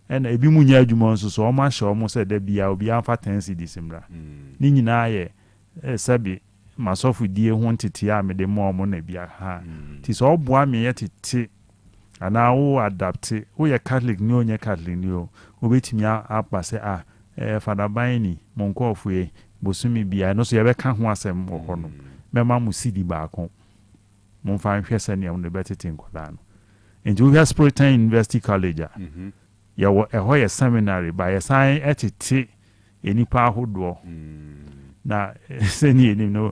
and ebi mu nya adwuma nso so ọma hye ọmo sɛ da bia obi amfa 10 cedis mmra ni nyinaa yɛ sɛbi masɔfo die ho ntete a mede ma ọmo na bia ha ti sɛ ɔboa me yɛ tete ana wo adapte wo yɛ catholic ni onye catholic ni o obetimi apa sɛ fada ban ni monkɔfo e bosumi bia no so yɛbɛka ho asɛm wɔ hɔ no mɛma mu sidi baako momfa nhwɛ sɛ nea mo betete nkɔla no nti wo hwɛ Springtown University College a yɛwɔ ɛhɔ yɛ seminary ba yɛ san ɛtete enipa ahodoɔ na sɛni enim no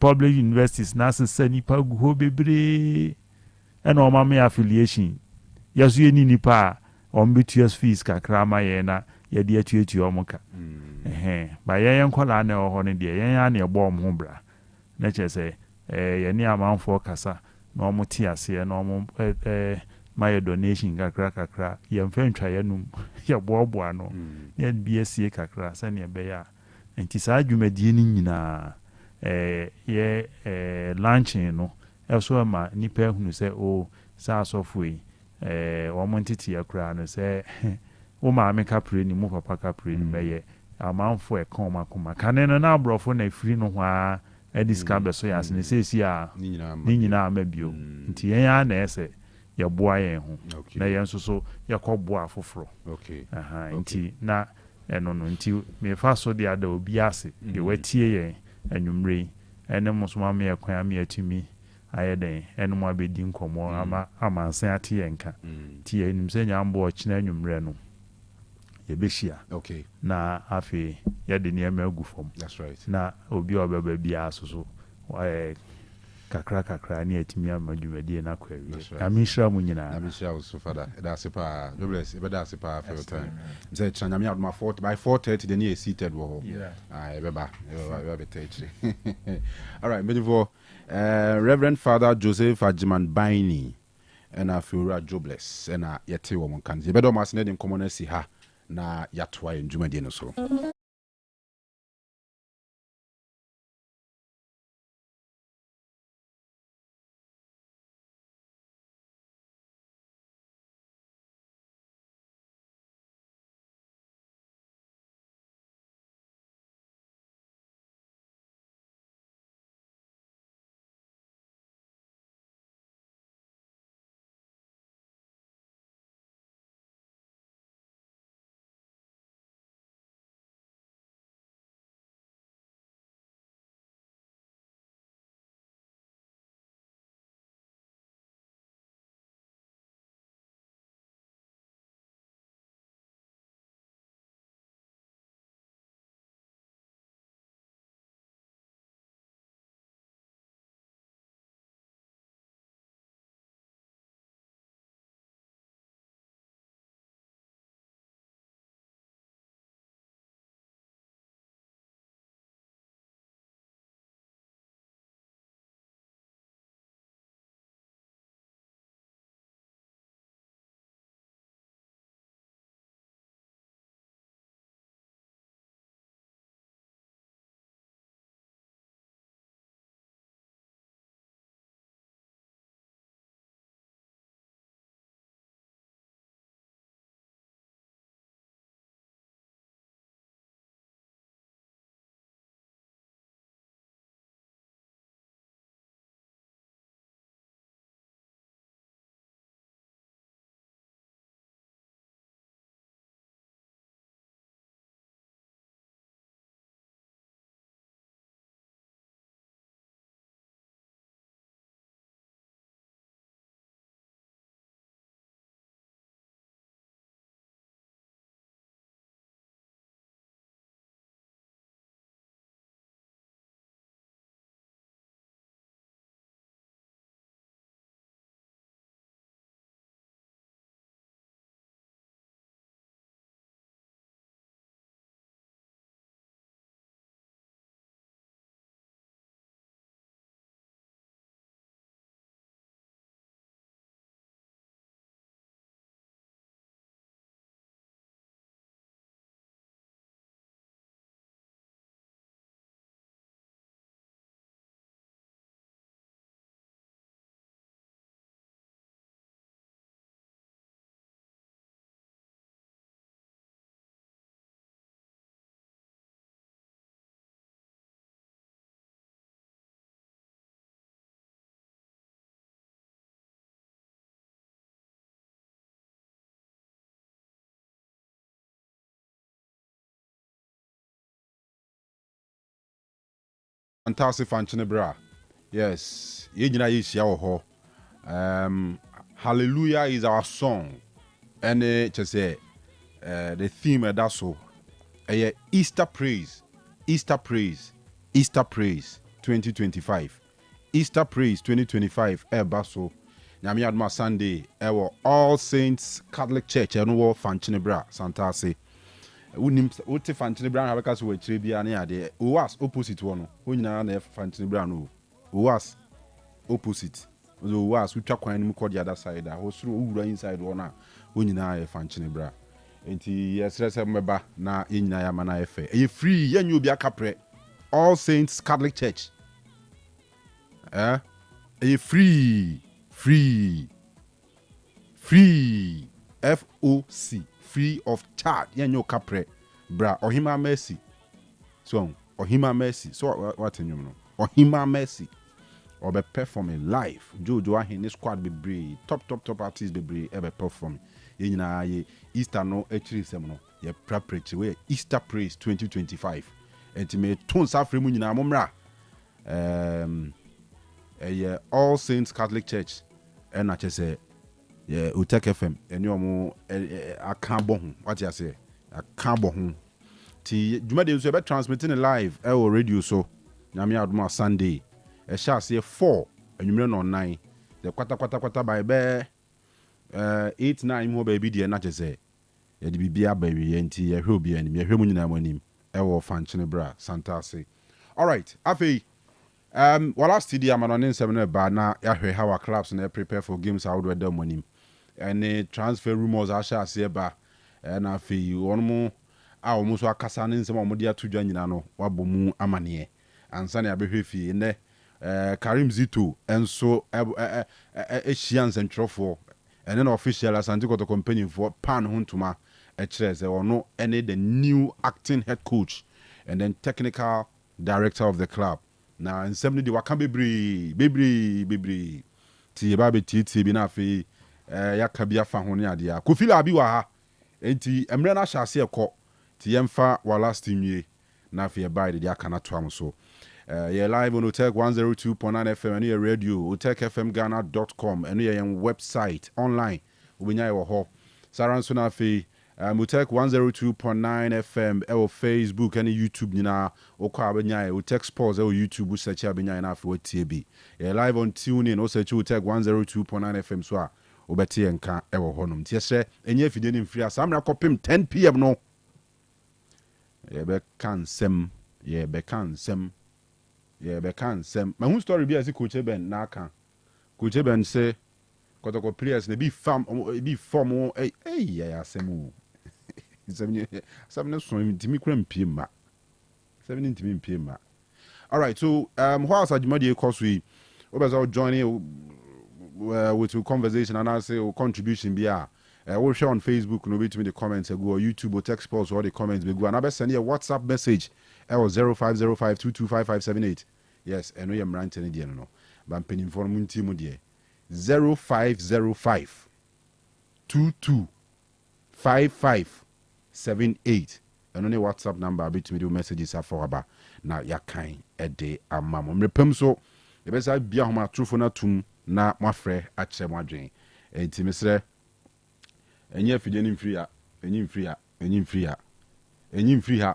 public universities na sɛ nipa gu hɔ bebree ɛna ɔma me affiliation yɛso yɛ ni nipa a ɔmbetua fees kakra ma yɛ na yɛde atuatua ɔmo ka ba yɛn nkɔla na ɛwɔ hɔ no deɛ yɛn ana ɛbɔ ɔmo ho bra na kyerɛ sɛ yɛne amanfoɔ kasa na ɔmo te aseɛ na ɔmo my donation kakra yɛmfa ntwa yɛnum yɛboaboa no yɛ bia sie kakra sɛnea ɛbɛyɛ a nti saa dwumadie no nyinaa yɛ launching no ɛso ma nipa hunu sɛ o saa asɔfo yi wɔn ntete akura no sɛ wo maame kapre ni mu papa kapre ni bɛyɛ amanfo ɛka wɔn akoma kane no na aborɔfo na efiri no ho a ɛde sika bɛso yɛ ase ne sɛsi a ne nyinaa ama bio nti yɛn a na ɛsɛ yɛboa yɛn ho na yɛn nso so yɛkɔboa foforɔ nti na ɛno no nti mefa so de ada obi ase de watie yɛn anwummerɛ ɛne mo so ma me yɛkwan ama yɛatumi ayɛ den ɛne mo abɛdi nkɔmmɔ ama nsan ate yɛn ka nti yɛnim sɛ nyambo ɔkyena anwummerɛ no yɛbɛhyia na afei yɛde nneɛma agu fam na obi a ɔbɛba biara so so kakra ne atimi ama dwumadie na kwa wie amenhyira mu nyinaa amenhyira wo so fada ɛda ase pa jobless ɛbɛda ase pa for your time msɛ kyerɛ nyame adoma 40 by 4:30 de ne yɛ seated wɔ hɔ ɛbɛba bɛtɛ all right medivɔ Reverend Father Joseph Ajiman Baini ɛna afeowura jobless ɛna yɛte wɔ mo nka no yɛbɛdɔ mo ase ne de nkɔmmɔ no asi ha na yɛatoa yɛn dwumadie no so Fantastic fanchine bra. Yes. Ye nyina ye hia wo ho. Hallelujah is our song. And just say the theme of that so Easter praise. Easter praise. Easter praise 2025. Easter praise 2025 baso. Nyame adma Sunday All Saints Catholic Church wo fanchine bra Santase. Unim wote fanchine bra ha beka so we kire bia na ade. Was opposite one no. Wo nyina na fanchine bra no. Was opposite. So was we twa kwan mu the other side. Ho suru owura inside one na wo nyina ya fanchine bra. Enti yesrese meba na yenyina ya mana efe. E free yenyu obi akapre. All Saints Catholic Church. Free FOC, free of charge. Yenyo kapre bra Ohima Mercy. So Ohima Mercy. So what in you know? Ohima Mercy. Or be performing live. Jojo ahin squad be brave. Top artists be brave ever perform. Yenyina ye Easter no actually semono. Ye preparatory we Easter praise 2025. Enti me ton safre mu nyina momra. All Saints Catholic Church and I just say Otec FM and you mo I can't bon what you say I can't bon ti djuma de so be transmitting live radio so nyame adoma Sunday shall say 4 anwumre no 9 the kwata by be 8 9 mo ba bi de na just say ye de bibia ba wi enti ye hwe obi anim ye hwe mu nyina mo anim fanchine bra Santase. All right afei last day I'm on 7 bad now. I heard how our clubs and prepare for games out with them money. And transfer rumors I shall say ba and I feel you one more. I almost wa kasa in some more to join no wabomu amanie. And Sunny Abehefi in there Karim Zito and so Shians and Trofo and then official as Antico to company for Pan Huntuma or no any the new acting head coach and then technical director of the club. Na nsɛm de waka bebree ti ba betieti bi na afei yaka bi afa ho ne ade a kofila bi wa ha enti emre na hyase ekɔ ti yemfa wa last nwie na afei ba de aka na to am so ye live on Otec 102.9Fm and your radio otecfmghana.com and your website online obinya ye wo ho saranso na afei Otec 102.9FM Facebook and YouTube nina okwa abenya Otec Sports YouTube search abenya na afo TB. Live on TuneIn o search Otec 102.9FM so a obeti enka ewo honom. Tiese enye fide ni mfiri asamra kopim 10 pm no. Ye be kansem. Ma hu story bi asi Coach Ben na aka. Coach Ben say kotoko players ne bi form ya asemu. 7 so intimi kura mpie ma 7 intimi mpie ma. All right, so whilst Ajimadi course we obeza joining with your conversation and I say contribution be we'll share on Facebook no between the comments go or YouTube or text post or the comments be go and I send you a WhatsApp message 0505225578. Yes, I know you're ranting again no but I'm penning for munti mu de 0505 225578 and only WhatsApp number between the messages are for about na yakan a day a mamma repem so the best I be a true na tum na my frɛ akyerɛ mo adwen enti mesrɛ enye afide ni mfiri ha enyi mfiri ha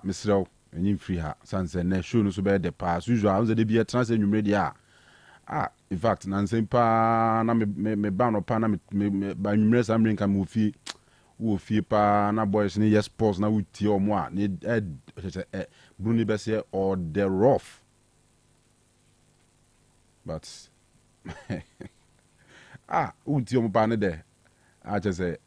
mesrɛ enyi mfiri ha sanse na show no so be the pass usual on the be trans enwumre dia in fact na nsem pa na me ba no pa na me ba nwumre sam renka mo fi wo fie pa na boys ni yes pause na wuti o mo a ni Bruni be say or the rough but wuti o mo pa ne de I just say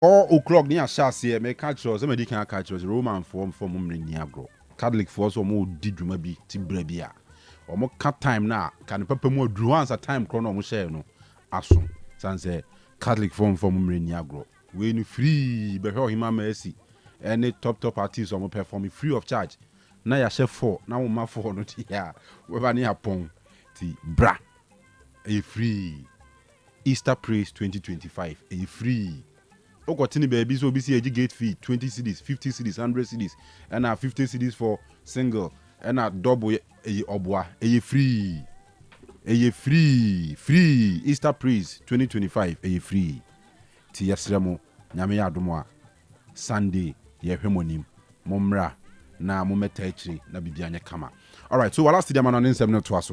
4:00 near Shassi, make catch us, somebody can catch us, Roman form for Mumri Catholic force or more did you maybe Tibrebia. Or more cut time now, can pepper more druans at time chrono no asun. Sanse Catholic form for Mumri when free, but how him mercy. Any top artists or performing free of charge. Now ya chef 4, now my 4 not here. Whether near pong, bra. A free Easter Praise 2025, a free. Okotini baby so BC gate fee 20 CDs, 50 CDs, 100 CDs, and 50 CDs for single, and double a obwa, a free Easter Praise 2025, a free. Tiasremo, Nyamea Dumoa, Sunday, ye hemonim, Momra, na Mometechri, na Bibianya Kama. All right, so while I see them on Instagram, to us.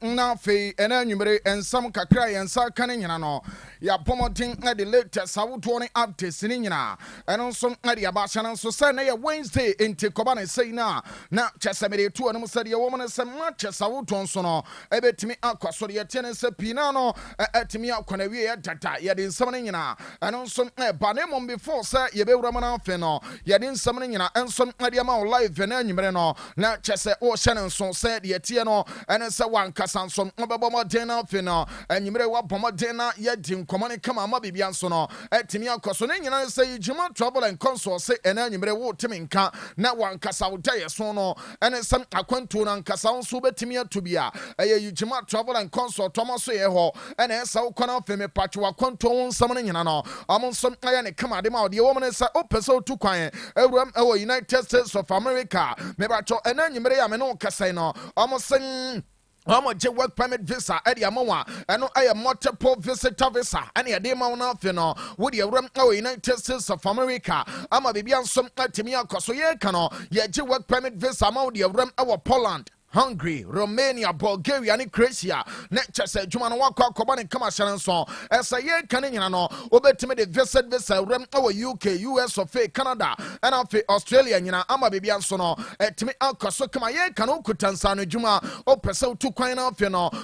Na fe ena numere ensam kakra yensa kane nyina no ya pomotin na the latest awoto ne updates ni nyina eno nso na de aba hye nso se na ye Wednesday enti koba na sei na chesemere tu anu se de wo mo se matches awoto nso no ebetimi akwaso de yete ne se pina no etimi akwana wie ye dada ye de nsam ne nyina eno nso ba ne mom before se ye be wura na fe no ye de nsam ne nyina enso na de ma live na numere no na chese o hye nso se de yete no ene se wanka Sansom Obabomodena Fino, and Yimre Wapomodena, yet in common Kama Bibianso, Timia Cosonin, say Jima trouble and consort, say, and then Yimre Timinka, not one Casau Day sono, and some Aquanturan Casau Sube Timia Tubia, a Jima trouble and consort Thomas Eho, and as so Connor Femi Patua Quanton summoning Yano, among some Iron Kamadima, the woman is open so too quiet, a United States of America, Mebacho, and then Yimre Ameno Casino, almost saying. Omo je work permit visa e dia mawa eno aye multiple visitor visa ene e de mawo na afi no wo de ewram United States of America ama bibia nsom atimi akoso ye ka no ye je work permit visa ma wo de ewram e Poland, Hungary, Romania, Bulgaria, and Croatia. Next, say, Juman Waka, Coban and Kamashan song. As a year canning, obey the visit vessel, rem our UK, US, of Canada, and of Australia, Ama Bibian Sono, at me Alcoso Kamaye, Kanu Kutansan, Juma, or Peso to Quine of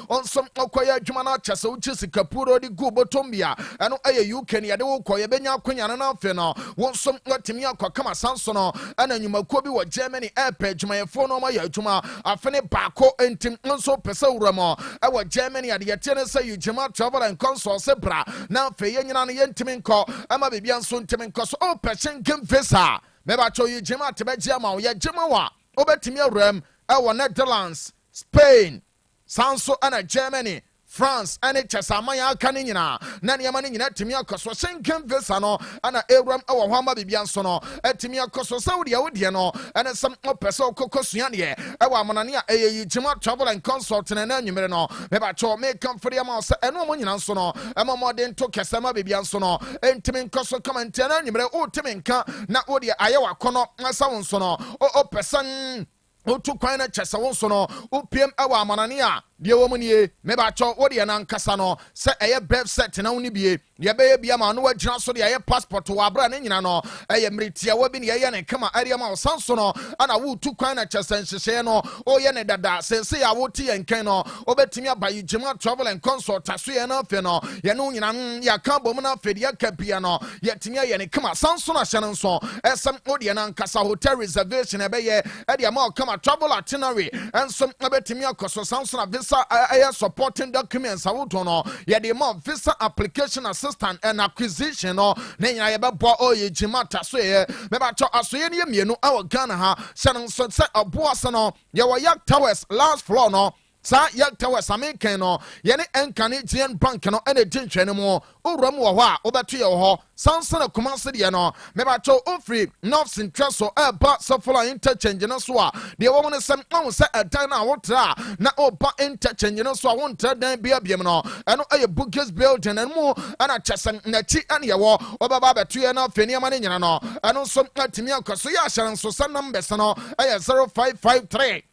on some Okoya Jumana Cheso, Jessica Puro di Gubo Tombia, and a UK, Yado, Koyabena, Quina, and Alfeno, want some Latimia Kama Sansono, and then you Makobi or Germany airpage, my phone or my Juma, Afeni Bako and Tim also Peso Ramo, our Germany at the Tennessee, you Jama travel and console Sebra, now Fayan and Yentiminko, Ama Bibian Sun Timinkos, oh, Peshin Kim Visa. Meba cho you Jama Tibejama, ya Jamawa, Obetimia Rem, our Netherlands, Spain, Sanso and Germany. France and Chesamaya Canina, Nania Manina, Timia Coso, Shenkin Vesano, and Abram our Hama Bibiansono, at Timia Coso Saudi Audiano, and some Peso Cocosiania, our Monania, a Jima travel and consort and an numerino, Mebacho may come for the mouse and no money sono, and more than to Casama Bibiansono, and Timin Coso comment and numero, oh Timinka, not what the Iowa Cono, and Sound Sono, oh Pesan. Otu kwana chesa wonso no opiem awa manania de womunie mebacho wo de nan kasa no se eye birth set na woni bie de be bia ma no wagina so de eye passport wa bra ne nyina no eye mritia wa bi ne eye ne kama area ma sanso no ana wo tu kwana chesa nhihye no o ye ne dada sense ya wo ti enken no obetimi abayi jima travel and consult aso ye na fe no ye no nyina ya kan bom na fe de ya kapia no ye timi ye ne kama sanso na hye nso esem wo de nan kasa hotel reservation ebe ye e de ma kama travel itinerary and some abetimi akoso sanso visa supporting documents awuto ya de mo visa application assistant and acquisition no na nya ye bebo oye jimata so ye meba cho asoye ne mienu awo Ghana ha sanso se oboase no ye wo Yak Towers last floor no sa ya tawa samenken no yene enkane GN bank no ene dinhwene mu owram wo ho a obeto ye ho sansana kumase de no mebacho ofri north central so eba sofola interchange no so a de wo ne sem on se edan na wotra na oba interchange no so a wontra dan bia biem no eno eye bookers building and mu ana chesen na chi ane ye wo obaba beto ye na fani ama ne nyina no eno so atimi akoso ya hyeran so sa numbers no eye 0553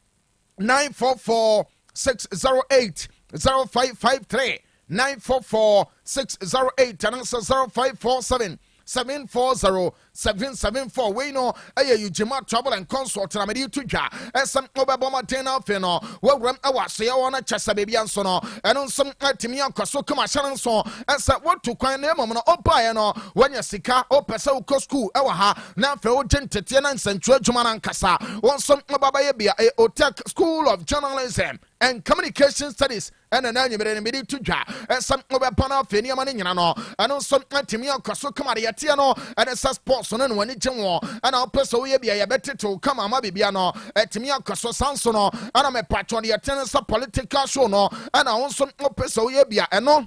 944 608 0553 944 608 and answer 0547 740 774. We know you Jima Travel and Consort and Amedi Tuja and some Obama Tena Feno. Well, Ram Awase on a Chessa baby and sono and on some Timia Kosokama Shannon so and said what to coin them on Opayano when you sika or Peso Coscu Ewaha now for Tetiana and Central Juman Casa. One some Babayabia a Otec School of Journalism and Communication Studies and an annual Tuja and some Obapana Fenia Maninano and on some Timia Kosokama and a sports on when it's more and I'll person we be a better to come on my biano at Timia Cosso Sansono and I'm a patron the attendance of political show no and I also person we be a no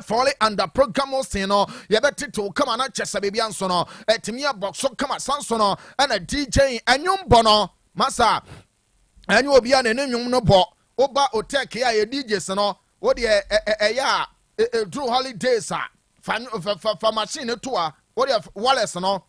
folly under program no you better to come on at Chesabian sono at Timia Boxo come at Sansono and a DJ and young bono massa and you will be an enemy no bo oba Otec here DJ sono what the Drew holidays for machine tour. What if Wallace no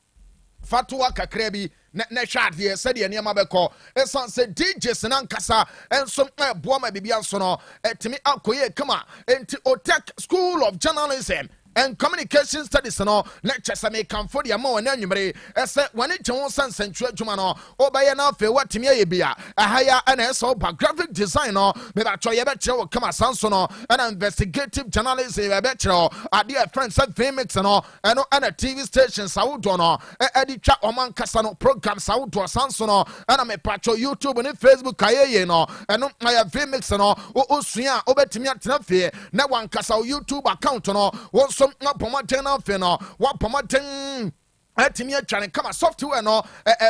Fatua Kakrebi ne shot here said the Niamabeko esan said DJs and Ankasa and some Boma Bibiansono at me Akoye Kama into Otec School of Journalism and Communication Studies no lectures I may come for the more and anybody as when it Johnson Central Jumano or by an outfit what to me be a higher and so graphic designer maybe I try a better come a sansono an investigative journalism a better our dear friends at Famix and all and a TV station Saudono Eddie Chat Oman Casano program Saudo Sansono and I'm a patro YouTube and Facebook Kaye no and I have Famix and all Osuya over to me at Nafi now one Casao YouTube account no one not promoting feno what promoting atimi atwane kama software no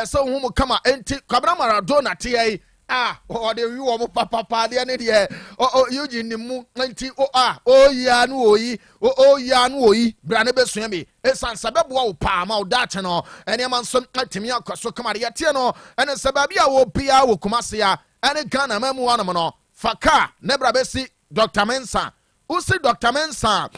so who come enti kwabra maradona tie or the you of papa de ne de Eugene mu enti ya no oyi ya no oyi bra ne besua bi esan sabebo wo pa ma udache no ene man so atimi akoso kama de tie no ene sababi a wo pia wo kumase ya ene Ghana mamu wana no faka ne bra besi Dr. Mensa usi Dr. Mensa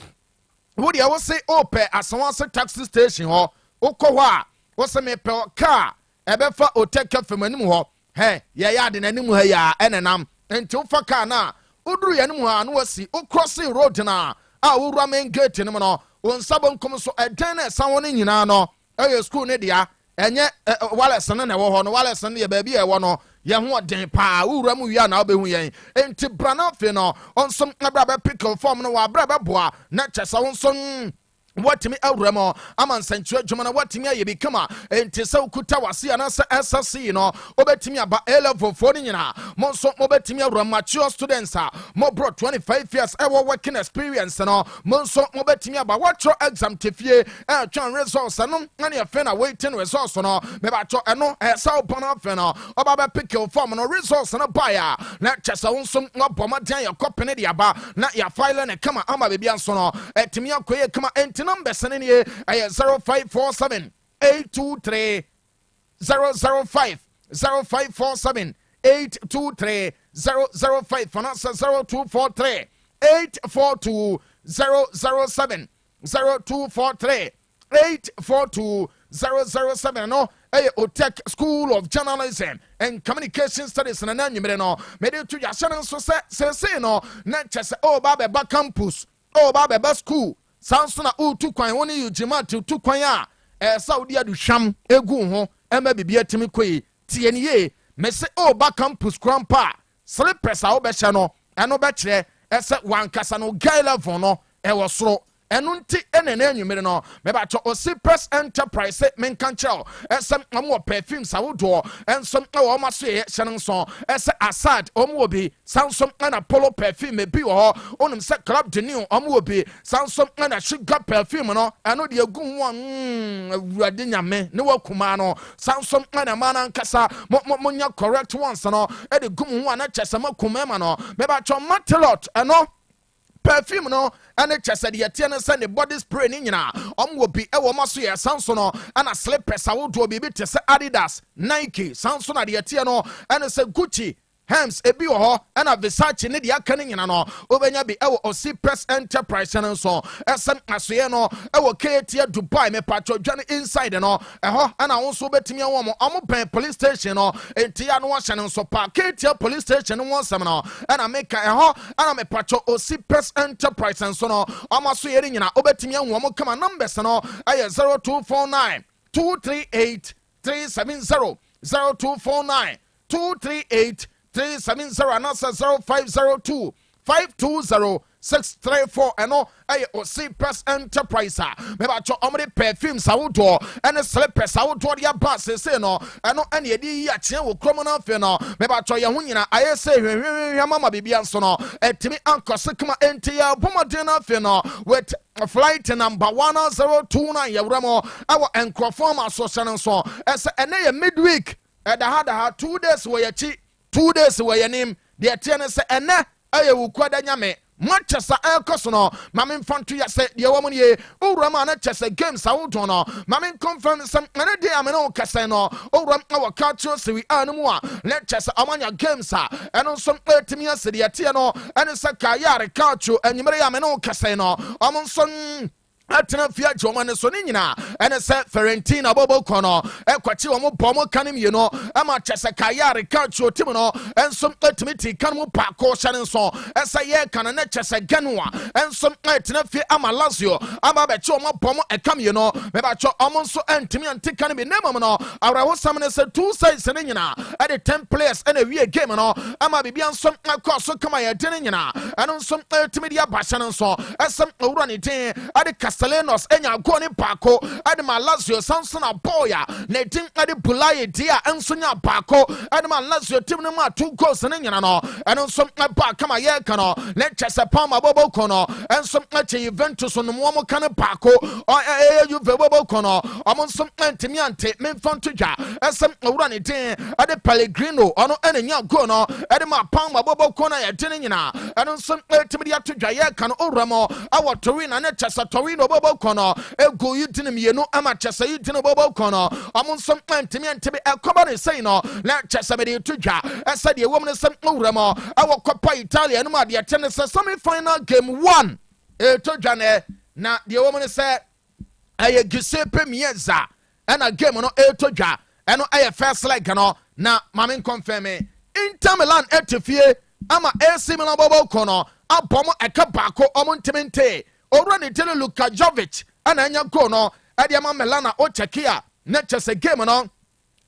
would you say open as one taxi station or Okowa? What's a me per car? Ebefa Otec from anymore. Hey, ya didn't anymore ya and until for car now. Udru anymore and was see crossing road now. Our ramen gate in a mono. When someone comes so a dinner, someone in Yano, a school nedia, and yet Wallace and a Wallace and the baby I want. Yang what den pa uramu ya na obehu yen enti brana fe no on some abraba pickle form no wa abraba boa na chesa won son what me awramo aman central jumana what me ye become enti se ukuta wase ana se SSC no obetimi aba A level for ni nyina mo so obetimi awram mature students mo bro 25 years ever working experience no mo so obetimi aba what exam tefie twan results no na ne fe na waiting results no me ba cho eno sa opona fe no oba pick your form no results no buy na chesa won so no boma dan ya copy ne dia ba na ya file na kama ama be bia so no etimi akoye kama enti number sending here 0547 823 005 0547 823 005 for answer 0243 842 007 0243 842 007 no Otec School of Journalism and Communication Studies and an no made it to your channel so say no not just Baba campus Baba school sounds na tu kwan woni yu jima tu kwan a Saudi adu sham egu ho ema bibia timi koi tie ne ye me se ba campus krampa slippers a obehye no eno be kire ese wankasa no guy level no e wo soro enunti enene anwumere no mebacho Osei Press Enterprise menkanchel esem amo perfume sawodo ensom ewo maso ye hyenenso ese Assad omo obi sansom na Polo perfume bi wo onum se Club de New omo obi sansom na Sugar perfume no eno de egu ho awurade nyame ne wakuma no sansom na mana nkasa monya correct ones no e de gum ho na chese makuma ma no mebacho Matelot eno perfume no ane chese de yete ne se ne body spray ni nyina omwo bi e wo maso ye sanso no ana slippers awodo bi te se Adidas Nike sanso na de yete no ane se Gucci Hems ebi ho ana Versace ne de aka ne nyina no obenya bi ewo Osei Press Enterprise no so esem asoye no ewo Ketia Dubai me patro dwane inside no eho ana won so betimi wo mo pen police station no entia no hye no so pa Ketia police station no sem no ana meka eho ana me patro Osei Press Enterprise so no amaso ye nyina obetimi wo mo kama numbers no aye 0249 238 370 0249 238 370 and also 0502 520 634 and no ay Osei Press Enterprise meba cho omre perfume sawodo and slippers sawodo dia bass say no and no any edi ya che wo kromo na fe no meba cho ye ho nyina aye say hwehwehwe mama bibia nso no etimi ankose kama entia bomade na fe no with flight number 1029 yawramo awo enkrofom association so ese ene ye midweek da 2 days we ya chi 2 days were your name, the attendance and I will quite a yame. Manchester Elcosono, Mammy Fantia said, the woman ye, O Ramana Chester Games Sautono, Mammy confirm some day I'm an old Casano, O Ram our culture, so we earn more. Let Chester Amania Games, and on some 30 years, the Atiano, and a Sakayari culture, and you may am an old Casano, among some. Atena fia jomane so ni nyina ene se Fiorentina bobo kono ekwachi omo bomo kanim you know ama chese kayare culture team no ensom etmiti kanmu pa ko hye so esa ye kana na chese ganwa ensom etena fia ama Lazio ama be chi omo bomo ekam you know me ba cho omo so entimi antika ne nemam no awra wo samne se two sides ne nyina at the 10 players ene wie game no ama bibia nsom akọ so kama ye de nyina eno nsom etimi dia ba hye so esem owura ne tin ade Selenos enya go ni pako adema Lazio Samsona boya na tin ade bulaye dia ensonya pako adema Lazio tim no ma 2 goals ne nyina no eno nsom ba kama ye ka no na chese Palma bobo kono ensom ache Juventus no mo kan pako Juve bobo kono omo nsom antimi ante memfanto dwa esem owura ne tin ade Pellegrino ono enenya go no adema Palma bobo kono ye tin nyina eno nsom atimi dia to dwa ye ka no oramo awo Torino na chese Torino bobo kono ego yidine mienu ama chese yidine bobo kono amon som antimi antebe ekobare sei no na chese me de tudwa esa de wom ne sem owramo awo kopa Italia no ma de tene se semi final game 1 tudwa ne na de wom ne se aye Giuseppe Meazza na game no tudwa eno aye first leg no na mamen confirm Inter Milan etifie ama AC Milan bobo kono abomo ekabako omontimente Orani tele Luka Jovic ana anya go no adiama Melana Ochekia na chese game no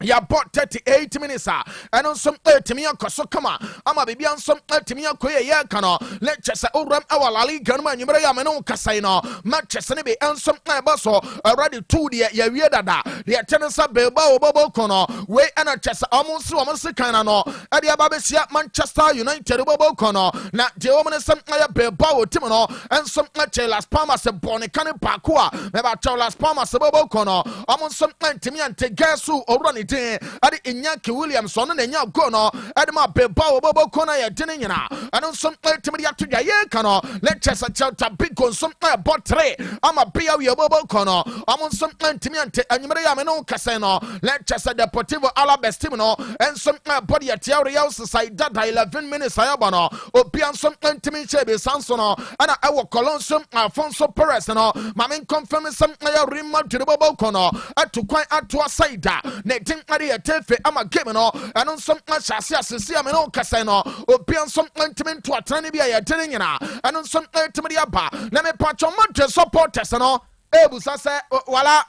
ya bought 38 minutes and on some 30 minutes koso kama ama bibi on some 30 minutes koye ye kano let chese oram our La Liga no nyumere ya meno kasai no matches ne be on some baso already 2 ya wie dada the tenesa Bilbao bobo kono we ana chese almost kana no adia babesia Manchester United bobo kono na de omene some ya Bilbao team no and some Las Palmas se bone kan pakua me ba Las Palmas bobo kono amon some 20 minutes gasu orani ade Iñaki Williamson na nya go no ade ma Bilbao bobo kona ya dene nyina ano som ultimate ya tudwa ye kano lectures Celta Vigo som bot 3 ama bia we bobo kono amon som antimi ante anyimere ya me no kase no lectures Deportivo Alaves team no en som body ya Real Sociedad 11 minutes ayaba no obian som antimi chebe sanso no ana ewo Colonso Alfonso Perez no mamen confirm som ya Real Madrid bobo kono atukwan atu asaida na ade tefe ama game no eno som achase asese am no kasa no obian som antimi to atane bia ya dene nyina eno som antimi aba na me patcho Madrid supporters no ebusa se wala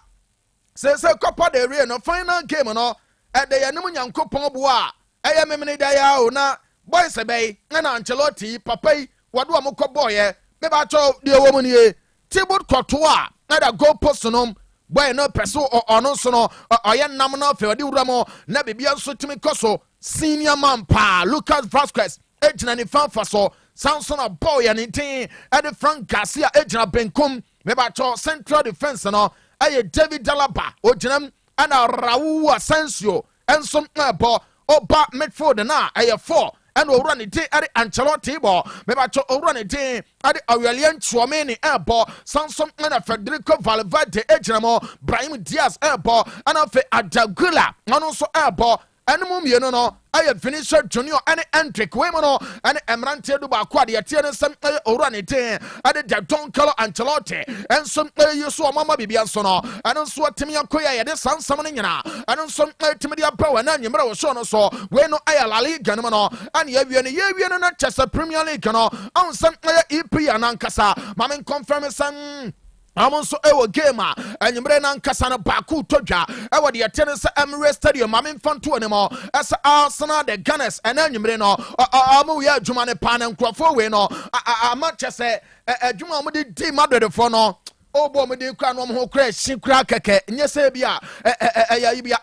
se Copa del Rey no final game no ede ya nemu nyankopon bo a eye memene da ya o na boys be na Ancelotti papai wado amukọ boye me ba cho de wo mu nie Tibut Kotua, not a go postonum. Boy, no peso or no sono, or yan namana for the Ramo, Nabibia Sutimi Koso, senior man pa, Lucas Vasquez, Ejna ni Fanfaso, Samson of Boy and Etin, Eddie Frank Garcia, Ejna Bencum, Mebacho, Central Defense, and all, David Dalaba, Ojenam, and a Raul Asensio, and some airport, Oba Medford and I, 4. And we'll run it at the Ancelotti ball. Maybe I'll run it at the Aurelian Chouameni airport. Samson and Federico Valverde Ejamo, Brahim Diaz airport, and of Adagula, and also airport. And Mumiano, I have finished Junior and Entric Wemano and Emrante Duba Quadia Tiana some run it at the Don Color Ancelotti and some you saw Mama Bibiansono and also Timia Koya, the San Samanina and also Timidia Power and Yamro Sono so when I la Liga and Yavian and Chester Premier League on some EP and Ancasa, Mamin confirmation. I'm also a gamer, and you bring on Cassana Baku Toja. I want the attendance at Emirates Stadium. I'm in fun to anymore. As Arsenal, the Gunners, and then you bring on Amuya Jumane Pan and Crawford. I'm not just a Jumamudi D. Madrid for no. Oh, boy, me de crown who crash, she crack a yes, Abia,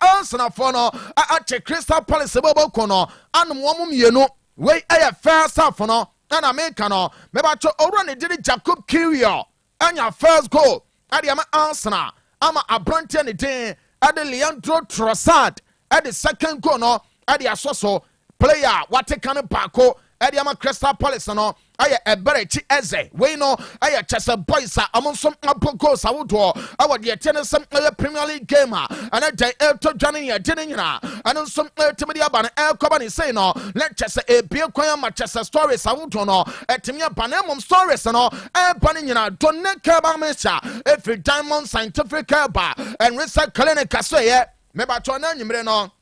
Arsenal for no. I check Crystal Palace, Bobo Cono, and woman, you know, wait, I have first half for no, and I make no. Maybe I already did it, Jacob Curio. And your first goal at the Arsenal, I'm a Branton day at the Leandro Trossard at the second corner at the Asoso player, what take on a Paco at the Crystal Palace. No, I a Berechi Eze, we know I a Chester Boys among some Apocos. I would draw our the attendance some Premier League gamer and a day to Johnny a dinner and some Timidia Ban Air Company say no, let Chester a beer choir Manchester stories. I would know at Timia Panemum stories and all air panina don't care Mesha every diamond scientific care bar and research clinic. I say, maybe I turn on you, Breno.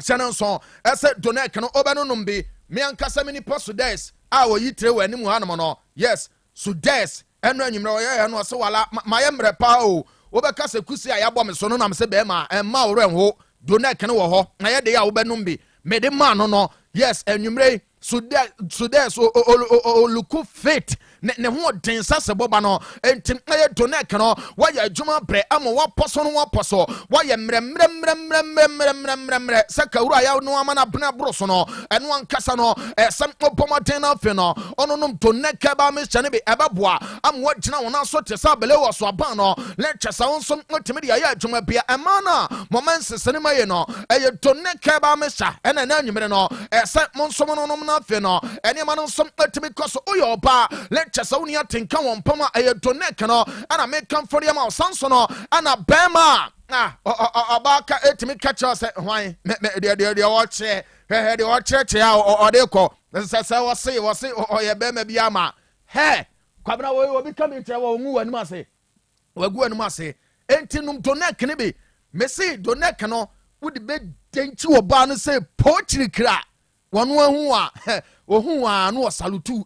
Senonson, I said, Donek can open me and Casamini Posudes. Our yitre when you animal. Yes, Sudes, and when you know, and was so my emre pao. Overcast a cussy, I abom sonam sebema, and Mauren Donek can ho, I had the Albenumbi, made a man no. Yes, and you may Sudes or look fit. Ne ho den sase bobano entim aye Donek no why adwuma bre ama waposo no waposo why mremre saka wura ya no amana bna broso no eno ankasa no sam opomoden na fe no ono no Donek ba me chane be ebeboa am wagina wona so te sa bele wo so aban no lecture sa wonso otimi de aye adwuma bia emana moments senema ye no aye Donek ba me sha ena na nyimre no sam monso no no na fe no ene ma no som otimi koso oyo ba Chesa unia tinka wampama Donek no ana make come for them Sansono ana bema abaka etimi catch us why they watch the watch or they call say or ye bema biama he kwabna we be coming to wu anuma say wagu anuma say entinum Donek ne be me say Donek no would be denchi oba no say pochiri kra wonu ahu a ohun a no salutu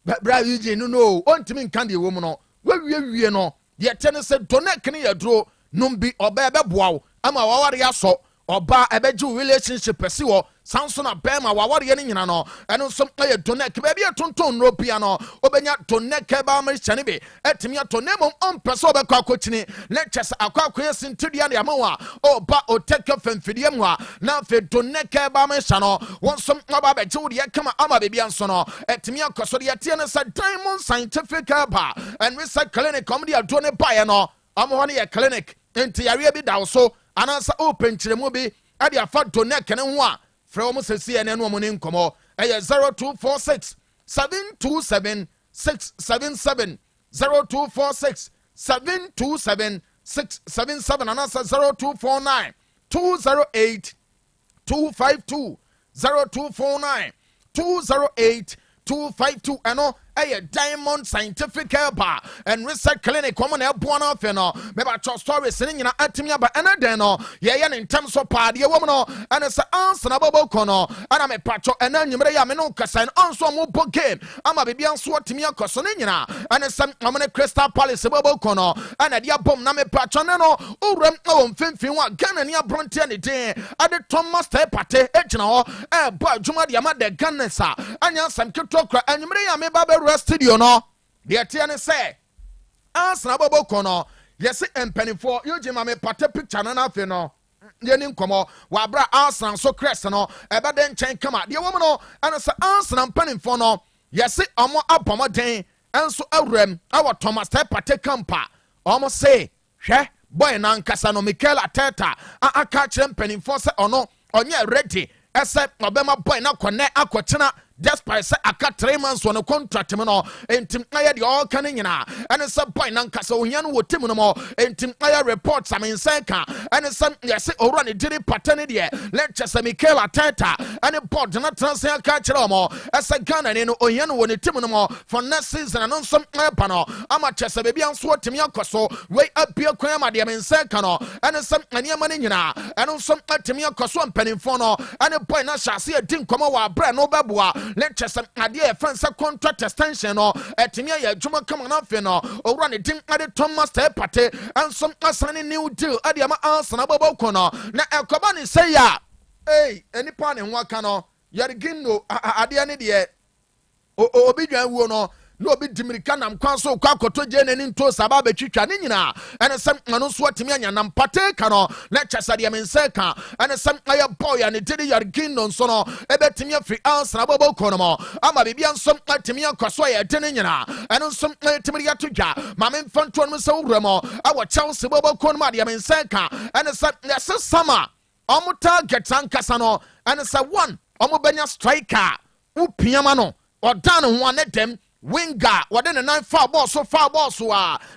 Bra Eugene no on to me candy woman no we no ye tennis said Donek ni ya draw numbi oba beboa ama waware aso oba ebeju relationship pesi Samson abema waware ye nyina no eno som ye Donek ba bia tonton no pia no obenya Donek ba ma chane be etimi atonemo on peso obekwa akochini lectures akwakoye sintudia de amawa oba Otec femfidiem wa na fe Donek ba ma chano won som oba be ju de kama ama be bia nso no etimi akoso de tie ne sa diamond scientific bar and research clinic come de adone bae no amo ne ye clinic enti yare bi dawo so anansa open kiremu bi ade afa Donek ne ho a from CNN woman incomo, 0246 727 677 0246 727 677 and answer 0249 208 252 0249 208 252 and a diamond scientific bar and research clinic common airborne off and maybe a story sitting in atimia but another no yeah in terms of party a woman and it's an answer about kono and I'm a patcho and then you may have no casan also more game I'm a baby and swat to me a cosonina and it's some I'm a Crystal Palace about kono and a dear bomb name patcho no urem on fin what gun and your bronte any day at the Thomas Party ejno but Juma Yama de Ganesa and some kitokra and you may have studio no the Atiana say Arsenal bobo kono yesi empenifo yoji ma me pate picture na afi no yeni nkomo wa bra Arsenal so crest no ebe de nchen kama de wo no ana sa Arsenal empenifo no yesi omo abomoden enso awrem awo Thomas Partey kampa omo say hwe boy na nkasa no Mikel Arteta aka kire empenifo se ono onye ready ese obema boy na kone akochena despite say aka 3 months on a contract me no entim aya de all kan nyina ene say boy na nkasa ohia no wotim no mo entim aya reports am inseka ene say yes owura ne diri patane de lecture say Mikel Arteta ene board na transfer aka kire mo ese Ghana ne no ohia no woni tim no mo for next season no some pa no ama chese be bia nso otimi akoso we apia kwan ma de inseka no ene say aniama ne nyina ene nso atimi akoso mpanimfo no ene boy na hyase adi nkoma wa bra no beboa lecture some idea friends contract extension no etimia ya dwuma kama na fe no owura ne dim ade Thomas Partey and some asani new deal ade ama Arsenal bobo kono na ekoba ne say ya enipa ne ho aka no yarigino ade ne de obi dwan wo no no obi dimirika nam kwan so kwa Akoto je nani nto saba betwitwa ne nyina ene sem anu so atimi anya nam Partey ka no lecture sade amenseka ene sem aya boy ya ne didi yarigino nso no ebetimi afri Arsenal bobo kono mo ama bibia nso atimi akoso ya de ne nyina ene nso atimi ya todwa ma me mfanto no se wura mo awo Chelsea bobo kono ma de amenseka ene sem yase sama omo target ankasa no ene se one omo benya striker upiama no odan ho anedem winger wade ne nine foul ball so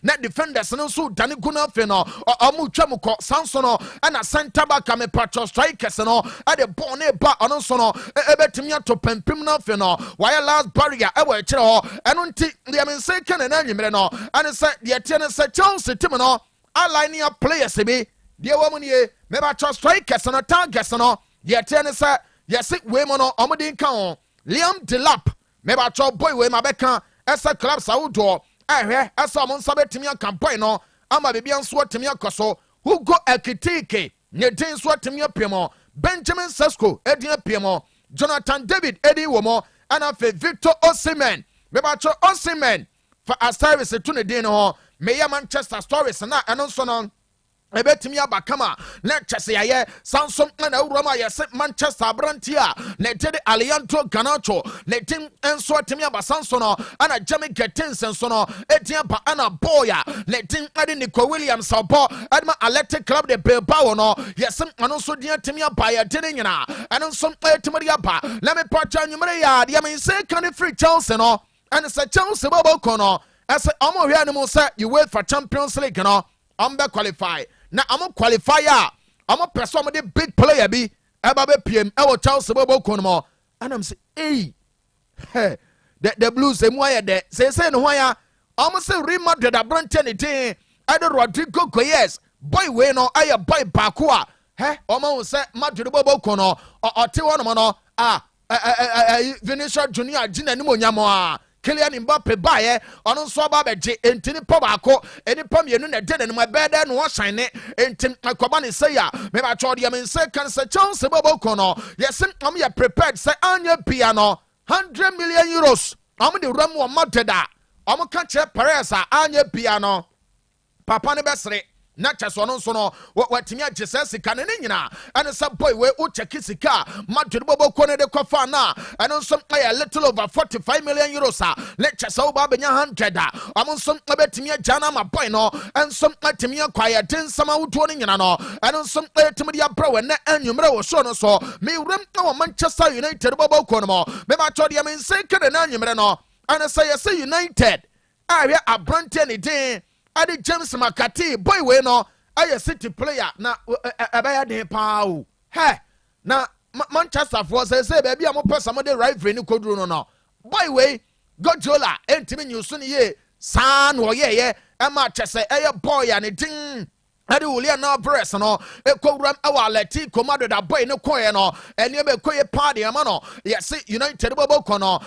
na defenders no so dane guna fe no omu twamko sanso no na center back me patro strikers no ade ball ne ba ono so no ebetimi ato pempim na fe no why last barrier e wa kire ho eno nti de me say kan na nwimre no ane say de tie ne say Chelsea team no aligning up players be de wo mu nie me patro strikers no targets no de tie ne say yes we mo no omudin kan Liam Delap meba cho boy we mabeka esa club saudo esa mo nsabe timi campaign no ama bebia nso timi akoso Hugo Ekitike ne din so timi apemo Benjamin Sesko edin apemo Jonathan David edi womo ana fe Victor Osimhen meba cho Osimhen for a service to ne din ho meya Manchester Stories na eno so no ebetimi abakama lecture say aye Samson na uroma yes Manchester Brantia ne tede Alianto Ganacho ne tim enso timi abasanso no ana Jamie Gettins enso no etia ba ana boya ne tim ade Nico Williams obo adma Athletic Club de Bilbao no yes ano so dia timi abaya tede nyina ano so timi aba let me patcha nyumre ya dia me say can free Chelsea no and say Chelsea bobo kono as omo hwe animal say you wait for Champions League no be qualify na amo qualifier amo person mo de big player bi eba be pm e wo Chelsea bobo kono and I'm say the Blues emu aye de say no hwan amo say Real Madrid abrante ne tin ade Rodrigo Goyes boy we no aye boy baako a omo say Madrid bobo kono o te wono no Vinicius Junior gina ni mo nyamo Kylian Mbappe bae ono so ba beje entini po baako eni pam yenu na de ne ma bede no shine entim akoba ne say ya me ba chode ya men say kan say Chelsea bobo kono yesim am ya prepared say anya piano 100 million euros am de ram wo madeda am ka che Perez anya piano papa ne besre na chaso no so no watimi agese sika ne nyina ene sa boy we o check sika Madrid bobo kono de kofa na ene so a little over 45 million euros let chaso ba benya 100 am so betimi agana ma boy no en so atimi akwaya den sama wuto ne nyina no ene so atimi dia bra na anwumre wo so no so me wrem na Manchester United bobo kono mo me ba chode me sika de na anwumre no ene say yes United area abrante ne den Adi James McCarthy boy we no aye City player na ebaya de pa o na Manchester for say baby am person mo de rivalry ni koduru no boy we Guardiola entimi nyusu ni ye san wo ye e ma chese eye boy ya ne din ade wulia na press no ekowram awa leti komado da boy ne koye no ene be koye party ama no yes United bobo kono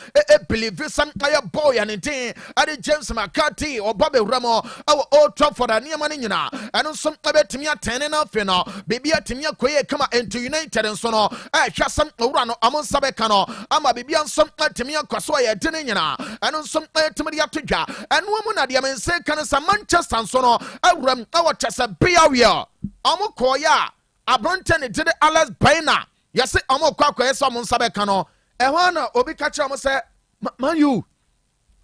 believe some aye boy and tin ade James McCarthy obabe wramo awa Old Trafford ane ama ne nyina eno som abetimi atene na fe no bibia atimi koye kama into United nso no hwa sam owura no amon sabe ka no ama bibia nsom atimi akwaso aye de ne nyina eno nsom atimi de atodwa eno mu na de mense kan sa Manchester nso no awram awa chese Biawia, Amo Koya, Abronten did Alex Baina. Yes, Amo Quack, some Sabecano, Ewana, Obikacha, say, Man, you,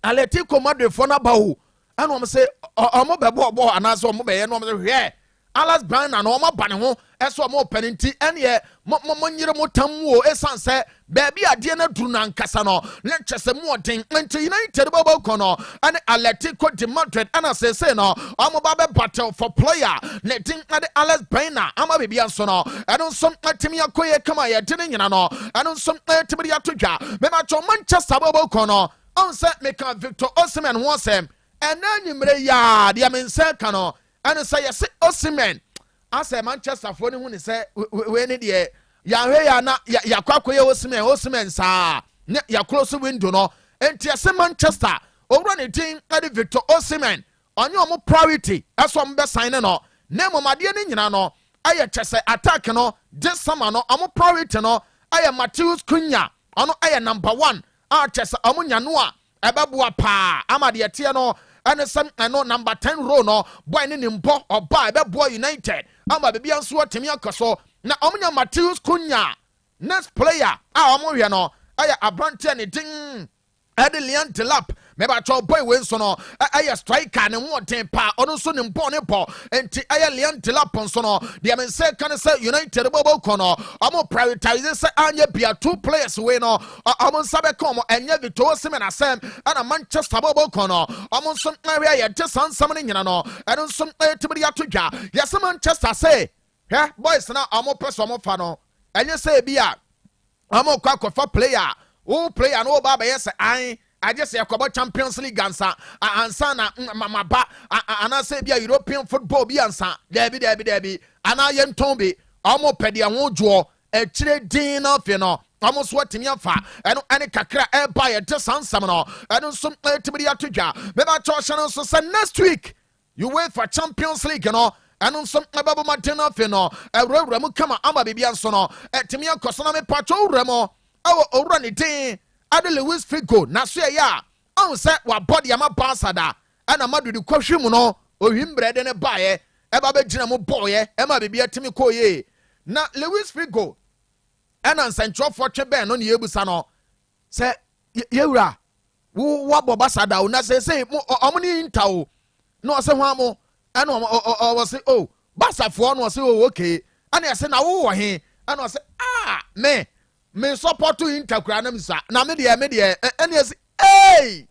Aletico Madre Fona Bahu, and I'm say, Amo Babo, and as Omo, and I'm here. Alex Baina, and Oma Banamo, as one more penalty, and yet, Moniro Tamu, Essan baby, I didn't do Nan Casano, let's say more thing, into United Bobo Cono, and Atletico de Madrid, and I say, no, I'm a Baba battle for player, letting Alex Baina, I'm a baby Ansono, I don't some Timia Koya Kamaya, didn't you know, I don't some Timia Tuja, Memacho Manchester Bobo Cono, on set make a Victor Osimhen wants him, and then you may ya, the Amin Sercano, and I say, Osimhen. I say Manchester for when he say when it ye ya na ya kwakwe Osimhen sa ya close window no enti say Manchester over the team at Victor Osimhen on your priority as one best sign no name ma de ni nyina no aye chese attack no this summer no amo priority no aye Mateus Cunha ono aye number 1 a chese amunya no a ebeboa pa amade tie no and some number 10 row no boy ni mbo oba ebeboa United ama baby anso atemi akaso na omunya Mateus Cunha next player a omo hwe no aya abrante ne din Adelian Delap meba cho boy we nso no aya striker ne mo ten pa ono so ne mbo ne po enti aya Lian Delap nso no de men say kan say United bobo kono omo prioritize say anya bia 2 players we no omo sabe kom enya Victor Osimhen asem ana Manchester bobo kono omo so hwe ya de sansam ne nyina no eno so tibiri atodwa yes Manchester say he boys na omo person omo fa no enya say bia omo kwa player who player no baba yes I just say about Champions League ansa na mama ba ana say bia European football bi ansa debi ana yenton bi omo pede ho dwo e kire din na fe no omo so atimi afa eno ene kakra e ba ye de sansam no eno so tibiri atodwa me ba cho hye no so say next week you wait for Champions League no eno so ebabo matena fe no ewura mu kama ama bibia nso no etimi akoso na me pacho wura mo awo owura ne din ade Luis Figo na so ya on say wa body ama basada ana madudu kwahwemu no ohwimbre de ne bae eba be gina mo boye ema bibia timi koye na Luis Figo ana nsantro twe ben no ne yebusa no say yewura wo wabo basada o na say omo ni intawo no say ho amo ana o say oh basafo no say oh okay ana say na wo he ana say me support to Inter na me de ene say hey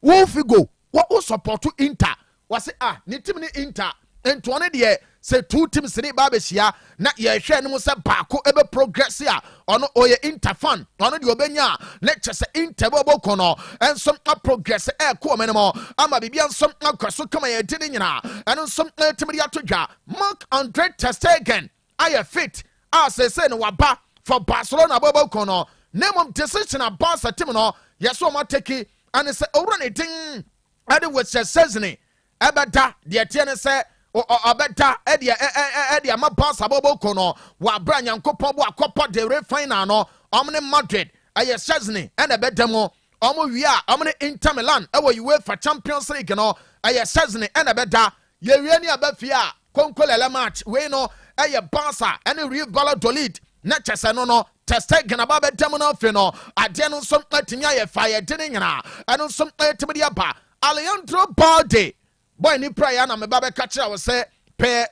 wo Figo wo support to Inter was say ni team ni Inter ento one de say 2 teams ni ba be hia na ye hwe ne mo say baako ebe progress a ono oye Inter fan ono de obenya na chese Inter bobo kono ensom a progress ko me mo ama bibia ensom akwaso kama ye de nyina ensom team de atodwa Marc-Andre ter Stegen aye fit say no waba for Barcelona bobo kono name of decision a Barca team no yes o ma take and say owura ne din ade with Szczesny ebeda de tie ne say obeda e ma Barca bobo kono wa bra nyankopon bo akopo de re final no omne Madrid aye Szczesny and ebeda mo omo wi a omne Inter Milan e wo UEFA Champions League no aye Szczesny and ebeda ye wi ni abafia konkolele match we no aye Barca and Real Valladolid na chese no teste gana ba be dem no fe no ade no som atinya ye fire de nyina eno som atibidi aba Alejandro Balde boy ni prayer na me ba be ka kira wo se pe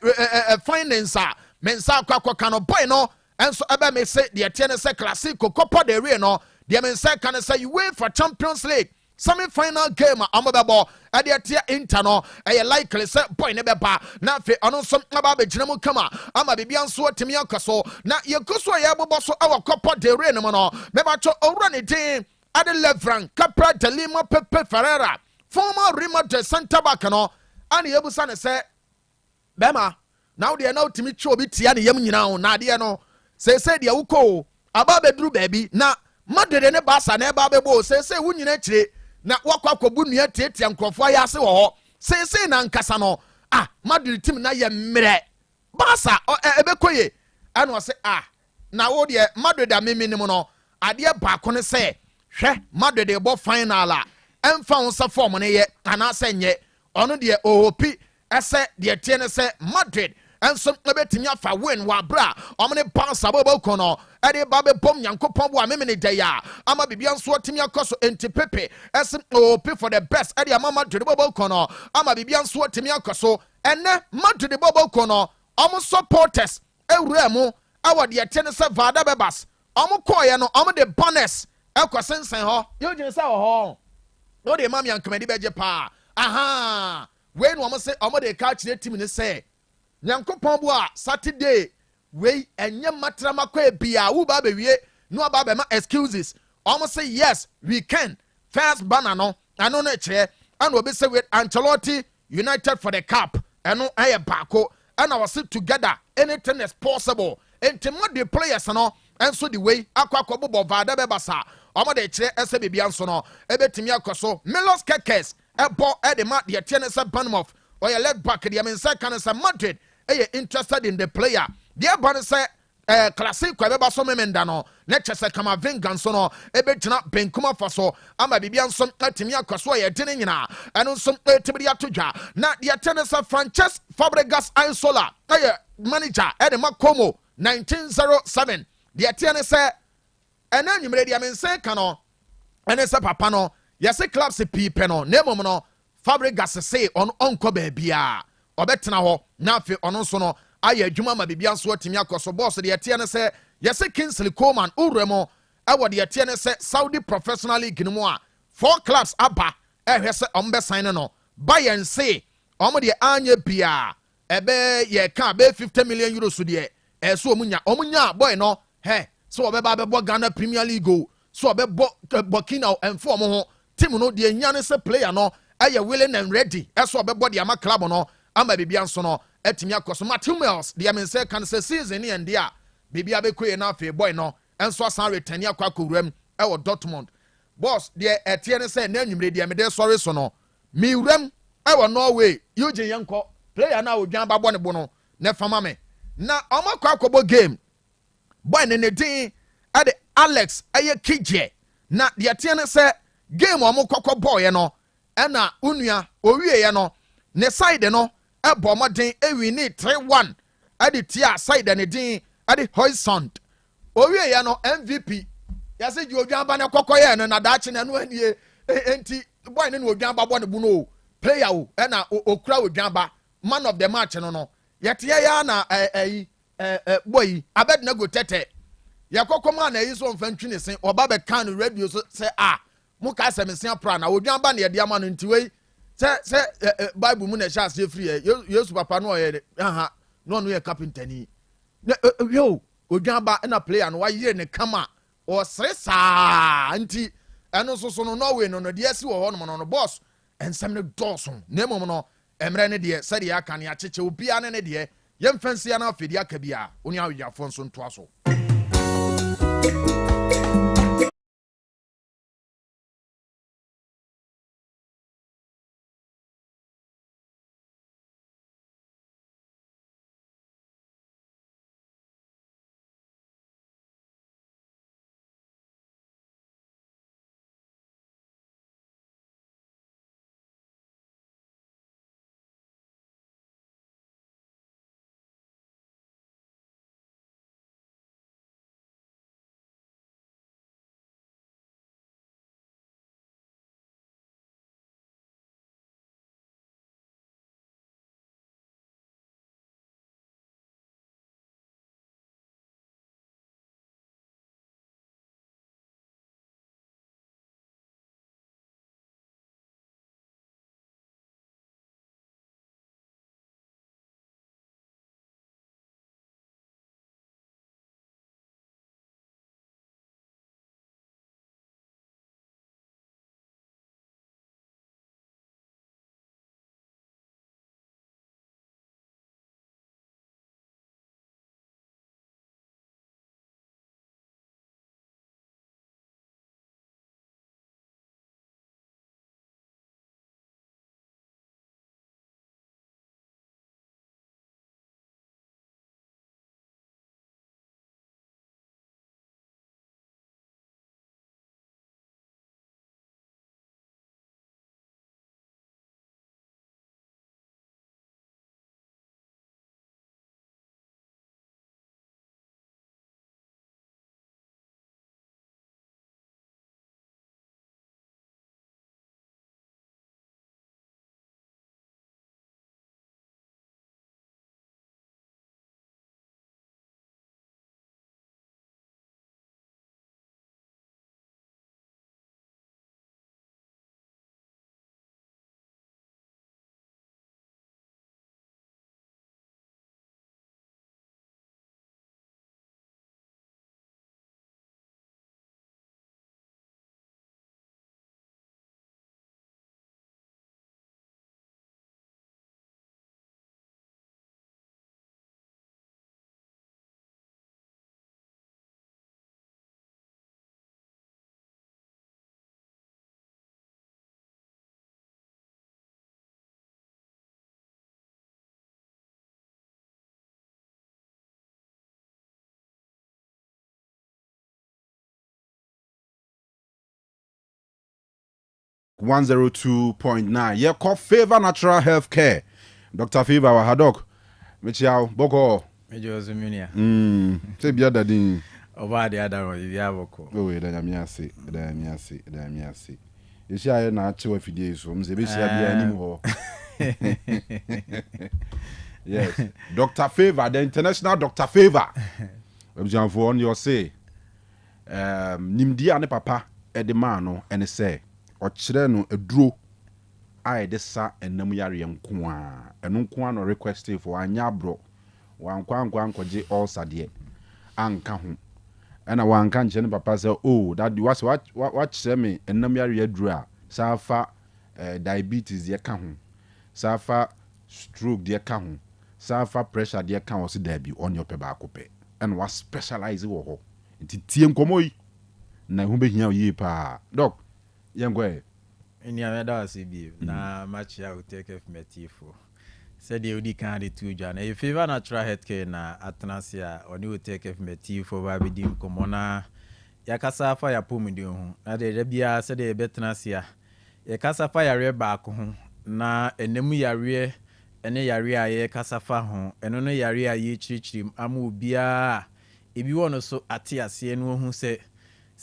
finance mensa akwa no boy no enso ebe me se de tie ne se classico Copa del Rey no de mensa kan se you wait for Champions League semi-final game amobebo adia Inter no likely say boy ne beba na fe ono so aba be gina mu kama ama bibia nso atimi akaso na yekoso ya bobo so awa Copa del Rey no meba cho owura ne din ade Levran Capra de Lima Pepe Ferreira former Real Madrid center back no ani yebusa ne say bema now they now timi twa obi tia ne yam nyina ho na de no say de wukɔ aba beduru baabi na Madrid ne Barca na eba bebo say wo nyina kire na wakɔ akɔbu nua tietia nkrɔfo ayase wɔ hɔ say na nkasa no Madrid team na ye mmerɛ Barca ebekoye ano say na wo de Madrid a meminim no adeɛ baako ne sɛ hwɛ Madrid ebo final a ɛmfa wo sa form ne ye ana sɛ nyɛ ɔno de ohopi ɛsɛ de tie ne sɛ Madrid enso ebetimi afa win wa bra omne Barca bobo kono ede ba be bom Nyankopɔn bo amemene daya ama bibia nso otimi akoso enti pepe ese opi for the best ede ama Madrid bobo kono ama bibia nso otimi akoso ene Madrid bobo kono omo supporters ewura mu awode yete ne se Vada Bebas omo koye no omo de bonus ekosensen ho yo gine se ho no de mam yankamadi beje pa aha we no omo se omo de ka kire team ne se Nyankopɔn bo a Saturday we enye matrama kwa bia wo ba bewie no ba be ma excuses almost say yes we can first banner no ano na kire and obi say with Ancelotti United for the cup eno aye bako and I was sit together anything is possible enti the players no enso the way akwa bobo Vada Bebasa omo de kire ese bibia nso no ebetimi akoso Milos Kekes ebo e de ma de tie ne se Bournemouth or your left back the Amensa can say Madrid interested in the player. Dear Bonnie say classic kwabeba so memenda no lecture say kama venganso no ebegyina benkuma faso ama bibia nso atimi akwaso ye dene nyina eno nso tibiri atodwa na de tenesa Frances Fabregas Ansola manager ede makomo 1907 de tiene say ena nyimre de amense ka no ene se papa no yese clubs pipe no nemom no Fabregas say on onko baabia obetena ho na afi ono so no aye adwuma ma bibia nso atimi akoso boss de yete ne se yese Kingsley Coman uremo ewo de yete ne se Saudi Professional League no mu a 4 clubs aba ehwe se ombe sign no Bayern say omo de anya bia ebe ye ka be 50 million euros de so omunya boy no so obeba bebo Ghana Premier League so obebo Burkina enfo mo ho team no de nya ne se player no aye willing and ready so obebo de ama club no ama bibia nso no etimi akoso Matthew Mills de amense kan se season ne ende a bibia bekoye na afi boy no enso asan return akwa kowuram wo Dortmund boss de etie ne se na anwumre de mede sorry so no mi wuram wo Norway Eugene Yanko player na odwan ba bɔ ne bo no ne fama me na omakwa akobo game boy ne din ade Alex Kije na de etie ne se game omokokɔ boy no ɛna unua owie ye no ne side no ebomodin ewini 3-1 ade tia side ne din ade Hoysund owie ya no MVP yase ji odwan ba ne kokoye no na daache na no anie enti boy ne odwan ba bo ne bu no player o na okura odwan ba man of the match no yete ya na boy abed na go tete yakokoma na yi so mfantwi ne sen oba be kan radio so say muka asemsia pra na odwan ba ne ye dia ma no ntiwei se Bible mu na sha ase free Yesu papa no ye no ye carpenter ni yo odwan ba na player no wa yire ne kama o sresa anti eno so no we no de asi wo ho no boss ensem ne dɔso na mom no emre ne de se de aka ne acheche obi ane ne de yemfansia na afedi aka bia oni awiyafo nso ntoa so 102.9. Yeah, call Favor Natural Health Care. Dr. Favor wa hadok. Michiao boko. Mejo Zumunia. Say bia dadin. Oba de ada ro bia boko. Oh, da nyamiase. You see I na ache afidie so. Mze be sia bia anim ho. Yes. Dr. Favor, the international Dr. Favor. Objan for on your say. Nimdi ane papa edema no ene say ochire no eduro ai de sa enam yare nko a eno nko a no request for anya bro wankwa ankoje all sade anka ho ena wanka nche ne papa say oh that was what chire me enam yare aduro a safa diabetes ye ka ho safa stroke de ka ho safa pressure de ka ho se da bi on your pe ba akopɛ and was specialize wo ho nti tie nkomo yi na hu be hia yi pa doc yengwe Any other CB na match ya Otec FMTFo. Said the odi kan de tu jana. E Favor Natural Healthcare na atnasia oni Otec FMTFo ba bi dim komona. Ya kasa fa ya pomudi ho. Na de bia said de betnasia. Ya kasa fa ya re ba ko ho. Na enemu yare ene yare aye kasa fa ho. Eno no yare aye chirichirim amu bia ebi wono so ate ase no hu se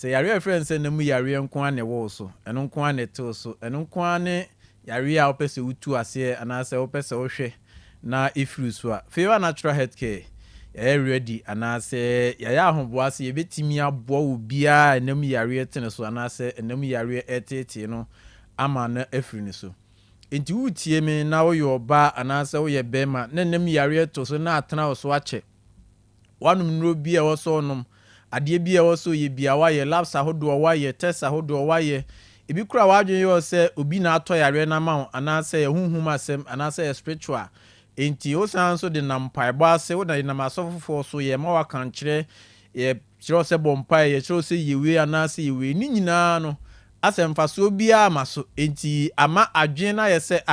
yare friend se nemu yare nko ane wo so eno nko ane to so eno nko ane yare a opese utu ase anase opese ohwe na ifru so a Favor Natural Healthcare ya ready anase ya ahobo ase yebetimi abo wo bia nemu yare tene so anase nemu yare etete no ama na afru ni so enti wutie me na wo yoba anase wo ye bema na nemu yare to so na atena wo so ache wanum nro bia wo so nom ade bia wo so ye bia wa ye labs ahodo wa ye test ahodo wa ye ebi kura wa adwen yo se obi na ato yare na ma anase ye hunhum asem anase ye spiritual enti o san so de nampaibo ase wo na namasofofo so ye ma wa kan kire ye kire se bompai ye kire se yewe anase yewe ni nyina no asemfa so bia maso enti ama adwen na ye se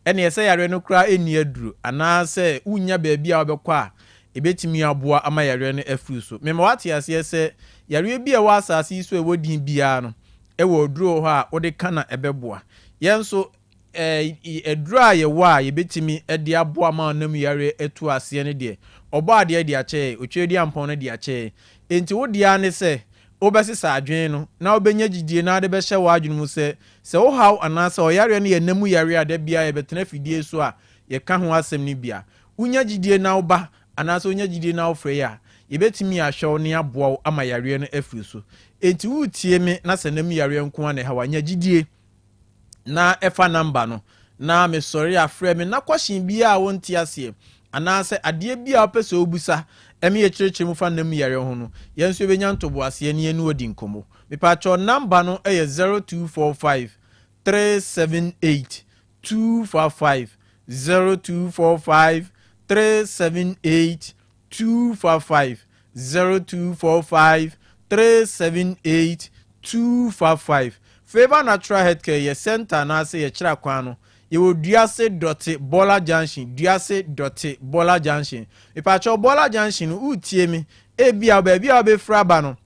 ene ye se yare no kura eni aduru anase unya ba bia obekọ a ebetimi aboa ama yare no afuru so mema wate ase ese yare bia wa asase so ewodin bia no ewo duro ho a wode kana ebeboa yenso eduro a ye wa yebetimi ede aboa ma nam yare etu ase ne de oba ade de ache otwedi ampon ne de ache enti wode ane se obesisa adwen no na obenya gidie na ade be hye wa adwen mu se wo haw anase o yare no ye namu yare ade bia ye betena fidie so a ye ka ho asem ne bia unya gidie na oba anaso nya gidie na ofre ya yebetimi ahwew ne aboa ama yare no afiri so enti wutie me na sanam yare nko ane ha wanya gidie na efa number no na me sorry afre me na kwashin bia a wonti ase anase ade bia opese obusa eme ye kirikiri mu fa nam yare ho no yenso benya ntobo ase ne enu odi nkomo me pa cho number no eye 0245 378 245 0245 378 245 0245 378 245 Favor Natural Healthcare ye center na se ye kira kwan no ye wo Duase.Bola Junction Duase.Bola Junction ipacho Bola Junction utie mi ebia ba bia be fraba no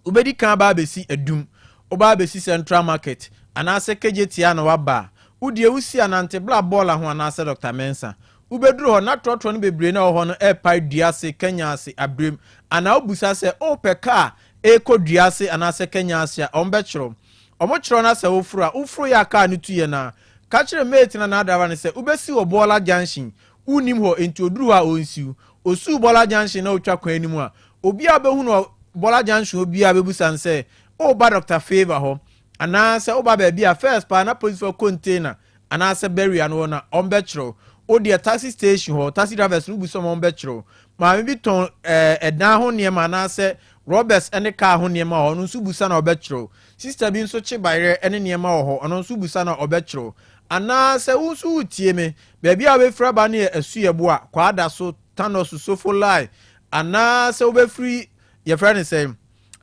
ubedi kan ba besi adum oba besi Central Market anase kejetia na waba udie usi anante bla bola ho anase Dr. Mensa ubedru ho na trotro no bebre na ho no epa Duase Kenya ase abrem ana obusa se opeka eko Duase anase Kenya ase ombechro omochro na se ufru ya ka ne tuye na ka kire mate na adawa ne se ubesi wo Bola Junction unim ho enti oduru ha onsiu osu Bola Junction na otwa kwan ni mu a obi a behu no Bola Junction obi a bebusan se o ba Dr. Favor ho anase o ba bia first pa na police for container anase barrier no na ombechro o de taxi station ho taxi drivers no buso ombechro ma me bi ton edan ho ne ma anase Roberts ene car ho ne ma ho no busa na obechro sister bi nso che bayre ene ne ma ho ono nso busa na obechro anase usu utie me baabi a we fra ba ne asu yebo a kwa da so tanos sofo lie anase obefri ye friend say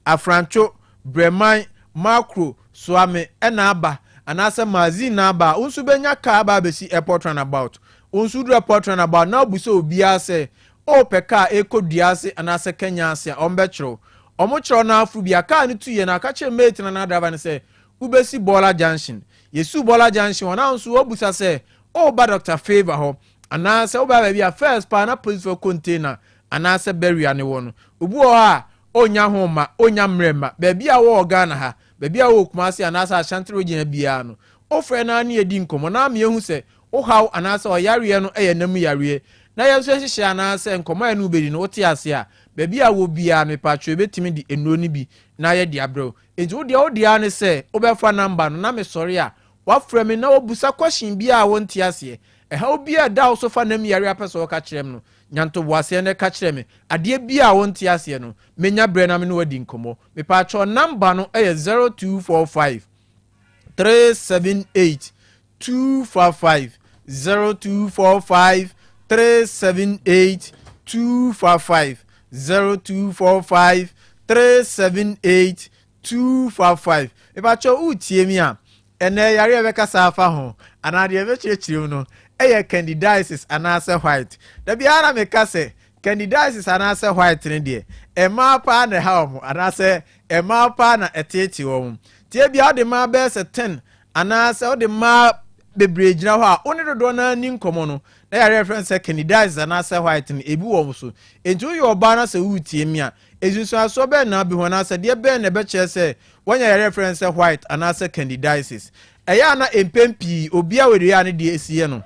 afrancho breman macro swame ena aba anase mazin na aba unsu benya ka aba besi airport runabout unsu do airport runabout na obuso obi ase o peka eko Duase anase Kenya ase ombechro omochro na afu bia ka ne tuye na ka che mate na driver ne se ubesi Bola Junction yesu Bola Junction ona nso obusa se o ba Dr. Favor ho ana se oba ba bia first pa na police for container ana se burial ne wono obu o ha onya homa onya mrema ba bia wo Ghana ha ba bia wo Kumasi ana se Ashanti region bia no ofre na na edi nkomo na me ehu se o haw ana se oyare no nam yare na yeso hihye ana se nkomo anu bedi no wote ase a ba bia wo bia me patwe betimi di enuro ni bi na ye di abro enti wo dia ne se obefa number no na me sori a wafrɛ me na obusa question bia a wonti ase ha obia da so fa nam yare apeso ka kyerem no nyanto boase ne ka kyerem ade bia a wonti ase no menya bre na me no wadi nkomo me patwe number no 0245 378 255 0245 378 255 0245 378 255 me patwe utie mi a ene yare ebeka safa ho anade ebechirechire no candidiasis anase white da biara me kase candidiasis anase white ne de ema pa na ha mo anase ema pa na eteti wo tie bia de ma be se 10 anase o de ma bebrejina ho a oni dodo na ni nkomo no na yare reference candidiasis anase white ne ebi wo so entu yo ba na se wutie mi a ezinso aso be na bi ho na se de be na be che se when your reference white and answer candidiasis eya na empempi obia were ya ne de esie no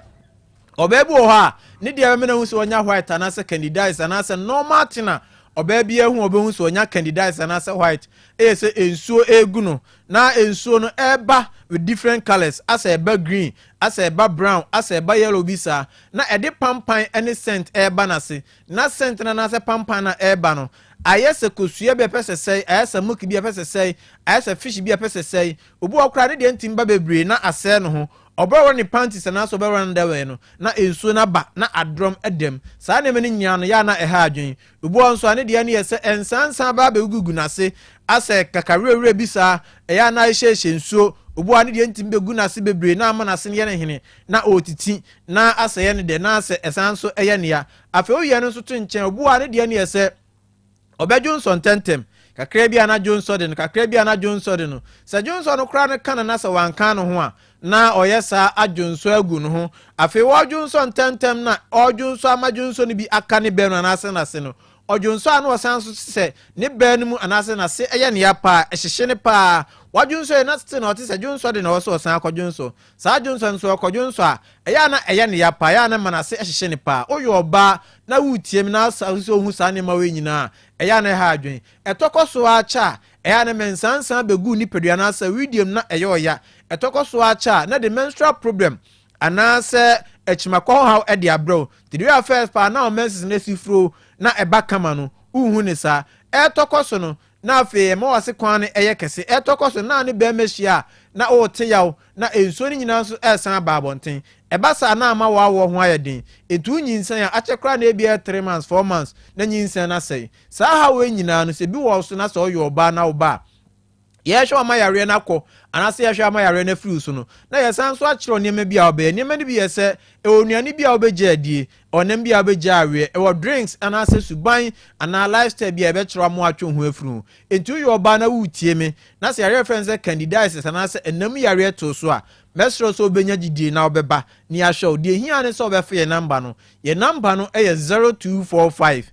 obebu ho a ne de me na hu so onya white and answer candidiasis and answer normal tina obebi ehu obehu so onya candidiasis and answer white say ensuo egu no na ensuo no eba with different colors as eba green as eba brown as eba yellow bisa na ede pampan any scent eba na se na scent na se pampan na eba no ayese kosua be pese sei ayese muki bi pese sei ayese fish bi pese sei obu okra ne de ntimba bebre na ase no ho obero ni panties na so obero ndawe no na ensuo na ba na adrom edem saa ne me ne nya no ya na eha adwen obu onso ane de ne yese ensansan ba be gugu na se ase kakarewere bi saa eya na ehye nsuo obu ane de ntimbe gu na se bebre na ama na se ne hene na otiti na ase ye ne de na ase esanso eye ne ya afi oye no so to nchen obu ane de ne yese Obe Johnson tentem kakra bia na Johnson de no kakra bia na Johnson de no se Johnson no kra ne kana na se wanka no ho a na oyesa ajonso agu no ho afi wo Johnson tentem na ojonso ama Johnson bi aka ne be no na se no ojonso anu osanso se ne be no mu anase na se eye ne ya pa ehyehye ne pa wajonso na se na ote se Johnson de na oso osan akọjonso sa Johnson so akọjonso a eya na eye ne ya pa ya na manase ehyehye ne pa oyo oba na wutiem na so hu sa ne ma we nyina eya na ha adwen etokoso acha eya na mensansan begu ni pedua na sa widium na eyo ya etokoso acha na the menstrual problem anase echimakọ ha e dia bro the real first pa na o menses na sifro na eba kama no uhu ne sa etokoso no na afi ma wase kwan ne eye kese etokoso na ne be mehia na o te yaw na enso ni nyina so esan ba abonten eba sa na ama wa wo ho ayedin etu nyinsan ya achekra na ebia 3 months 4 months na nyinsan na sei sa ha we nyina no se bi wo so na so yo ba na oba ye hwe ama yare na kọ anase ye hwe ama yare na firi so no na ye san so akiro niam bia oba niam ne bi ye se e onuane bia obeje adie onam bia obeje awe e wo drinks anase suban ana lifestyle bia e be kiro mo atwo ho afuru entu yo oba na wutie me na se yare friends candidates anase enam yare to so a mesro so obenya gidie na obeba ni ahwe de hia ne so obefa ye number no ye number no e 0245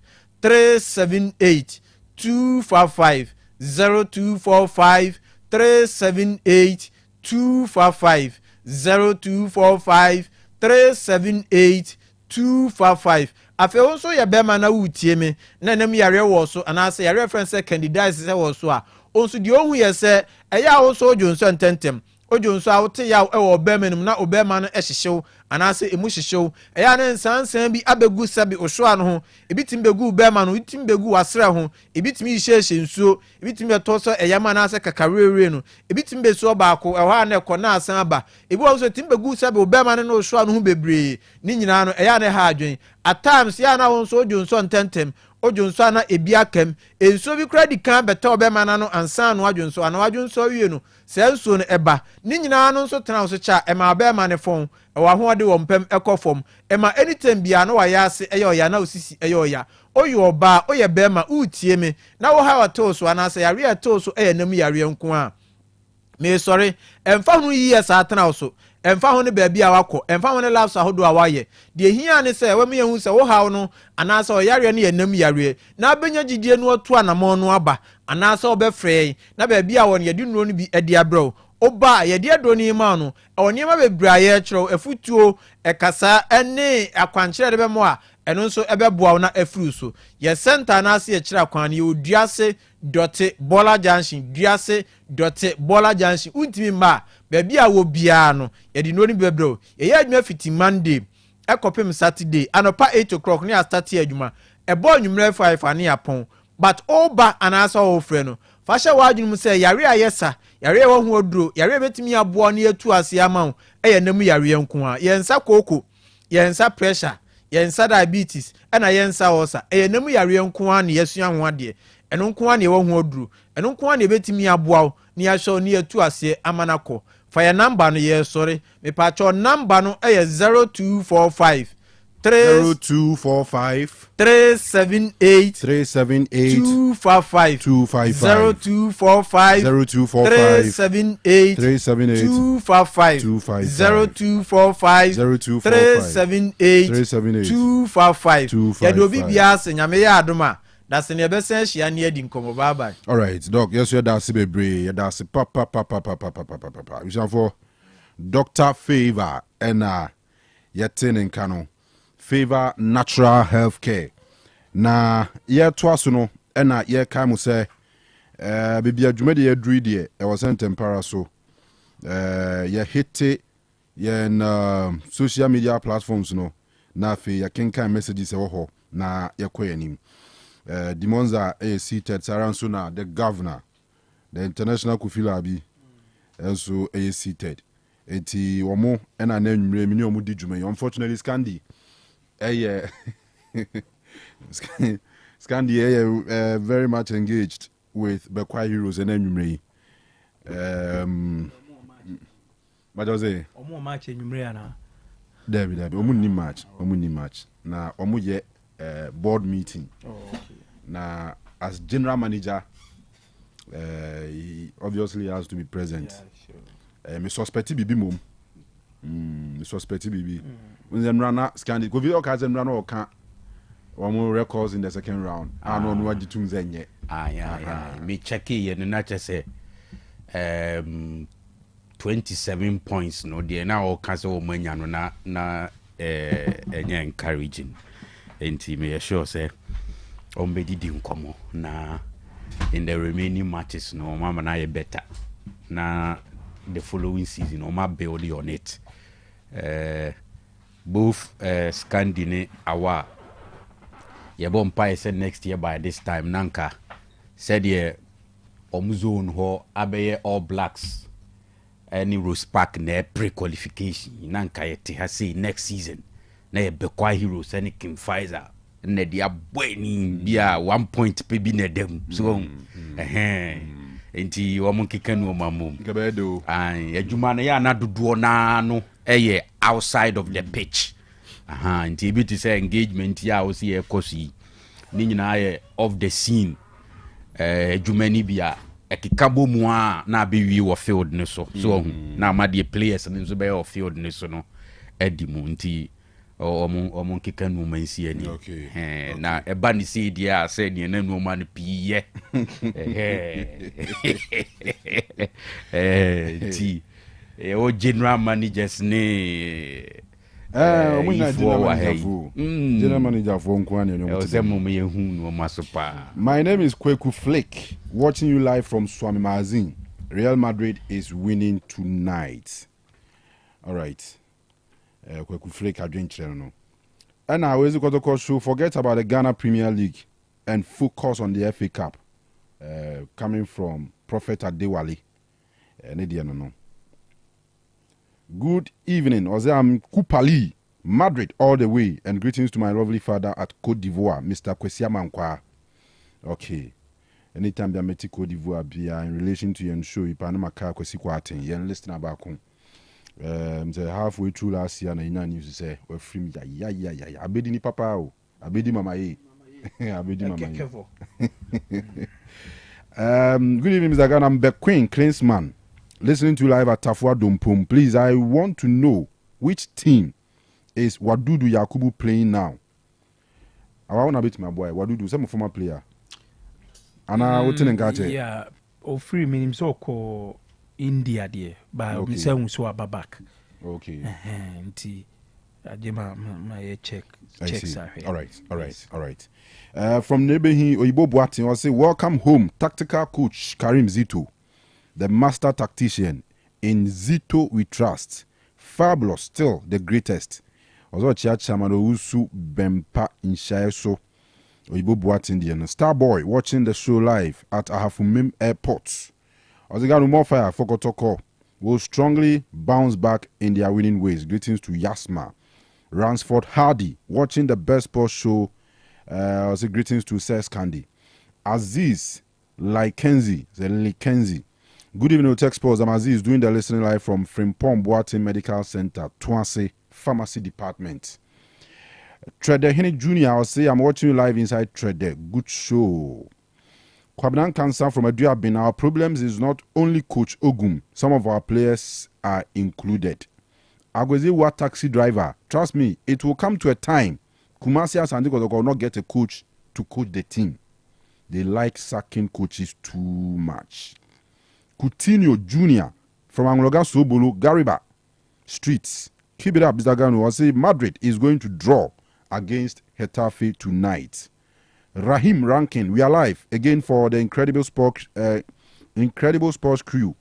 378 255 0245 378 255 0245 378 255 afi onso ye bema na wutie me na nam yare wo so anase yare reference candidates se wo so a onso de ohu ye se eya onso ojonso ntentem ojonso awote ya ewo bema num na obema no ehyehyew anase emu hyehyew eya na nsansan bi abegu sabi ohwa no ho ebitim begu bema no ebitim begu wasra ho ebitim yihye nsuo ebitim betoso eyama na ase kakarewere no ebitim beso baako ewa na ekọ na asan aba ebi wo so tim begu sabi obema no ohwa no ho bebre ni nyina no eya na ha adwen at times ya na won so ojonso ntentem ojonso ana ebiakem enso bi kra di kan beta obema na no ansan no ajonso ana ajonso wie no senso no eba ni nyina no so tena so cha ema obema ne fon ewa ho de wompem ekofom ema anytime bia no waya ase eyo ya na osisi eyo ya oyo oba oye bema utie me na wo ha wato so ana ase yare ato so nam yare nko a me sorry emfa ho yi esa atena so emfa ho ne baabi a wakɔ emfa ho ne labs ahodo a waye de hia ne sɛ wame yehu sɛ wo haw no anaasɛ oyare ne yanam yare na benya gidie no atu anamɔ no aba anaasɛ obɛfrɛ na baabi a won yɛde nuro no bi adi abrɛw oba yɛde adro ne ma no ɔniema bebraye kyerɛw afutuo ɛkasa ɛne akwankyerɛ de bɛmo a ɛno nso ɛbɛboa na afuru so yɛ center na ase ɛkyerɛ kwan yɛ oduase dɔte bola junction duase dɔte bola junction untimi ma baabi a wo bia no yɛde no ni bɛbrɛ yɛyɛ adwuma fiti monday ɛkɔpem saturday anopa 8 o'clock ne a start adwuma ɛbɔ nwumrɛ 5 ane apɔn but oba anaasa wo frɛ no fa hyɛ wadwum sɛ yare a yɛsa yare wo ho oduro yare betimi aboa ne atu ase ama wo ɛyɛ nam yare nko a yɛnsa koko yɛnsa pressure yɛnsa diabetes ɛna yɛnsa osa ɛyɛ nam yare nko a ne yɛsua ho ade ɛno nko a ne wo ho oduro ɛno nko a ne betimi aboa wo ne yɛhwɛ ne atu ase ama nakɔ fa yɛ number no yɛ sɔre me pa cho number no ɛyɛ 0245 0245 378 255 0245 378 255 0245 378 255 yɛde obi bia sɛ nyame yɛ adoma da se ne bɛsɛn hyia ne adi nkomo bye bye. All right, doc, yes you da se bebre you da se papa we shall for Dr. Favor and yɛte ne nka no Favor Natural Health Care na yɛtoa so no ɛna yɛka mu sɛ bibia adwuma de yɛduru deɛ ɛwɔ sɛ ntempara so yɛhete yɛn social media platforms no na afei yɛkenkan messages ɛwɔ hɔ na yɛkɔ yɛnim Dimonza is seated Saranso na the governor the international Kofilabi also is seated eti omo ena na nwumre mi ni omo di dwuma unfortunately Scandi Scandi very much engaged with Bekwai Heroes and nwumre but I say omo match nwumre ana David omo ni match na omo ye board meeting. Okay. Now, as general manager, he obviously has to be present. Yeah, sure. Me suspect bibi mum. Me suspect bibi. When them run Scandi, go video cards and run or can't. One more records in the second round. I don't know what the tunes in yet. Me check it and not just say 27 points. No, they now all cancel money na encouraging. Enti me sure say ombedi di nkomo na in the remaining matches no mama na better na the following season o ma build on it both Scandine awa ye bompa say next year by this time nanka said ye omzone ho abeye All Blacks any Rose Park na pre-qualification nanka yete ha say next season na ye Bekwai Heroes any Kim Pfizer na dia bweni bia 1 point pe bi na dem so enti wo mon kekanu mamum gabedo adwuma na ya na dodo na no eye outside of the pitch enti bi to say engagement ya wo see ekosi ni nyina ye of the scene adwuma ni bia ekikabo mu a na abewi wo field ne so na amade players ne so be wo field ne so no edi mu nti omon kekanu mansi ani na eba ni see dia say ni na no man piye ti o general managers ne general manager for Nkwani My name is Kweku Flake, watching you live from Swami Magazine. Real Madrid is winning tonight. All right. Kweku Flake adventure no. And now we go to show forget about the Ghana Premier League and focus on the FA Cup. Coming from Prophet Adewale. No. Good evening, Ozam Kupali, Madrid all the way, and greetings to my lovely father at Côte d'Ivoire, Mr. Kwesia Mankwa. Okay. Anytime I met Côte d'Ivoire, be in relation to your show, Ipanama Car Kwesi Kwatin, you're listening about halfway through last year, and I used to say, we're free. Yeah. Abedi ni papa, Abedi mama ye. Abedi mama ye. Good evening, Mr. Ghana. I'm Bequeen, Klinsman. listening to live at Tafua Dompum. Please, I want to know which team is Wadudu Yakubu playing now. I want to beat my boy. Wadudu, some former player. And I would tell yeah, or free meaning so called India, dear, but we say we saw back. Okay. My check. All right. From neighboring Oyibo Boatin, I'll say, welcome home, tactical coach Karim Zito, the master tactician. In Zito we trust. Fabulous, still the greatest. Also, Chiachamado Usu Bempa in Shaeso. Oyibo Boatin, the Starboy, watching the show live at Ahafumim Airport. Ozigano Mofire, Fokotoko, will strongly bounce back in their winning ways. Greetings to Yasma. Ransford Hardy, watching the best sports show. Also greetings to Sers Candy. Aziz Lykenzi, Good evening, Otec Sports. I'm Aziz, doing the listening live from Frimpong Boatin Medical Center, Tuanse Pharmacy Department. Trader Henny Jr., I'll say I'm watching you live inside Trader. Good show. Kwabnan Cancer from Aduabin. Our problems is not only Coach Ogum. Some of our players are included. Agweziwa taxi driver. Trust me, it will come to a time Kumasi and Sandiko will not get a coach to coach the team. They like sacking coaches too much. Coutinho Jr. from Angloga Sobolo, Gariba Streets. Keep it up, Mr. Ganu. I'll say Madrid is going to draw against Getafe tonight. Rahim Rankin, we are live again for the Incredible Sports crew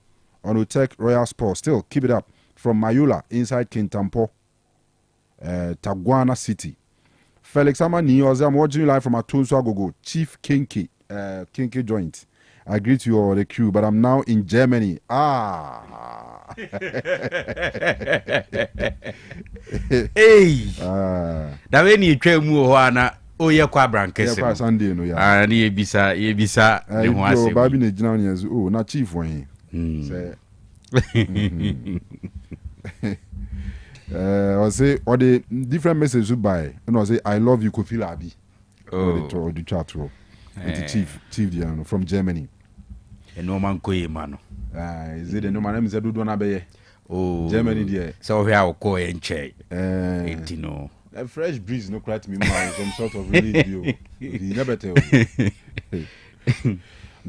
on Otec Royal Sports. Still, keep it up from Mayula inside Kintampo, Taguana City. Felix Amani, I'm watching you live from Atunso Agogo, Chief Kinky Joint. I greet you all, the crew, but I'm now in Germany. Hey! That when you train more, oh, you're quite brankers. Yeah, Sunday, no, yeah. And ye bisa, oh, Baby Nejana years. Oh, not chief one. I'll say, or the different messages you buy, and I'll say, I love you, Kofi Labi. Or the chat row. Chief from Germany. A no man koye mano. Is it a no man? Is a do one Oh, Germany, dear. So we are koye and che. No. A fresh breeze, no cry to me, man. Some sort of really you never tell.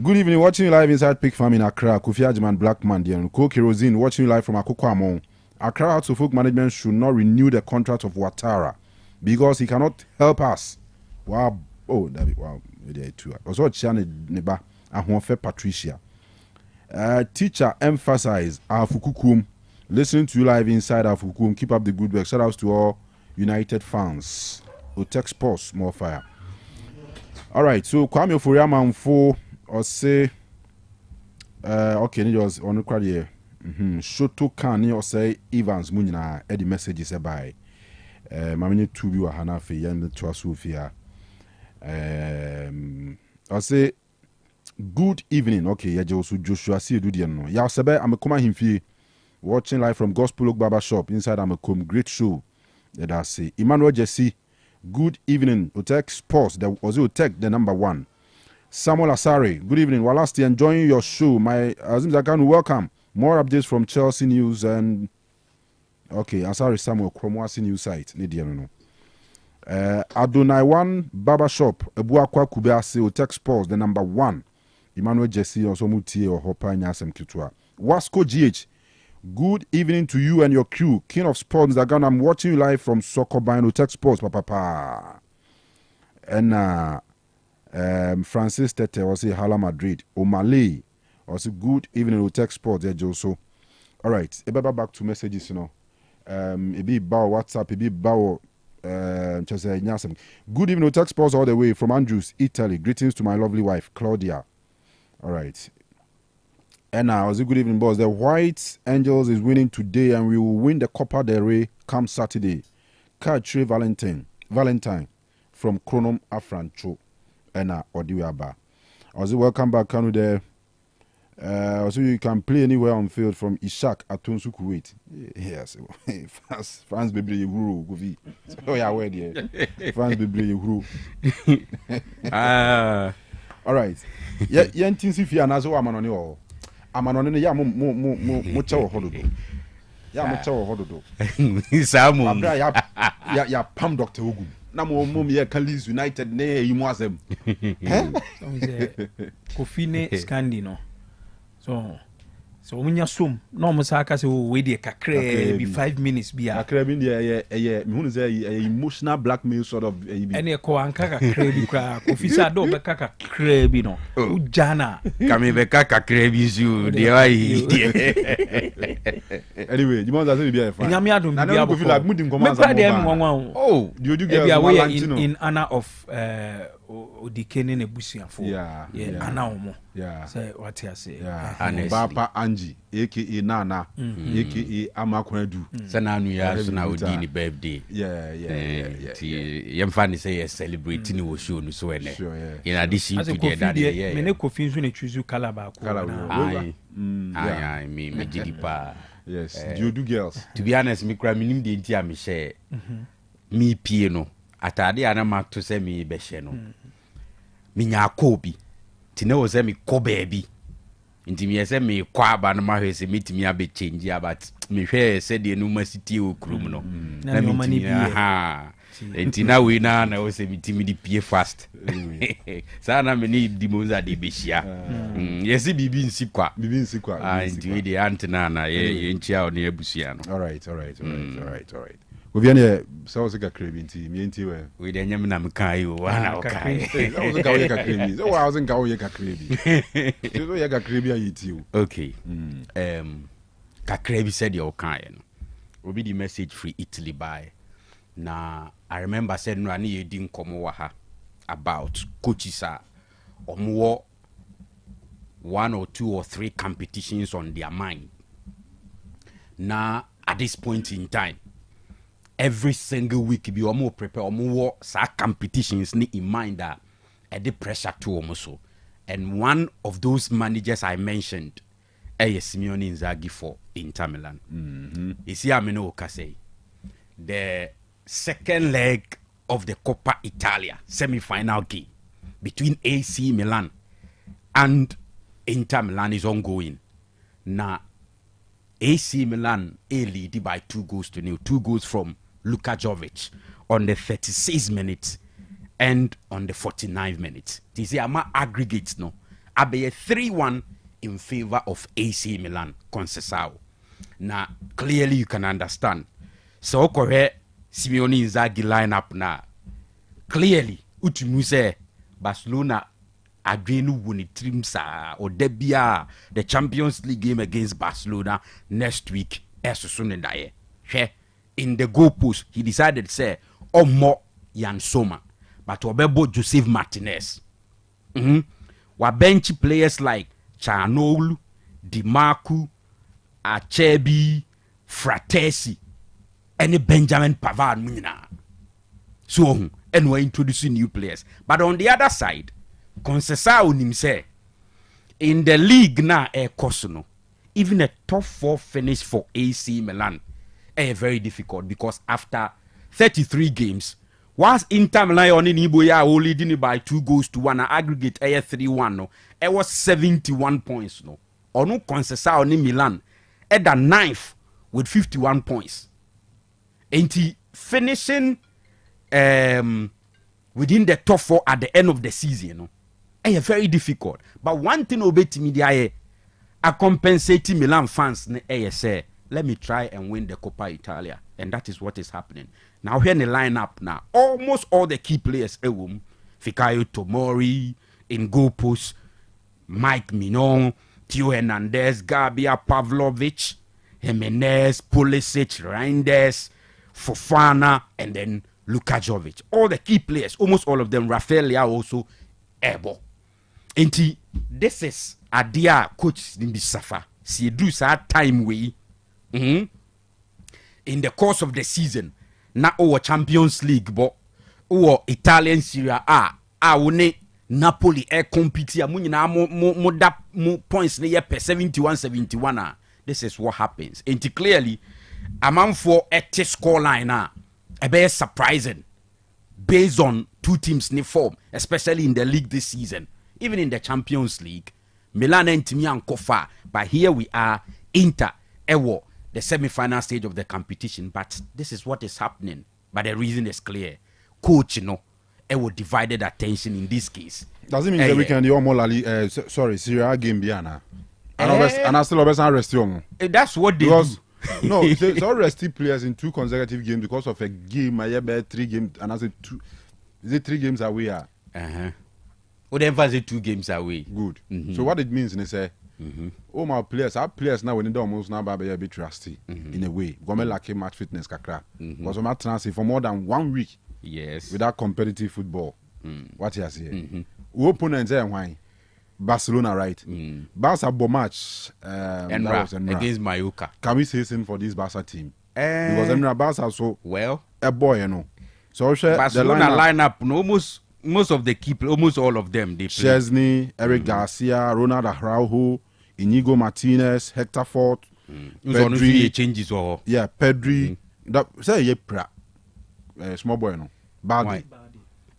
Good evening, watching you live inside Pig Farm in Accra. Kofi Ajman Blackman, dear. Koki Rosine, watching you live from Akoko Amon. Accra Arts of Folk Management should not renew the contract of Ouattara because he cannot help us. Wow. Oh, David, wow. Also, Chiane Neba, Ahonfe Patricia. Teacher, emphasize our Fukukum. Listening to you live inside our Fukukum. Keep up the good work. Shout outs to all United fans. Otec Sports, more fire. All right, so Kwame Oforiama for or say, okay, it was on the crowd here. Shoto Kani or say Evans Munina, Eddie messages by Mamini Tubi or Hanafi, and the Twasufia. I'll say good evening. Okay, yeah, Joshua, see you do the no. Yeah, Sebe, I'm a come him fee watching live from Gospel Oak Barber Shop inside. I'm a come great show. That I say Emmanuel Jesse. Good evening, Otec Sports. That was Otec the number one. Samuel Asare. Good evening. Walasti, enjoying your show. My Azim Zakanu, welcome. More updates from Chelsea News and okay, Asare Samuel Kromwasi News site. No. Adonai One Barber Shop, Ebuakwa Kubease, Otec Sports, the number one. Emmanuel Jesse, also Mutie or Hopper Nyasem Kitua. Wasco GH, good evening to you and your crew. King of Sports, Zagan, I'm watching you live from Sokobine, Otec Sports, Papa. And Francis Tete, was a Hala Madrid. O'Malley, also good evening, Otec Sports, there, Joso. All right, back to messages, you know. It be Bao WhatsApp, it be Bao. Good evening, Otec Sports all the way from Andrews, Italy. Greetings to my lovely wife, Claudia. All right. And now, a good evening, boss. The White Angels is winning today, and we will win the Copa del Rey come Saturday. Katre Valentine from Chronom Afrancho. And now, Odiwaba. Also, welcome back, Kanu there. So you can play anywhere on field from Ishak at Tunsu Kuwait. Yes, fans be brave guru govi. Oh yeah, where there? Fans be brave guru. All right. Yeah, tinsi fi anazo wa manoni o. amano ne ya mo chewo hododo ya mo chewo hododo samu abra ya pam Dr. Ogun na mo ye Leeds United ne yi mo asem Kofi ne Scandi no so omunya som na omo saka se we dey kakra be 5 minutes bia kakra bi dey me hunu say emotional blackmail sort of ene ko anka kakra bi kwa Kofi sa do be kakra bi no ujana kame be kakra bi zu dey why anyway you must say bia fa nyame adom bia Kofi like mudi nkoma sa mo oh the odu girls in honor of Odikene ne busuafo ana omo say what you say Papa Angie aka Nana aka Amakwadu sana anu ya so na odi ni birthday yem fan say celebrating wo show no so ene in addition to that me ne Kofi nso na choose color ba ko ai me gidi pa yes the odu girls to be honest me kra minim de ntia me share me pie no atade ana ma to say me be share no me nya akobi tine wo say me ko baabi nti me say me kwa aba no ma hwese metimi abe change about me hwe say de no masiti okrum no na me mani nti na we na wo say metimi di pie fast sana me ni di moza de behia yes bibi nsi kwa nti we de antena na ye nchia o na abusia no all right we viene so se kakrebi nti mi nti we de nyam na mkai o wana o kai so se ka we kakrebi so wa so nka we kakrebi so ye kakrebi ayiti o okay kakrebi said your kai no obi the message free Italy by na I remember said no ani ye di nkomo wa ha about coaches are omo 1 or 2 or 3 competitions on their mind na at this point in time every single week be omo prepare omo sa competitions ni in mind that the pressure to omo so and one of those managers I mentioned Simeone Inzaghi for Inter Milan. Isi ameno okase the second leg of the Coppa Italia semi-final game between AC Milan and Inter Milan is ongoing. Now AC Milan lead by 2-0. 2 goals from Luka Jovic on the 36th minute and on the 49th minute. This is ama aggregates no. Abe 3-1 in favor of AC Milan. Conceição. Now clearly you can understand. So okore Simeone Inzaghi lineup na clearly utimu say Barcelona adwenu woni trim sa or debia the Champions League game against Barcelona next week esoso ne daye. In the goalpost, he decided to say, Omo Yan Soma, but Obebo Joseph Martinez. Wa bench players like Chanolu, Di Marco, Achebi, Fratesi, and Benjamin Pavard Munina. So, and we're introducing new players. But on the other side, Conceição himself, in the league now, Kosono, even a top 4 finish for AC Milan. Very difficult because after 33 games, whilst Inter Milan on in Iboya leading by 2-1, aggregate 3-1 no, it was 71 points no. Onu Conceição in Milan at the 9th with 51 points. And he finishing within the top 4 at the end of the season no. Very difficult. But one thing obey me there a compensating Milan fans say let me try and win the Coppa Italia. And that is what is happening. Now here in the lineup now, almost all the key players Fikayo Tomori, in goalpost, Mike Mignon, Theo Hernandez, Gabia Pavlovic, Jimenez, Pulisic, Reinders, Fofana, and then Luka Jovic. All the key players, almost all of them, Rafael also able. And this is a dear coach in the Safa. See, do that time way. In the course of the season, na our Champions League, but our Italian Serie A, wone Napoli compete amunyina mo points ne ye per 71. This is what happens. And clearly, a man for a score line a very surprising based on 2 teams in form, especially in the league this season, even in the Champions League. Milan ntimi anko far, but here we are, Inter ewo the semi-final stage of the competition, but this is what is happening. But the reason is clear. Coach, ewo divided attention in this case. Does it mean that we can do more Serie A game biana? And I still always rest you. That's what they do. No, it's all resty players in 2 consecutive games because of a game. I have 3 games, and I said 2. Is it 3 games away? Whatever is 2 games away. Good. So what it means is all my players, our players now when they almost now be a bit rusty in a way. Gome like match fitness kakra. Because I'm transfer for more than 1 week. Yes. Without competitive football. What you say? Opponents why? Barcelona, right? Barca match against Mallorca. Can we say something for this Barca team? Because Barca so well a boy, So Barcelona lineup most of the keep almost all of them they play. Chesney, Eric Garcia, Ronald Araujo, Inigo Martinez, Hector Ford, Pedri changes or Pedri. That say small boy Baldi.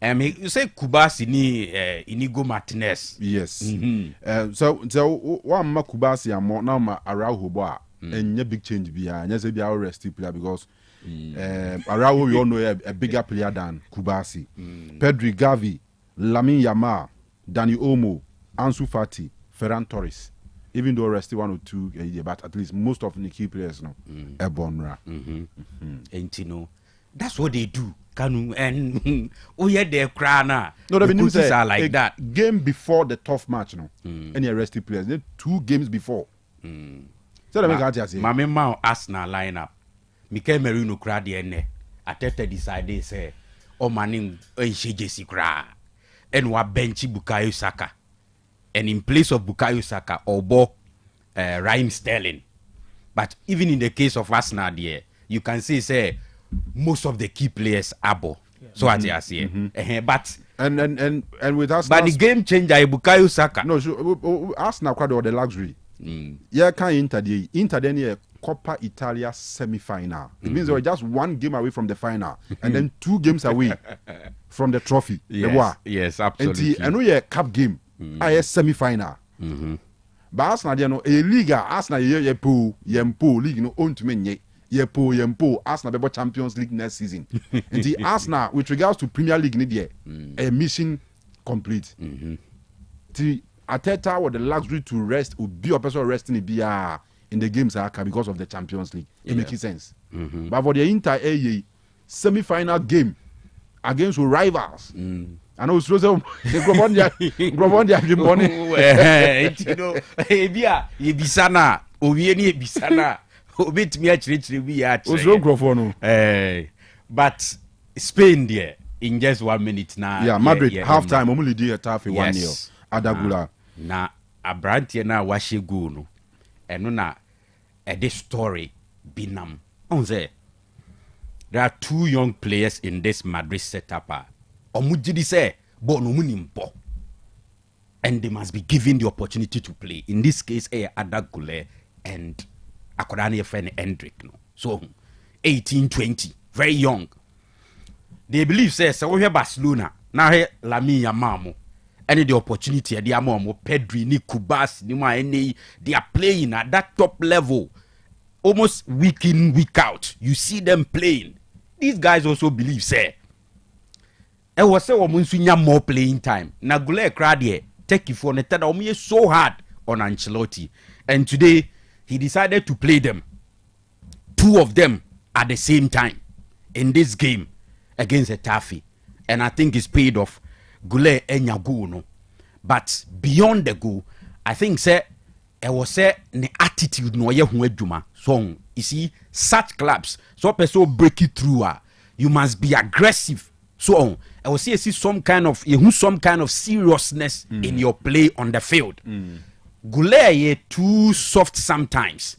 You say Kubasi ni Inigo Martinez. Yes. So one ma Kubasi and more now ma Araujo boy and yeah big change be and yes be our resty player because Araujo we all know a bigger player than Kubasi. Pedri, Gavi, Lamine Yamal, Dani Olmo, Ansu Fati, Ferran Torres. Even though resty 1 or 2 but at least most of the key players now are born. And that's what they do. Kanu and their crana. No, the news are like that. Game before the tough match, any resty players. They 2 games before. So that make I say. Mame Mao Arsenal lineup. Mikel Merino crowd the Atete decided say, "Oh maning Jesse cra," and wa benchy Bukayo Saka, and in place of Bukayo Saka, Obo Raheem Sterling. But even in the case of Arsenal, there you can say most of the key players are Abo. So as I say, but and with Arsenal, but the game changer Bukayo Saka. No, so Arsenal quite the luxury. Yeah, can Inter then Coppa Italia semi-final. It means they were just 1 game away from the final, and then 2 games away from the trophy. Yes, absolutely. And we cup game, I semi-final. But Arsenal, a league, Arsenal, league, own to me. Arsenal be Champions League next season. And the Arsenal, with regards to Premier League, a mission complete. The Ateta with the luxury to rest, would be a person resting in the games because of the Champions League. It makes sense. But for the Inter semi-final game against rivals, I know it's also but Spain there in just 1 minute now. Yeah, Madrid half time. Only did a tough 1-0. Adagula. Na Abrantie na washe go no. Eno na this story binam. On say there are 2 young players in this Madrid setup. Omujidi say bo no munimpo. And they must be given the opportunity to play. In this case, Adagule and Akodani friend Hendrick. No. So 18, 20, very young. They believe say we have Barcelona. Now here Lamine Yamal. Any the opportunity they are more Pedri, ni Kubas, ni they are playing at that top level. Almost week in, week out. You see them playing. These guys also believe say I was say more playing time. Na Gule Krade take it for the so hard on Ancelotti. And today he decided to play them. 2 of them at the same time in this game against Getafe. And I think it's paid off. Gule enya goal no. But beyond the goal, I think say it was say the attitude no ye hu adwuma. So you see such clubs so person break it through you must be aggressive. So I will see some kind of seriousness in your play on the field. Gule ye too soft sometimes.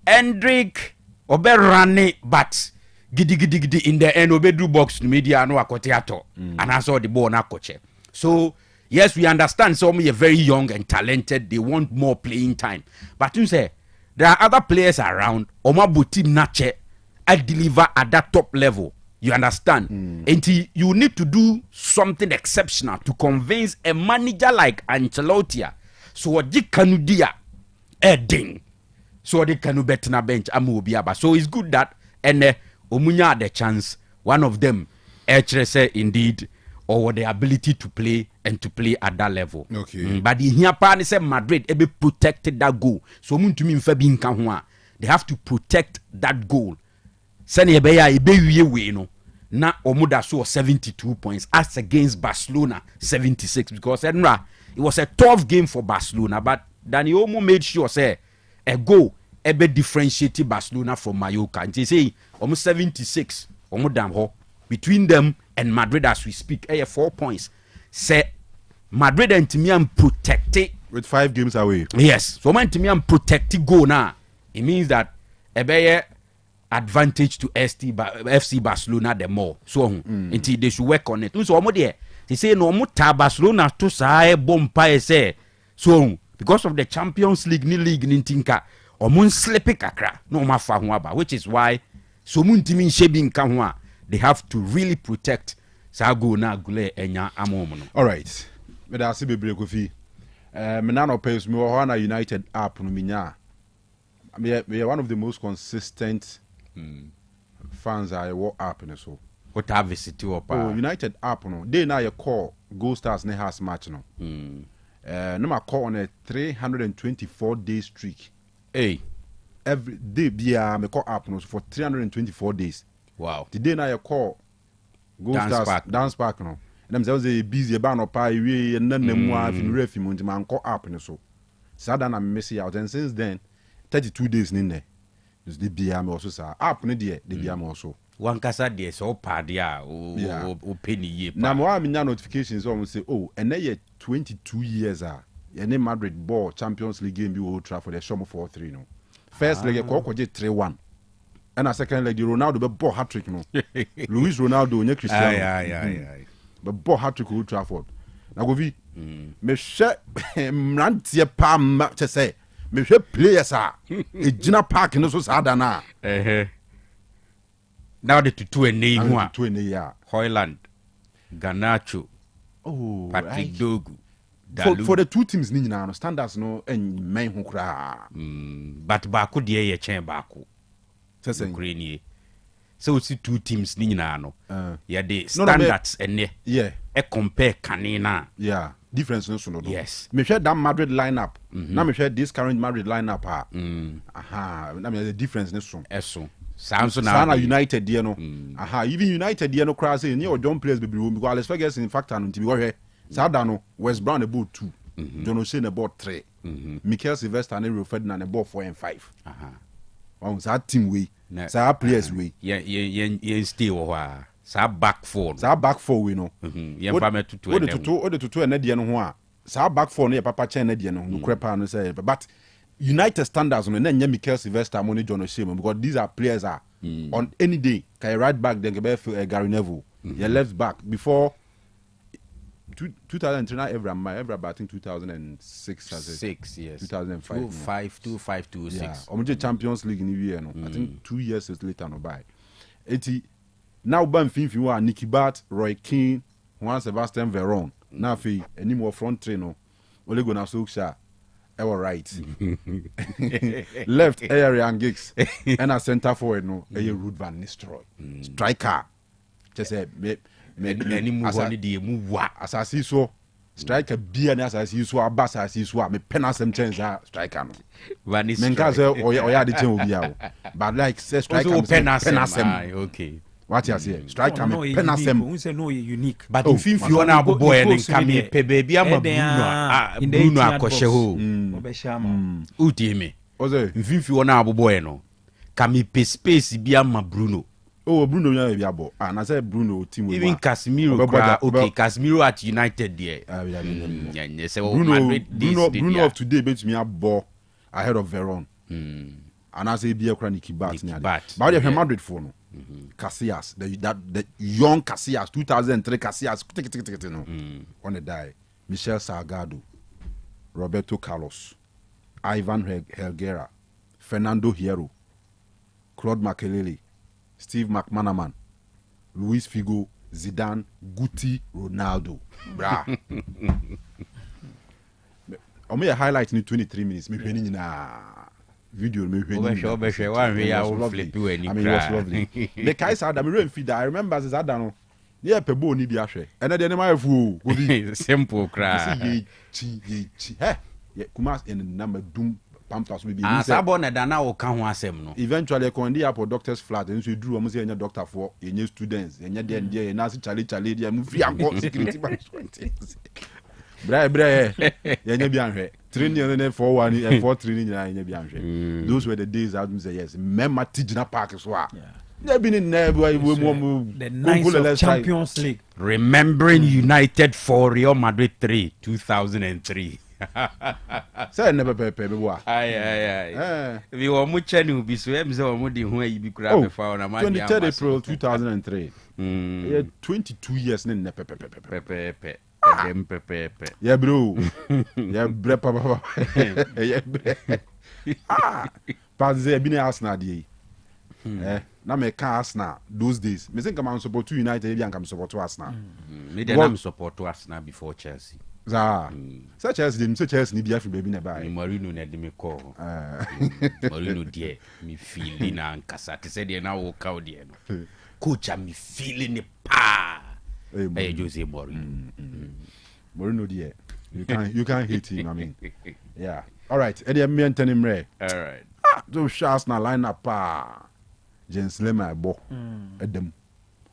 Hendrick oberane but gidi in the end obedu box media no akoteato and I saw the ball na koche. So yes, we understand some are very young and talented, they want more playing time, but you say there are other players around omabu team nache and deliver at that top level, you understand. And you need to do something exceptional to convince a manager like Ancelotti so odi Kanu dia ding so odi Kanu betna bench ama obi aba. So it's good that omunya the chance, one of them say indeed or the ability to play and to play at that level. Okay. But the here part say Madrid ebe protected that goal. So muntumi mfa bi nka ho a, they have to protect that goal. Sani ebe ya ebe wiye we no. Na omuda so 72 points as against Barcelona 76, because it was a tough game for Barcelona, but Dani Olmo made sure say a goal ebe differentiated Barcelona from Mallorca. And they say almost 76 omudam ho between them and Madrid as we speak. 4 points. Say Madrid and Timian protected with 5 games away. Yes, so man Timian protected goal now. It means that ebe advantage to FC Barcelona the more. So until they should work on it. So they say no muta Barcelona to say bompa say so because of the Champions League ni league ni tinka omun sleepy kakra no mafa ho aba, which is why so muntimi shebi nka ho a they have to really protect sago na gule enya amom no. All right, me da se bebre kofi me na no pes me ho na United app no minya me one of the most consistent fans I walk app in so what have visit you United app no they na your call Gold Stars ne has match no no ma call on a 324 day streak. Hey, every day bia me call app no for 324 days. Wow. Today na your call Gold Stars dance park no them say busy about no pa we na mu afin refi mu nti man call app no so sada na me see out, and since then 32 days in there. Just the BM also sa app no de the BM also one kasa de so pa dia o penny ye. Na mo am nya notifications o say and na 22 years any Madrid ball Champions League game be Old Trafford, they show me 4-3 no. First leg ko 3-1. And a second leg Ronaldo be ball hat-trick no. Luis Ronaldo nya Cristiano. Yeah. But ball hat-trick Old Trafford. Na go vi me hwe mrantie pa ma che say me hwe players Gina Park no so sada na. Now the two and Hoyland, Garnacho, Patrick Dogu. For the two teams ni nyina no standards no en men ho kra. But Baku de ye chen Baku. Ukraine. So see two teams ni nyina no. Yeah, the standards and yeah. E compare kanina. Yeah. Difference no so no. Yes. Me share that Madrid lineup. Now me share this current Madrid lineup na me the difference no so. Eso. Samson Sana United there no. Even United there no cry say near John players be because Alex Ferguson in fact and we go Sada no West Brown about 2. John O'Shea about 3. Mikel Sylvester and Rio Ferdinand about 4 and 5. Wow, that team way. Sa players way. Yeah, still sa back four. Sa back four we no. Yeah, pame to and there no ho a. Sa back four no papa chen na there no. No crepa no say but United standards no na Mikel Sylvester money John O'Shea because these are players on any day can right back then be Gary Neville. Your left back before 2003 every I think 2006 6 years 2005 2526 yeah omo Champions League ni year no I think 2 years later no buy eti now ban finfi wa Nicky Butt, Roy Keane, Juan Sebastian Veron na fi any more front three no Ole Gunnar Solskjaer ever right left Ryan Giggs and a center forward no Ruud van Nistelrooy striker just say any move on the move wa asasi so striker bia na asasi so abasa asasi so me penasem chance striker no Vanis menka say oya de chen obi a but like say striker penasem okay what you say striker me penasem who say no unique but if you want to boy and come here pe baby am Bruno akoshe ho obeshama uti me oze if you want to boy no come pe space bi am Bruno. Oh, Bruno ya be abo. Na say Bruno team we. Even Casemiro, okay, Casemiro at United there. Yeah, say Bruno of today bet me abo ahead of Veron. And I say be a Nicky Butt. But the Madrid for no. Casillas, the young Casillas, 2003 Casillas, no. On the die. Michel Salgado, Roberto Carlos, Ivan Helguera, Fernando Hierro, Claude Makelele, Steve McManaman, Luis Figo, Zidane, Guti, Ronaldo. Bra. omo ya highlight ni 23 minutes me hwani nyina video me hwani obehwe one way ya flip we ni it was lovely the kai sa da me rain feed I remember as that no ne pe bo ni bi ahwe ene de ne ma afu go bi simple cry ye chi he kuma in number dum pampas we bi sabo na da na wo ka ho asem no eventually kondi up doctors flat and so duru omo say enya doctor for enya students enya de na chale de mu free anko security management bra enya bi anhwe training and 4-1 and 4-3 ni enya bi anhwe those were the days I would say yes memma tijina park so a na bi ni na we mu the night of Champions League remembering United for Real Madrid 3 2003 say never pepe be boa ai we were mu chani ubi so em say we di ho ayi bi kura be fa na ma 23 April 2003 yeah 22 years ne pepe yeah bro yeah bre papa yeah bre pas bi na Arsenal di na me ka Arsenal those days me think am support United bi am support Arsenal me dey am support Arsenal before Chelsea such as ni bia fi baby na buy Mourinho na de me call Mourinho die me feeling na nkasa te say dey na wo ka die no coach am me feeling ne pa Jose Mourinho Mourinho die you can't hate him I mean yeah all right Eddie me antenim re all right so shots na line up James Lema bo Edem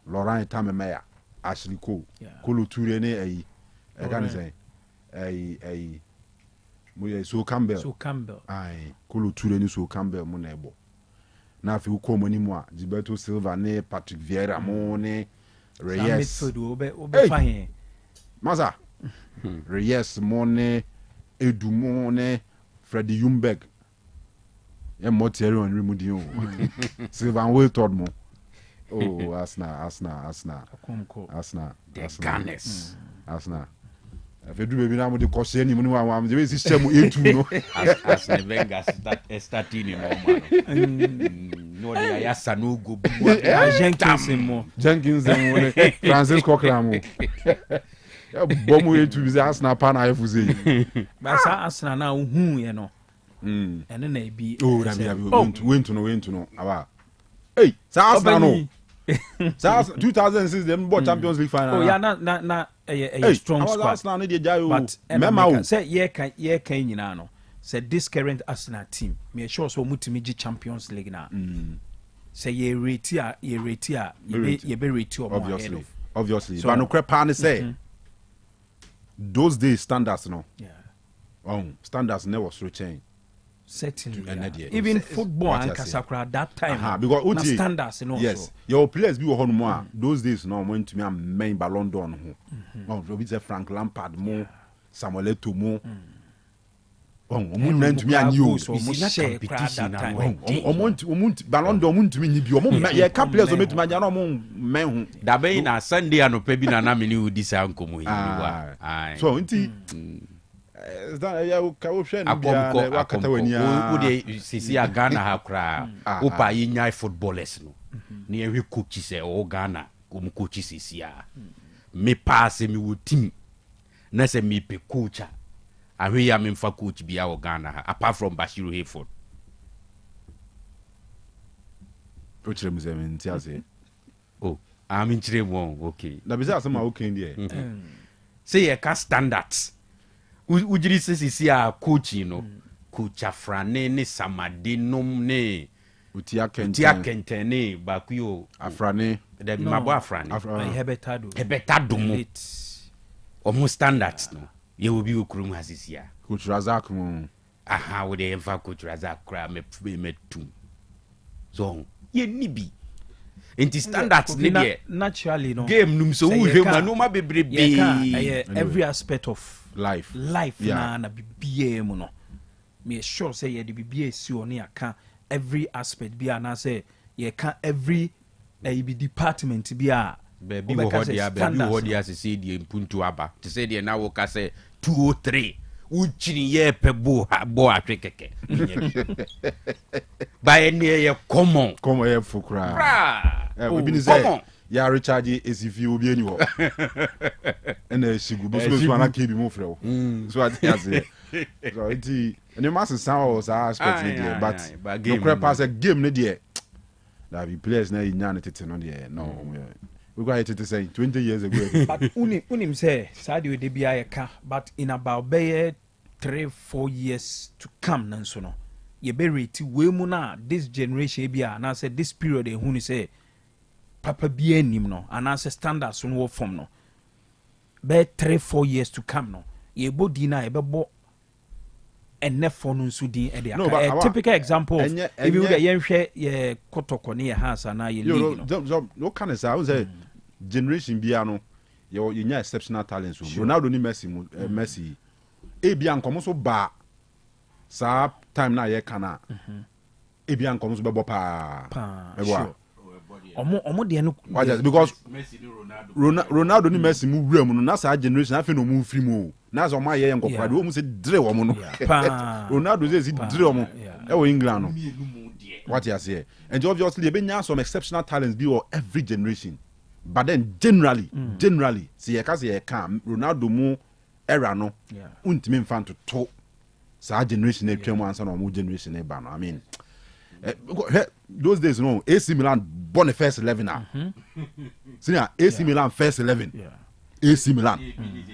Laurent Tamemeya Ashley Cole Kolo Toure ne ayi I can say so Campbell ai Kolo Toure ni so Campbell mo na ebo na afi ko mo ni mu a Gilberto Silva ne Patrick Vieira mo ne Reyes obe fine Maza Reyes mo ne Edu mo ne Freddie Ljungberg e motiere on remudi o Sylvain Wiltord mo oh Arsenal the Gunners Arsenal Fedu baby na mo de kose ni mo ni wa de system E2 no Arsenal Wenger starting in no de ya Sanogo bi Jenkins mo Francis Coquelin mo ya bomu E2 bi Arsenal pa na efuze ba sa Arsenal na hu ye no ene na bi went to no aba hey sa Arsenal no sa 2006 dem bought Champions League final oh ya na a strong squad Arsenal no dey jai o mema say ye kan nyina no say this current Arsenal team me sure so mutimi gi Champions League na say ye rate ye be rate obviously but no crepa ne say those days standards no standards never so change certainly even football and kasakra that time because standards no yes your players be ho no more those days no went to me main Ballon d'Or no ho no be say Frank Lampard mo Samuel Eto'o mo omo nan to me ani o competition na omo Ballon d'Or mo ntumi ni bi omo ye ka players o metuma nya no omo men ho da be na Sunday anopa bi na me ni udi sa nkomo yi wa so nti ya ka wo hwe no bia wa kata wani a wo de sisi a Ghana ha kra wo pa yi nyai footballers no na ye hwe coach se o Ghana ko mu coach sisi a me pass me wo team na se me pe coach a hwe ya me mfa coach bia o Ghana ha apart from Bashiru Hayford o chere mu se me ntiase am nchire mo okay na bisa asema okay ndi say ye ka standards ujiri sisi a coach no coach Afrane ne Samadenom ne Utia Kenten ne Bakuyo Afrane de mabo Afrane Hebetado mo omo standards no ye will be okurum hasisi a coach Razak mo aha we dey enfa coach Razak kra me tum so ye nibi inti standards ne dey naturally no game num so wo hwe ma no ma bebrebe every aspect of life na bibie mu no me sure say ye de bibie si oni aka every aspect bi na say ye can every be department bi a baby wo ho dia se die mpuntu aba te say die na wo ka say 203 uchiri ye pe bo atwekeke ba ene ye common ye fukra we bi ni say ya recharge ACV obi ani ho and shigu bo so ana kebi mo frɛ wo so ati ase so iti any mass sound was aspect there but no crap pass a game ne there that be players na nya ne tete no there no we go to say 20 years ago but unim say Sadio de bia ye ka but in about 3-4 years to come nanso no ye be rate we mu na this generation bia na say this period e hu ni say papa bia nim no and say standards no form no be 3-4 years to come no ye body na ye be bo ene for no nso din e de aka a typical example if you get yen hwe ye kotoko ne ye hansa na ye league no can say I say generation bia no you nya exceptional talents Ronaldo ni Messi ebia nkomo so ba sa time na ye kana ebia nkomo so bebo pa bebo omo de no because Ronaldo ni Messi mu wura mu no na sa generation afi no mu free mu na so ma ye nkokora de o mu se dire wo mu no Ronaldo say dire wo mu e wo England no what you say and obviously e be nya some exceptional talents be or every generation but then generally see ye ka Ronaldo mu era no untimi mfa to sa generation e twam ansa na mo generation e ba no I mean those days no AC Milan born the first 11 now senior AC Milan first 11 AC Milan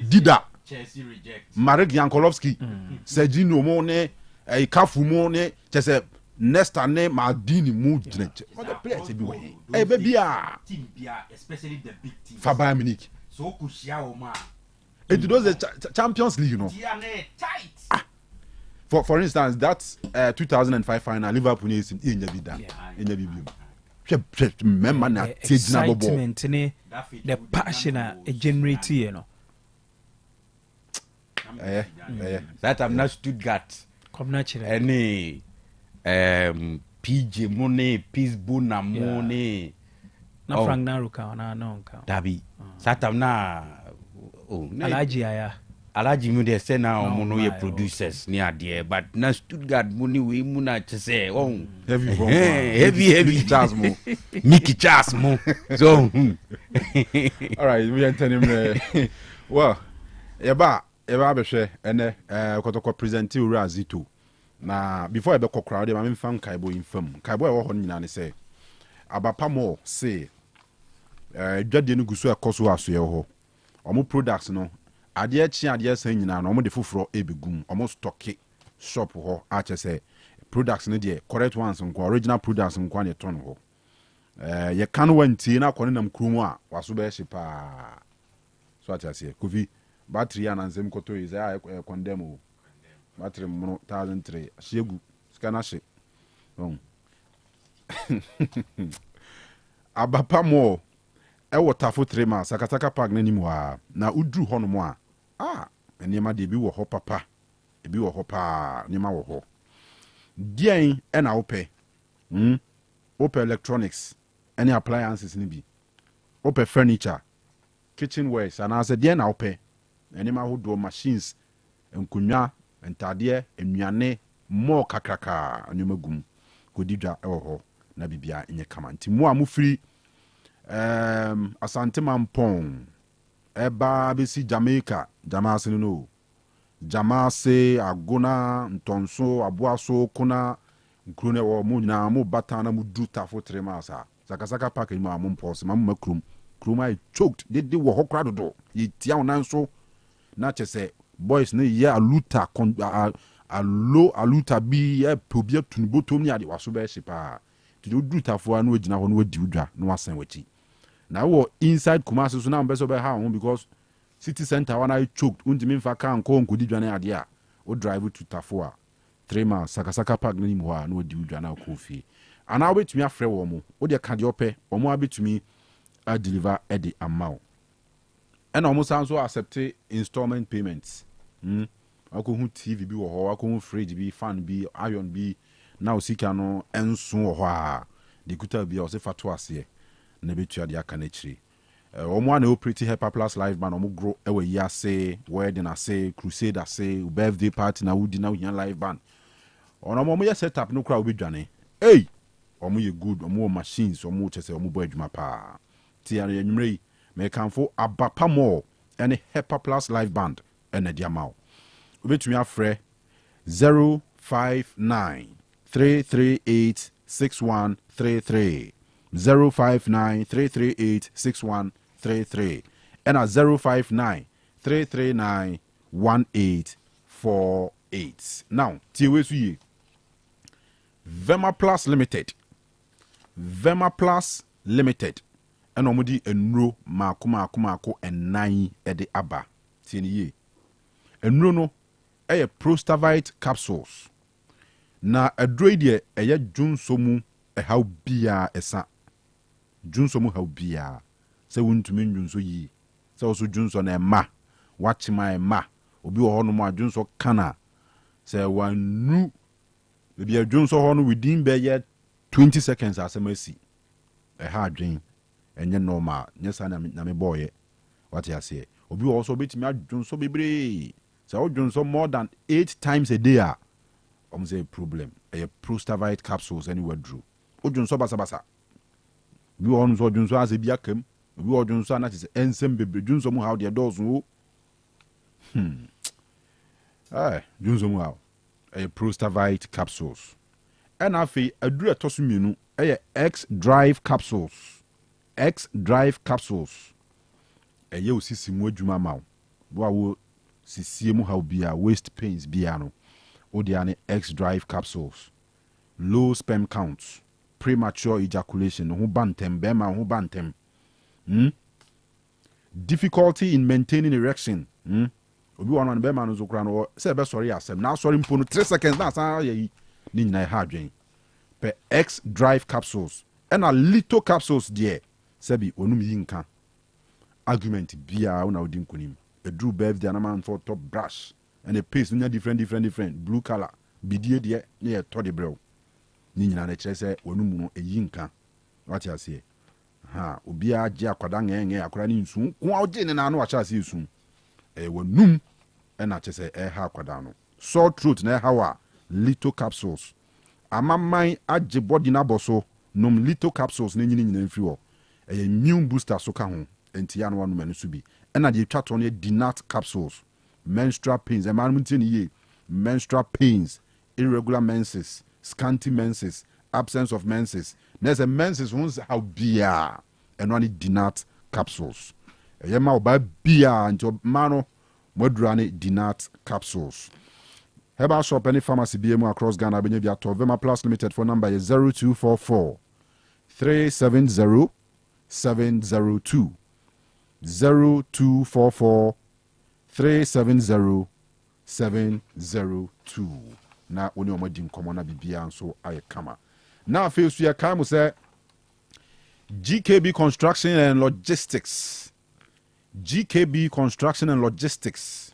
Dida Chelsea reject Marek Yankolovsky Serginho mo ne Cafu mo ne chese Nesta ne Maldini mu drench what the players be we baby team bia especially the big teams Bayern Munich so kushia o ma it those the Champions League you know tight for instance that's 2005 final Liverpool is in Yabida in Yabibu remember na excitement ne the passion a generate you know that I'm not Stuttgart come natural any PJ money Pittsburgh na money na Frank Naruka na no ka dabi satam na Alaji mu de say na omo ye producers ni ade but na Stuttgart money we mu na say heavy Charles mo Mickey Charles mo so all right we enter him well eba be hwe ene kotoko present ura Zito na before ebe kokra de ma me fam kaibo infam kaibo e wo ho nyina ne say abapa mo say dwade no guso ekoso aso ye ho omo products no ade chi ade san nyina no omo de foforo ebegum omo stocke shop ho a che say products no de correct ones nko original products nko ne ton ho ye kan wanti na kone nam krumu a waso be hye pa so a che say kofi battery anansem koto is I condemn battery mo 1003 shegu scanner she abapa mo e wotafo 3 ma sakasaka park na nimu a na udru ho no mo a enema de bi wo ho papa ebi wo ho pa nyema wo ho dien e na ope ope electronics any appliances ni bi ope furniture kitchenwares and as dien na ope enema ho do machines enkunwa entade ennuane mo kakraka anyoma gum kodidwa e wo ho na bibia enye kama nti mo a mo free Asante Mampong eba besi Jamaica Jamase no Jamase Agona Ntonso Abuaso Kuna Nkrone wo mu nyina mu batana mu duta fo 3 masa sakasaka park ni ma mu pause ma mu makrum kruma I choked de wo hokra dodo yitia onanso na chese boys ne ye aluta aluta bi e pobia tunbotom ni ade waso be hyepa ti duta fo anu agina ho no wadi udwa no wasan wachi na wo inside Kumasi so na mbeso be ha ho because city center when I choked untimi mfa kan ko nkodi dwane ade a o drive to Tafo 3 miles sakasaka park na nimu ha na odi udwa na ko fi ana obetumi afre wo mo o de ka de ope o mo abetumi a deliver e de amount and almost also accept installment payments akohu TV bi wo ho akohu fridge bi fan bi iron bi na osika no enso wo ho a de kuta bi o se fato ase na betua de aka na chiri omo na operate Hyper Plus live band omo grow ewe ya say wedding ase crusade ase birthday party na wudi na unya live band omo ye setup no kra obedwane hey omo ye good omo machines omo chese omo bo adwuma pa tia enwumre me kanfo abapa more any Hepa Plus live band ene dia ma obetumi afrɛ 059 338 6133 059 338 6133 and 059 339 1848. Now, Tiwesuye Vema Plus Limited. Vema Plus Limited. And omudi enro mako and nine ede aba. Tieniye. Enro no eye prostavite capsules. Na adroidie eye junsomu how bia esa. Junsomu how bia. Se wuntumi junso yi. Se oso junso na ma. Watch my ma. Obi wo hono mo adwunso kana. Se wanu. Obi adwunso hono within be 20 seconds asemasi. Ha adwen. Enye normal. Nyesa na me boy. What you say? Obi wo also betimi adwunso bebre. Se odwunso more than 8 times a day. Say problem. A prostavite capsules anywhere drew. Odwunso basa. Obi wo hono so odwunso ase bia kam. Obi wo odwunso na se ensem bebre. Dwunso mu how de doors no. Junzo how a prostavite capsules. And afi adru etosumienu X drive capsules. X drive capsules. Eye osisi mu adwuma ma wo sisi mu how bia waist pains bia no. Odiane X drive capsules. Low sperm counts, premature ejaculation, who bantem bema who bantem. Difficulty in maintaining erection. Obi wan be man zo kra no say be sorry asem na sorry mpo no 3 seconds na san ye ni nyina ha adwen pe X drive capsules and a little capsules there sabi onum yi nka argument bia una odin kunim a drew birthday na man for top brush and a paste nya different blue color bidie de na to de brew ni nyina na kire say onum no eyi nka what you say ha obi a je akwada nge akora ni nsu ko oje ne na no acha se nsu wanum ena chese ha akwada no sore throat na hawa little capsules amamman age body na boso nom little capsules na nyina mfiri ho immune booster so ka ho enti ya no wanu manu so bi ena de twa to no dinat capsules menstrual pains emanum tie ni ye menstrual pains irregular menses scanty menses absence of menses there's a menses ones how bia eno ni dinat capsules yema oba bia nto mano modurane dinat capsules. Heba shop any pharmacy BMO across Ghana benye bia to Vema Plus Limited for number is 0244 370 702 0244 370 702 na oni omadi nkomo na bibia nso aye kama na afesu ya kamu say GKB Construction and Logistics. GKB Construction and Logistics.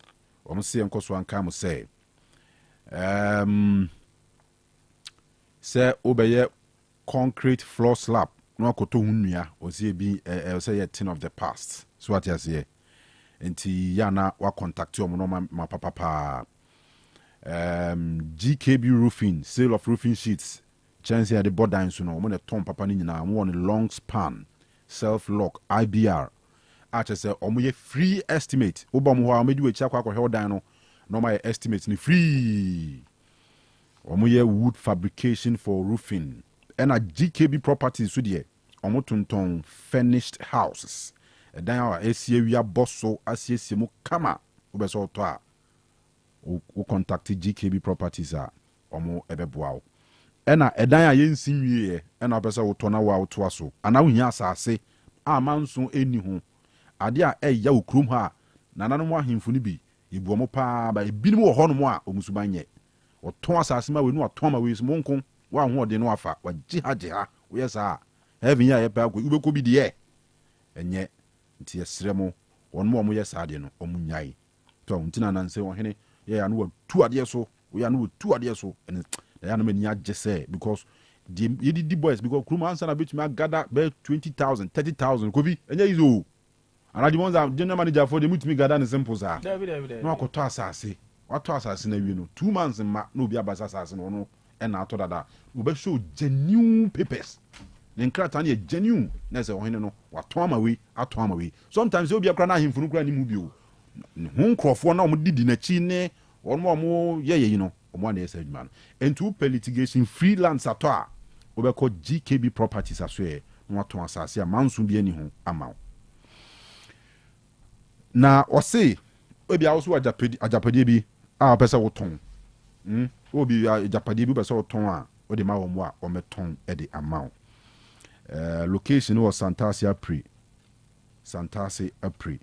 Say obeye concrete floor slab. No koto hunya or say be say a thing of the past. So what you say? Enti yana wa contact you ma papa. GKB roofing, sale of roofing sheets. Chance at the border and so no mo ton papa ni nyina mo on long span, self lock, IBR. Ache say omoye free estimate oba mo ho amedi we chakwa kwa hedan no normal estimate ni free omoye wood fabrication for roofing and a GKB properties so there omotonton furnished houses edan a esie wia bosso asiesie mu kama obeso to a o contact GKB properties a omo ebeboa o ena edan a yensin wie ena obeso wo to na wa to aso ana wo hia asase a manso eni ho ade a ya okrum ha nananom ahemfo ni bi ibu omo pa ba ebinim wo hono mo a omusuban ye oton asase ma we nu oton ma we so monko wa ho ode no afa wa jiha wo yesa heaven ya ye pa ko ubeko bi de enye nti yesre mo wonmo mo yesa ade no omunyai to ntina nan se wo hene ye ya no wa tu ade so we ya no tu ade so en ya no mani agese because the boys because krum answer na betumi agada be 20,000 30,000 ko bi enye izo anaji monza general manager for the mutimi gada ne simple sa no akoto asase wato asase na wi no 2 months ma no obi abasa asase no no e na ato dada we be show genuine papers ne nkrata ne genuine na say ohene no waton ama we sometimes obi akra na ahemfo no kra ni mu bio ho nkrofo na omdidi na chi ne omo ye no omo na esa adwuma no entu litigation freelance ato a obekọ GKB properties asoe no waton asase a manso bi ani ho ama na Osei obi also ajapade bi a pesa woton obi ajapade bi pesa woton a ode ma wo mo a ometon e de ama location was Santase Apri.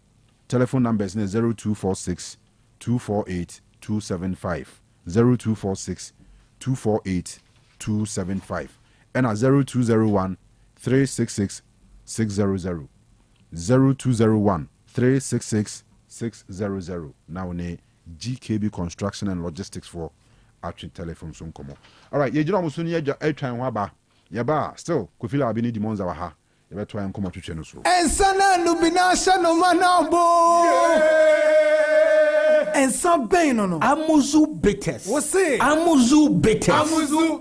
Telephone numbers 0246 248 275 0246 248 275 and 0201 366 600 0201 366 600. Now ne GKB Construction and Logistics for Action Telephone soon come. All right, you know musuni e twan waba. Yaba still Kofila Abini di Monza wa ha. Yaba twa en komo twetwe no so. Ensana lubinasha no manabo. Ensa ben no. Amuzu bitters. Wose Amuzu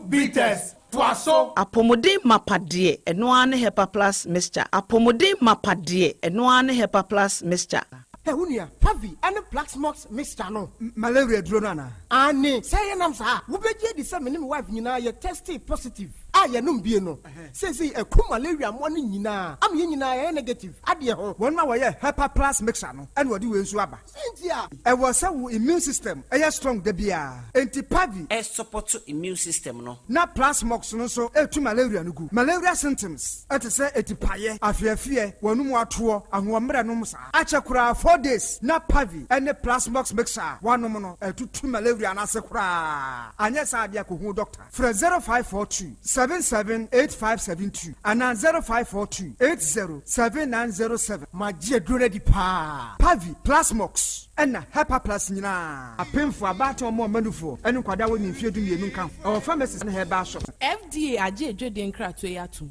bitters. Twaso apomode mapade eno ane hepa plus mixture apomode mapade eno ane hepa plus mixture. Unia, Pavi, and a Plaxmox mixture no. Malaria dronana. Ani, say an answer. Ubeje the same wife, you know, you're tested positive. I num bieno. Says a coup malaria morning, you know. I'm in negative. Adia, 1 hour, Hepa plus mixture no. And what do you swabber? Cynthia, I was so immune system. I strong the beer. Anti Pavi, a support to immune system no. Not Plasmox no so, to malaria no good. Malaria symptoms. At a say, at paye, I fear, one more tour, and 1 numsa. Achakura 4 days. Not Pavi, and the Plasmox mixer. 1 nominal, 2 malaria and asakura. And yes, I be a doctor. For 0542 778572 and 0542 807907. My dear Grady Pa Pavi Plasmox and Hepa Plus Nina. A pin for about or more manufo and Quada women fear to you come. Our pharmacist and her bar shop. FDA aje Jordan Kratweyatu.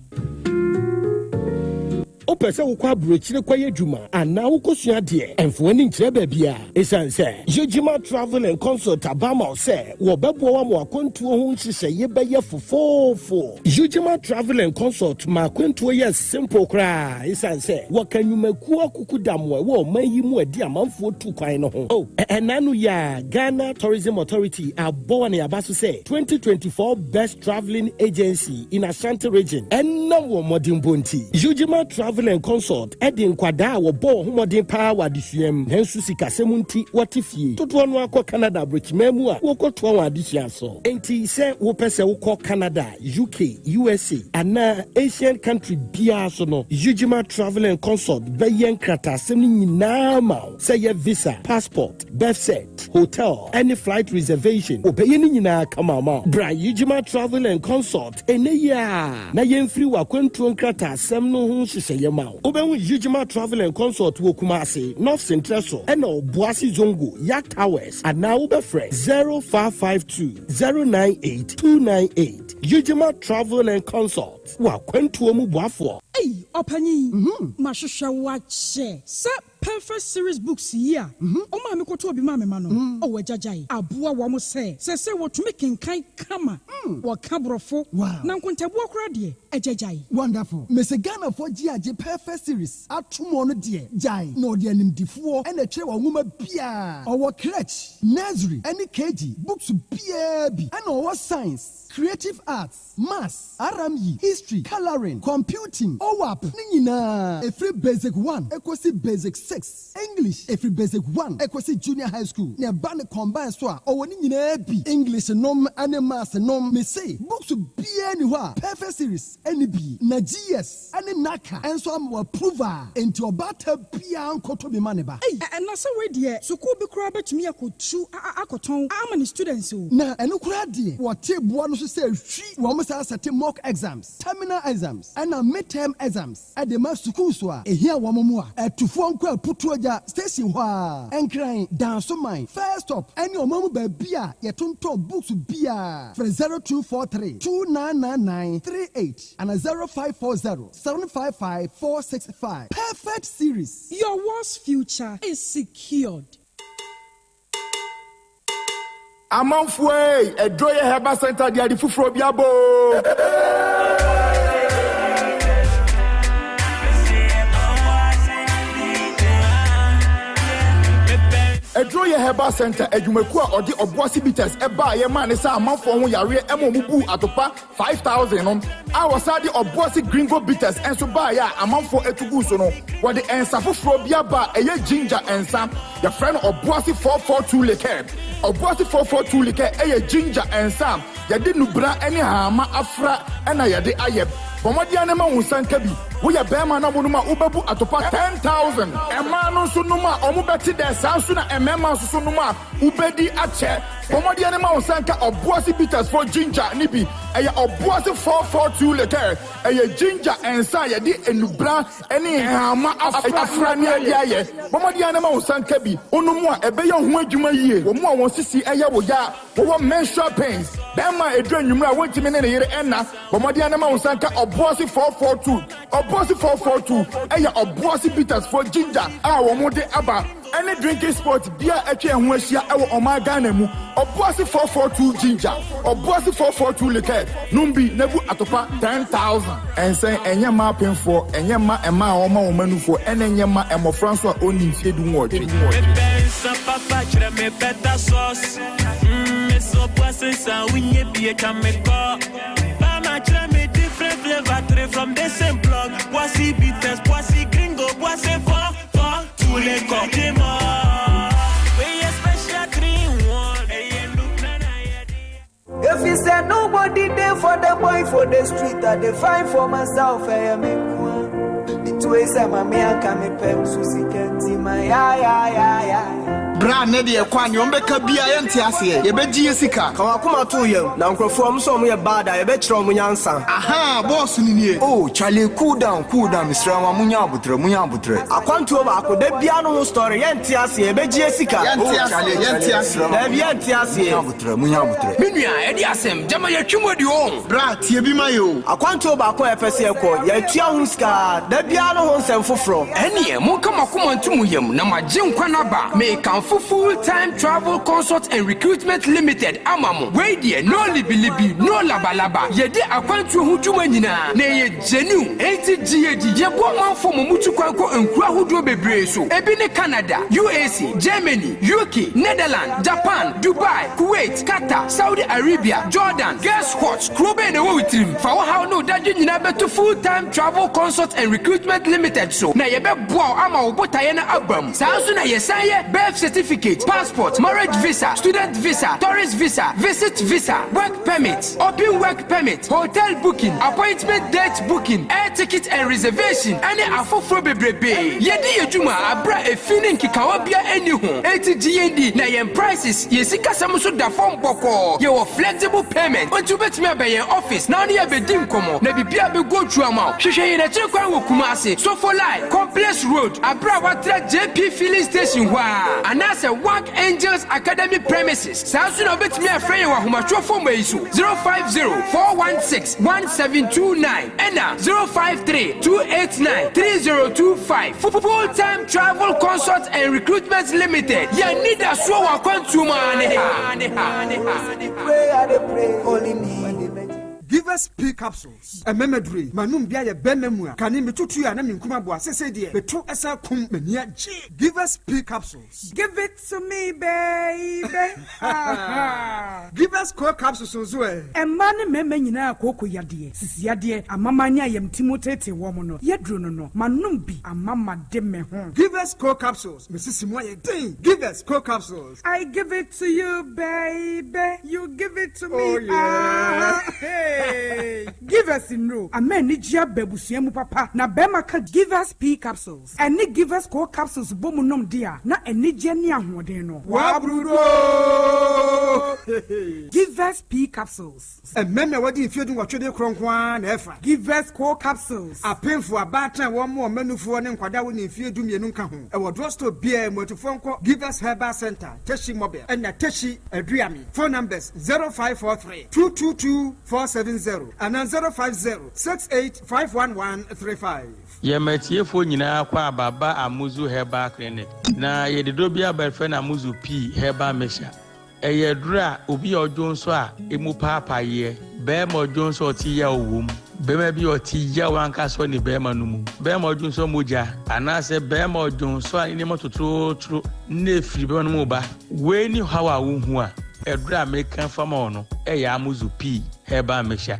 Opese ukwa brochire kwaye djuma ana ukosua de enfoni nkyere babia esanse Yojima Travel and Consult abama se wo bebo wa mo akontuo ho nhihye ye beye fofofo Yojima Travel and Consult ma akontuo ye simple kra esanse wo kanyumaku akukudamwe wo mayi mu adi amanfo tu kwan no ho enanu ya Ghana Tourism Authority abo na yabaso se 2024 best traveling agency in Ashanti region enna wo modern bonti Yojima Travel and Consult Edin Kwada wo bo homodin pa wadisuam hensu sikasemunti watifie toto no akọ Canada brichmemu a wo koto wa adisia so enti se wo pese wo kọ Canada UK USA ana Asian country bia so no Yojima Travel and Consult beyen kratasem ni nyina ma say ye visa passport birth cert hotel any flight reservation obeyen ni nyina kama ma bra Yojima Travel and Consult eneya na yemfiri wa kwantuo kratasem no ho hyehyeye ma Oben Yojima Travel and Consult wo Kumasi North Central so eno Boasi Zongo Yak Towers and now ube fresh 0552 098 298 Yojima Travel and Consult wa kwantuo mu boafo Hey opanyi mashusha wache se perfect series books here o ma me koto obi ma me ma no o wajajai aboa wo mo se wo tumi kenkan kama wo kabrofo na nkontabu akura de ajajai wonderful Mr. Ghana for GAJ perfect series atomo no de jai no de animdifo e na twe wo nwoma bia o crèche nursery any KG books bia bi and o science creative arts maths RME history coloring computing OWAP nina every basic 1 equals basic 6 English every basic 1 equals junior high school ne ban combine so a o ni nyina bi English nom and maths nom me say books bia ni ho perfect series any bi na GS any naka and so am approval into obata bia nkoto bi maneba na say we de school bi kura betumi akotu akoton am students o na eno kura de wo teboa no so say hwi wo mo say set mock exams terminal exams and midterm exams at the mass school so a here wo mo a atufo nko aputuoja station ho a enkran dance mine first stop any omamu ba bia ye tonto books bia for 0243 299938 and 0540 755 465 perfect series. Your world's future is secured. Amanfwe, Edroye Heba Center, the Adifufro Biabo. Oye Herbal Center Ejumekua or the Obuasi Bitters Eba Yema Nesa Amanfo Ho Yare Emomubu Atopa 5,000 our side Obuasi Gringo Bitters and so ba ya Amanfo Etugu so no what the ensafo frobia ba eye ginger ensa your friend Obuasi 442 liquor Obuasi 442 liquor eye ginger ensa yade nubra ene hama afra ena yade ayeb Pomodi anema unsanka bi we ya bema na monuma ubebu atopa 10,000 ema no so numa omubeti de sansu na emema so numa ubedi ache Pomodi anema unsanka Obuasi Bitters for ginger nibi eye Obuasi 442 liquor eye ginger ensa yade enubra ene hama afra ne aye Pomodi anema unsanka bi onumu a ebe ya ho adwuma yie wo mu a won sisi eye wo ya wo menstrual pains bema edru nwumra wontimi ne yere enna Pomodi anema unsanka Obuasi 442 Obuasi 442 eya Obuasi Bitters for ginger wo mo de aba any drinking sport bia etwe ho ahia ewo Omagana mu Obuasi 442 ginger Obuasi 442 liquor numbi nebu atopa 10,000 ensen enyema penfo enyema ema oma omanufo enyema emofranso a oni fiedu nwodwe papa chira me beta sauce so poisson sa winye bie kameko mama chira me different flavor from the same block Obuasi Bitters Obuasi Gringo Obuasi for tous les condiments we special green one if you say nobody there for the boy for the street I dey find for myself the two ways I'm a man come pem susi kenti my ya Bra ne de kwani ombeka bia ye ntiase ye beji sika ka wakoma to yam na nkrofo am so mo ye bada ye be kire mo nyansa aha boss ni nie oh chale cool down Mr. wa munya abutre akwanto ba akoda bia no story ye ntiase ye beji sika ye ntiase na bia ntiase munya abutre minua e di asem jama ye twimodi o bra tie bi mayo akwanto ba ko e pese ko ye tua hu ska da bia no ho nsem foforo ene mo kama koma ntumu yam na magye nkwa na ba me kan full-time travel consult and recruitment limited amamu wey there no libi no labalaba ye de akwantu hu twuma nyina na ye genu ATGAD ye bo manfo mutu kwanko enkura hodo bebre so ebi ne Canada UAC Germany UK Netherlands Japan Dubai Kuwait Qatar Saudi Arabia Jordan guess what krobe ne wo witrim fa wo how no dadwe nyina beto full-time travel consult and recruitment limited so na ye be boa ama wo botaye na abam sanso na ye saye birth certificate, passport, marriage visa, student visa, tourist visa, visit visa, work permit, open work permit, hotel booking, appointment date booking, air ticket and reservation, any afofro bebrebe. Yedi yejuma abra efinin kikawabia anyho. ATGND na yen prices yesika samuso da form boko. Ye flexible payment. Ontu betime be yen office na ye be dim komo. Na bibia be go through amount. Hwehwe ye na chekwan wo Kumasi. So for life, Complex Road, abra watra JP filling station wa. Anase Work Angels Academy premises. Samsung obet me a friend wa humacho for me 050-416-1729 and 053-289-3025. Full-time travel consult and recruitment limited. Ya need a so wa kwantuma pray only me. Give us P capsules. A memedry. Manum bia ye benmemua. Kani metutu ya na minkuma boa sese de. Betu esa kum menia G. Give us P capsules. Give it to me, baby. Give us core capsules so well. A man meme nyina akoko yade. Sisi yade amamanya yem timotete womo no. Yedro no. Manum bi amama de me ho. Give us core capsules. Mrs. Moye ding. Give us core capsules. I give it to you, baby. You give it to me. Oh yeah. Hey. Give us in row. A man ni jia bebusiemu papa. Na bema ka give us P capsules. And ni give us core capsules bomu nom dia. Na eni jeni ahwodeno. Wabrudo. Give us P capsules. A meme wadi ifiedu watwede kronkwan na efa. Give us core capsules. A painful abatan one more menufu ne nkwada woni ifiedu mienu nka ho. E wo drugstore bia motufonko Give us Herbal Center. Teshi mobile. And na Teshi Adriami. Phone numbers 0543 222 470 and 050-68-51135. Yemetiefo nyina kwa baba Amuzu Herbal Clinic. Na yedido bia belfe na Amuzu P Herbal Mesha. Eyedura obi ojo nso a emu papa ye. Be mo ojo nso ti ya owum. bɛrima bi ɔte ya wanka so ne bɛrima no mu bɛrima ɔdwo nso mogya anaasɛ bɛrima ɔdwo nso a nneɛma totorotoro na efiri bɛrima no mu ba wei ni how a wohu a ɛdura a meka fama ɔno ɛyɛ amuzu pii herbal mixture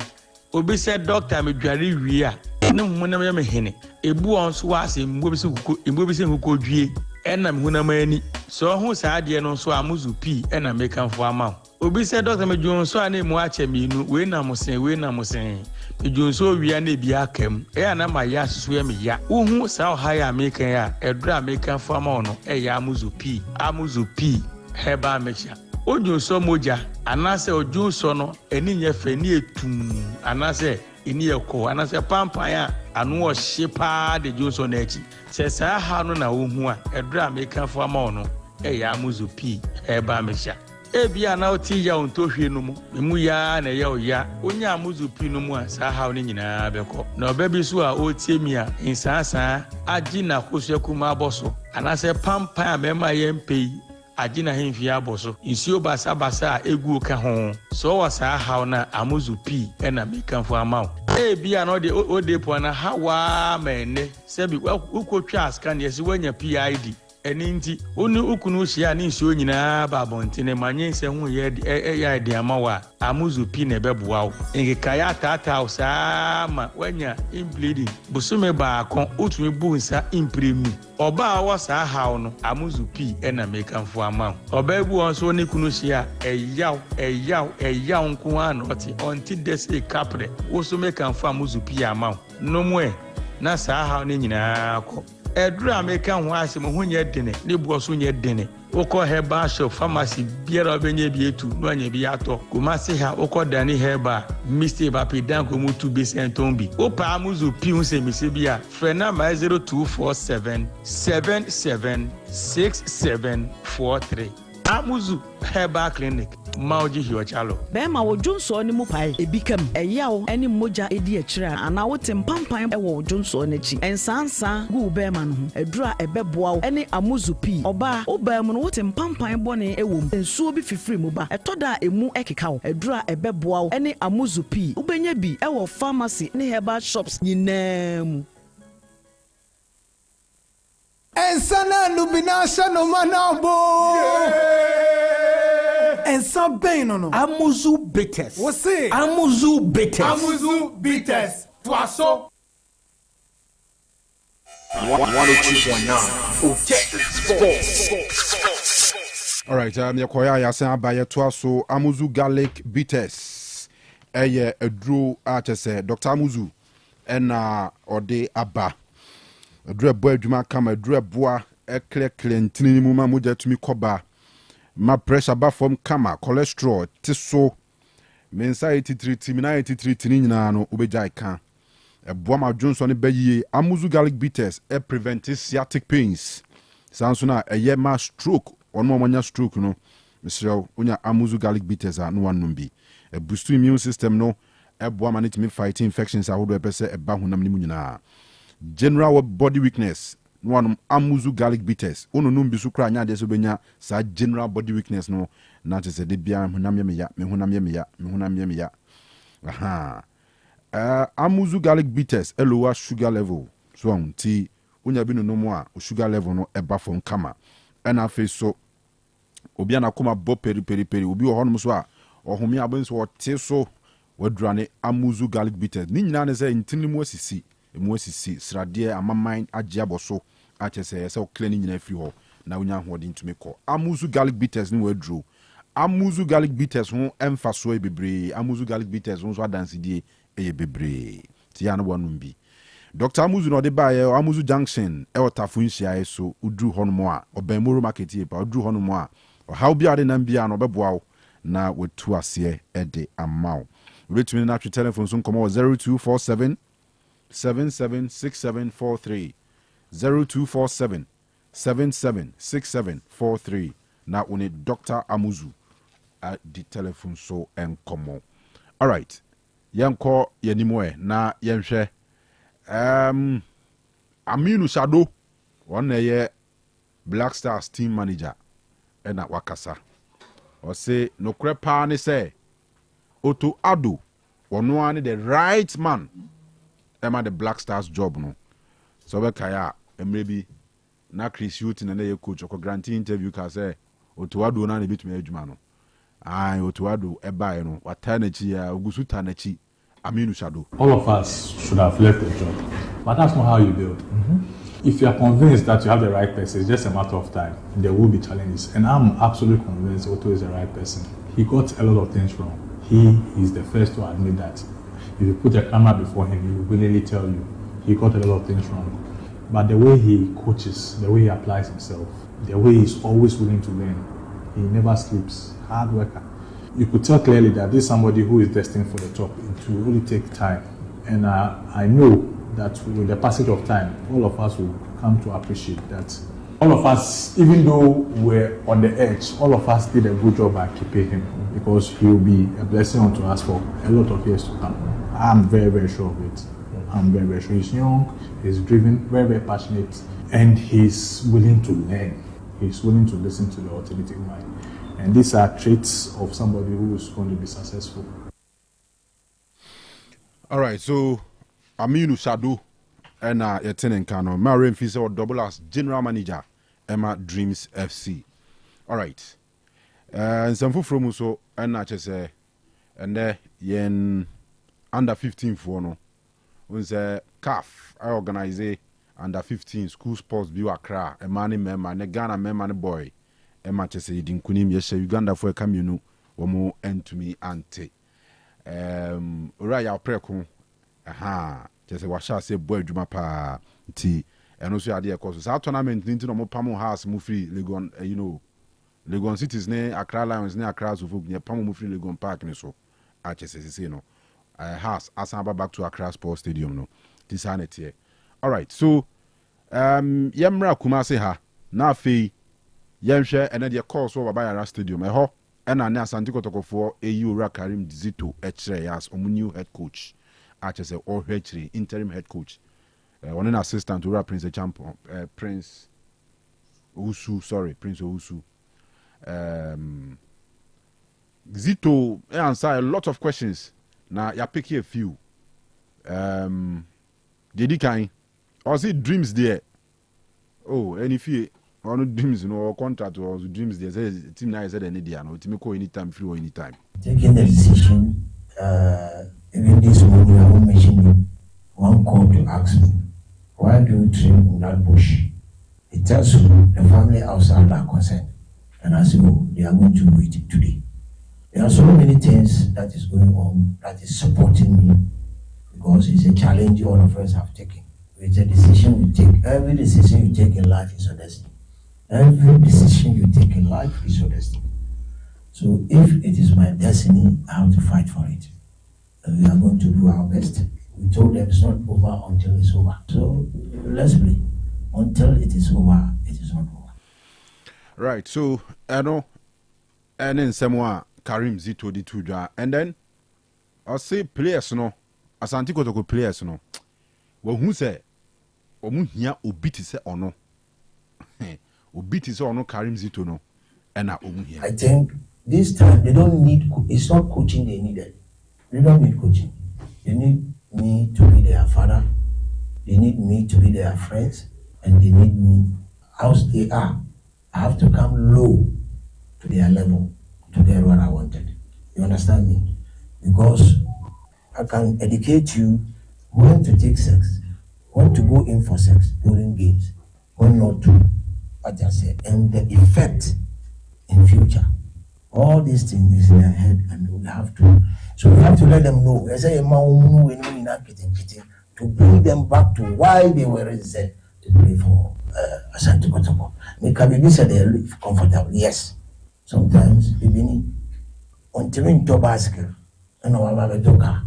obi sɛ doctor medware wie a ne honam yɛ me hene ebu on so ase mbo bi se huko dwie ɛna me honam ani so ho saa de no so amuzu pii ɛna meka fo ama obi sɛ doctor medwo nso a na mu akyɛ minu we na mosen medwo nso wia na bi akam ɛya na ma ya susu yɛ me ya wohu saa ɔha a meka ya ɛdura meka fo ama ɔno ɛyɛ amuzu pii herbal mixture ojo so moja anase ojo so no eni nye fe ni etum anase eni ekọ anase pampan a anu o hyepa de jo so na echi se saa ha no na ohu a edura meka fo ama ono e ya amuzu pi e ba mesha e bia na oti ya onto hwe no mu ya na ya oya onya amuzu pi no mu a saa ha no nyina beko na obabi so a otie mi a insasa agi na kosuaku ma boso anase pampan a mema yempe agina hemfia aboso insio basa egu ka ho so wasa haw na amuzu pi na mekanfo amaw bia no de odepo na hawa mene sebi ukotwa askan yesi wanya PID eninti oni ukunu hia ni insio nyina ba bontene manye nse hu ya de amawa amuzu pi na beboawo ngika ya tata saa ma wanya bleeding busume ba akon otumi bu nsa impremu oba awa saa haw no amuzu pi na mekanfo amaw oba ebu on so ni kunu hia eyaw nko anoti onti dese kapre wo so mekanfo amuzu pi amaw no mwe na saa haw ni nyina akọ edura meka ho ase mo hunye dene ne buo so nye dene okọ herbal shop pharmacy biara obenye bi etu no anya bi ato kumase ha okọ dani herbal Mr. Bapidan ko mutu be sentombi opa amuzu pi hu se mise bia frena ma 0247 776743 amuzu herbal clinic Mauji Hiochalo. Bema wo Johnson ni mupai ebikam eyawo eni moja edi akira ana wote mpampan ewo Johnson nechi ensansa gu bema no edura ebeboawo eni amuzu pi oba obam no wote mpampan bone ewom ensuo bi fifiri mu ba etoda emu ekekawo edura ebeboawo eni amuzu pi ubenya bi ewo pharmacy ni herbal shops nyinam ensana lubinasha no manabo and some pain no amuzu bitters. What's it? Amuzu bitters. Twaso 102.9 Otec Sports. All right, yakoya yasen abaye twaso amuzu garlic bitters. Eye edro atese Dr. Amuzu ena ode aba. Edro ebo adwuma kama edro eboa ekle ntini mu ma moja tumi koba. Ma pressure ba from kama cholesterol tiso mensa 83 timina 83 tini nyina no obeja kan eboa ma Johnson be yie amuzu garlic bitters prevent sciatic pains sanso na eye ma stroke ono mo nya stroke no misrew onya amuzu garlic bitters no wanum bi boost immune system no eboa ma nitimi fight infections ahodo epese eba honam ni mu nyina general body weakness one amuzu garlic bitters ono no mbi so kra nya de so benya sa general body weakness no na te se de bia honam ye ya aha amuzu garlic bitters lower sugar level so anti onya bi no mo a sugar level no eba fon kama na fe so obi ana koma bo peri obi wo honom so a ohome abonso o te so wadrane amuzu garlic bitters ni nyina ne se ntinimu asisi sradie amaman agye aboso achese se o cleaning nyina free ho na unya hodi ntumi ko amuzu garlic bitters ni wadro amuzu garlic bitters ho emfaso ebebre amuzu garlic bitters ho so adanse die ebebre ti ya no wonum bi Dr. Amuzu no de baye amuzu junction e otafo nhia so udru hono a obamoro market e pa udru hono a how bia de nan bia no beboa na wetu ase e de amaw retumi na twi telephone so nkomo 0247 776743 0247 776743 na one Dr. Amuzu at the telephone so enkomo. All right, yanko yanimoe na yenhwe Aminu Shado one ye Black Stars team manager ena wakasa o say nokre pa ne say Otto Ado ono ane the right man Emma the Black Stars job no. So we kaya maybe na Chris Hutton and the coach or grantee interview ka say Otuado na bit me adwuma no. Ai Otuado eba no watanachi ya ugusu tanachi Aminu Shado. All of us should have left the job, but that's not how you build. If you are convinced that you have the right person, it's just a matter of time. There will be challenges, and I'm absolutely convinced Otto is the right person. He got a lot of things wrong. He is the first to admit that. If you put a camera before him, he will willingly tell you he got a lot of things wrong. But the way he coaches, the way he applies himself, the way he's always willing to learn, he never sleeps, hard worker. You could tell clearly that this is somebody who is destined for the top. It will really take time. And I know that with the passage of time, all of us will come to appreciate that. All of us, even though we're on the edge, all of us did a good job at keeping him, because he will be a blessing unto us for a lot of years to come. I'm very, very sure of it. I'm very, very sure. He's young, he's driven, very, very passionate, and he's willing to learn. He's willing to listen to the alternative mind. And these are traits of somebody who is going to be successful. All right, so Aminu Shado and Yetenen Kanu, Mariam Fisa or double as general manager, Emma Dreams FC. All right. And some from so and I just say, and there yen under 15 for no. When say CAF, I organize under 15 school sports be Accra, a man member, a Ghana member, boy. Emma just say Dinkunim yes, Uganda for a camino, or more end to me ante. Raya Precon, aha. Just a washa say boy juma pa ti and also idea cause our tournament into no pamo house move free Legon Legon cities ne Accra Lions ne Accra so near pamo move free Legon Park ne so I just say no house asamba back to Accra Sports Stadium no this here. All right, so yemra Kumasi ha na fe yemhwe and the course over by Accra Stadium e ho and na Asante Kotoko for AU Karim Zito echere yas omu head coach. As or interim head coach, one an assistant to Prince Champion, Prince Owusu. Zito answer a lot of questions. Now you pick a few. Did he kind? Or see dreams there? Oh, any fear? One dreams, or contract or dreams there. Say team now is any idea. No, team call anytime free or anytime. Taking the decision. Even this morning, I will mention you. One called to ask me, why do you train in that bush? It tells you the family outside are concerned. And I say, oh, they are going to do it today. There are so many things that is going on that is supporting me, because it's a challenge all of us have taken. It's a decision we take. Every decision you take in life is your destiny. Every decision you take in life is your destiny. So if it is my destiny, I have to fight for it. We are going to do our best. We told them it's not over until it's over. So let's play. Until it is over, it is not over. Right. So I know, and then someone Karim Zito di Tuja, and then I'll say players no, Asante Kotoko players no. Well, who say, Omuhia obiti se ono, obiti se ono Karim Zito no, and na Omuhia. I think this time they don't need. It's not coaching they needed. They don't need coaching. They need me to be their father. They need me to be their friends. And they need me as they are. I have to come low to their level to get what I wanted. You understand me? Because I can educate you when to take sex, when to go in for sex during games, when not to, what I said, and the effect in future. All these things is in their head, and we have to. So we have to let them know. To bring them back to why they were registered to play for Asante Kotoko. Maybe said they live comfortable. Yes. Sometimes even until in Tobasco and our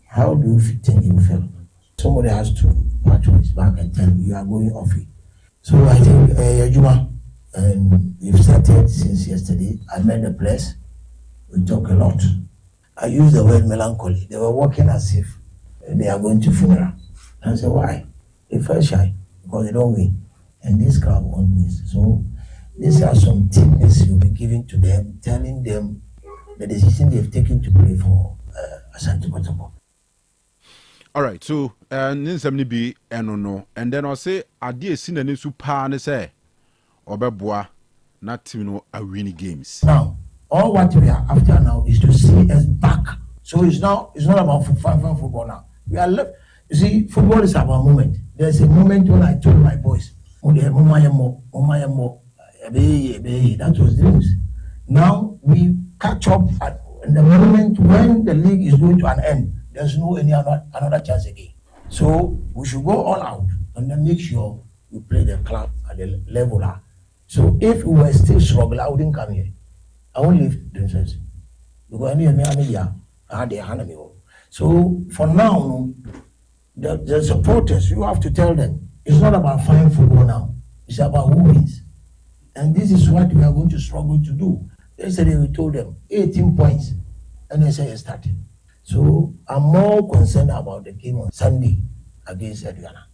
how do you think you feel? Somebody has to patch his back and tell you are going off it. So I think Juma, and we've started since yesterday. I met the place. We talk a lot. I use the word melancholy. They were walking as if they are going to funeral. And I said, why? They felt shy because they don't win. And this crowd won't win. So these are some tips you'll be giving to them, telling them the decision they've taken to play for Asante Kotoko. All right, so ninsem be no, and then I say idea sin and super ne say obeboa na team no a winning games. Now, all what we are after now is to see us back. So it's not about football now. We are left. You see, football is about moment. There's a moment when I told my boys, that was dreams. Now we catch up at the moment when the league is going to an end. There's no another chance again. So we should go all out and then make sure we play the club at the level. So if we were still struggling, I wouldn't come here. I won't leave dreams. Because I had their hand. So for now, the supporters, you have to tell them it's not about fine football now. It's about who wins. And this is what we are going to struggle to do. Yesterday we told them 18 points and they say it's starting. So I'm more concerned about the game on Sunday against Adriana.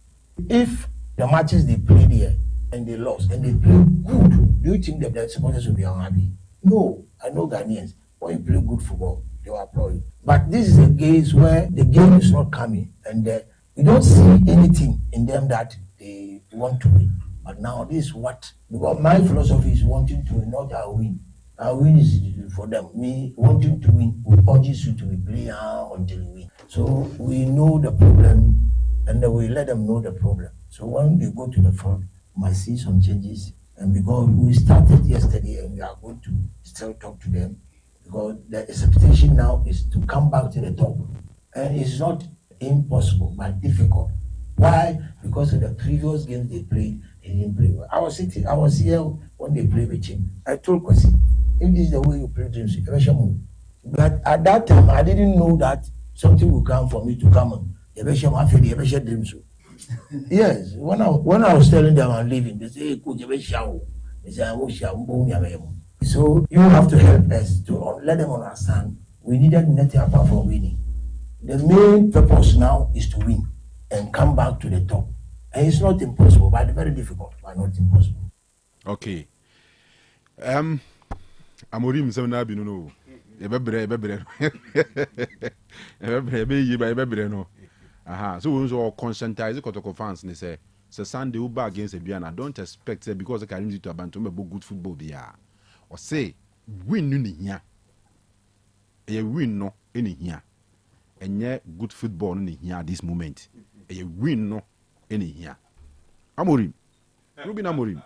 If the matches they played here and they lost and they played good, do you think that the supporters will be unhappy? No, I know Ghanaians. When you play good football, they will applaud you. But this is a case where the game is not coming and you don't see anything in them that they want to win. But now this is what, because my philosophy is wanting to win, not our win. Our win is for them. Me wanting to win will urge you to be playing until you win. So we know the problem and we let them know the problem. So when they go to the front, we might see some changes. And because we started yesterday and we are going to still talk to them, because the expectation now is to come back to the top. And it's not impossible, but difficult. Why? Because of the previous games they played, they didn't play well. I was here when they played with him. I told Kwasi, if this is the way you play dreams, but at that time, I didn't know that something will come for me to come on. Dreams. Yes, when I was telling them I'm leaving, they say, hey, they say, so you have to help us to let them understand we needed nothing apart from winning. The main purpose now is to win and come back to the top. And it's not impossible, but very difficult, but not impossible. Okay. Amorim se na bi no. Ebebre. Ebebre no. Aha. So we also conscientize Kotoko fans ne say Sunday we back against Aduana. Don't expect say because Karim to Abanto me good football there. Or say win ni hia. E win no any hia. Enye good football ni hia at this moment. E win no any hia. Amorim. Ruben Amorim.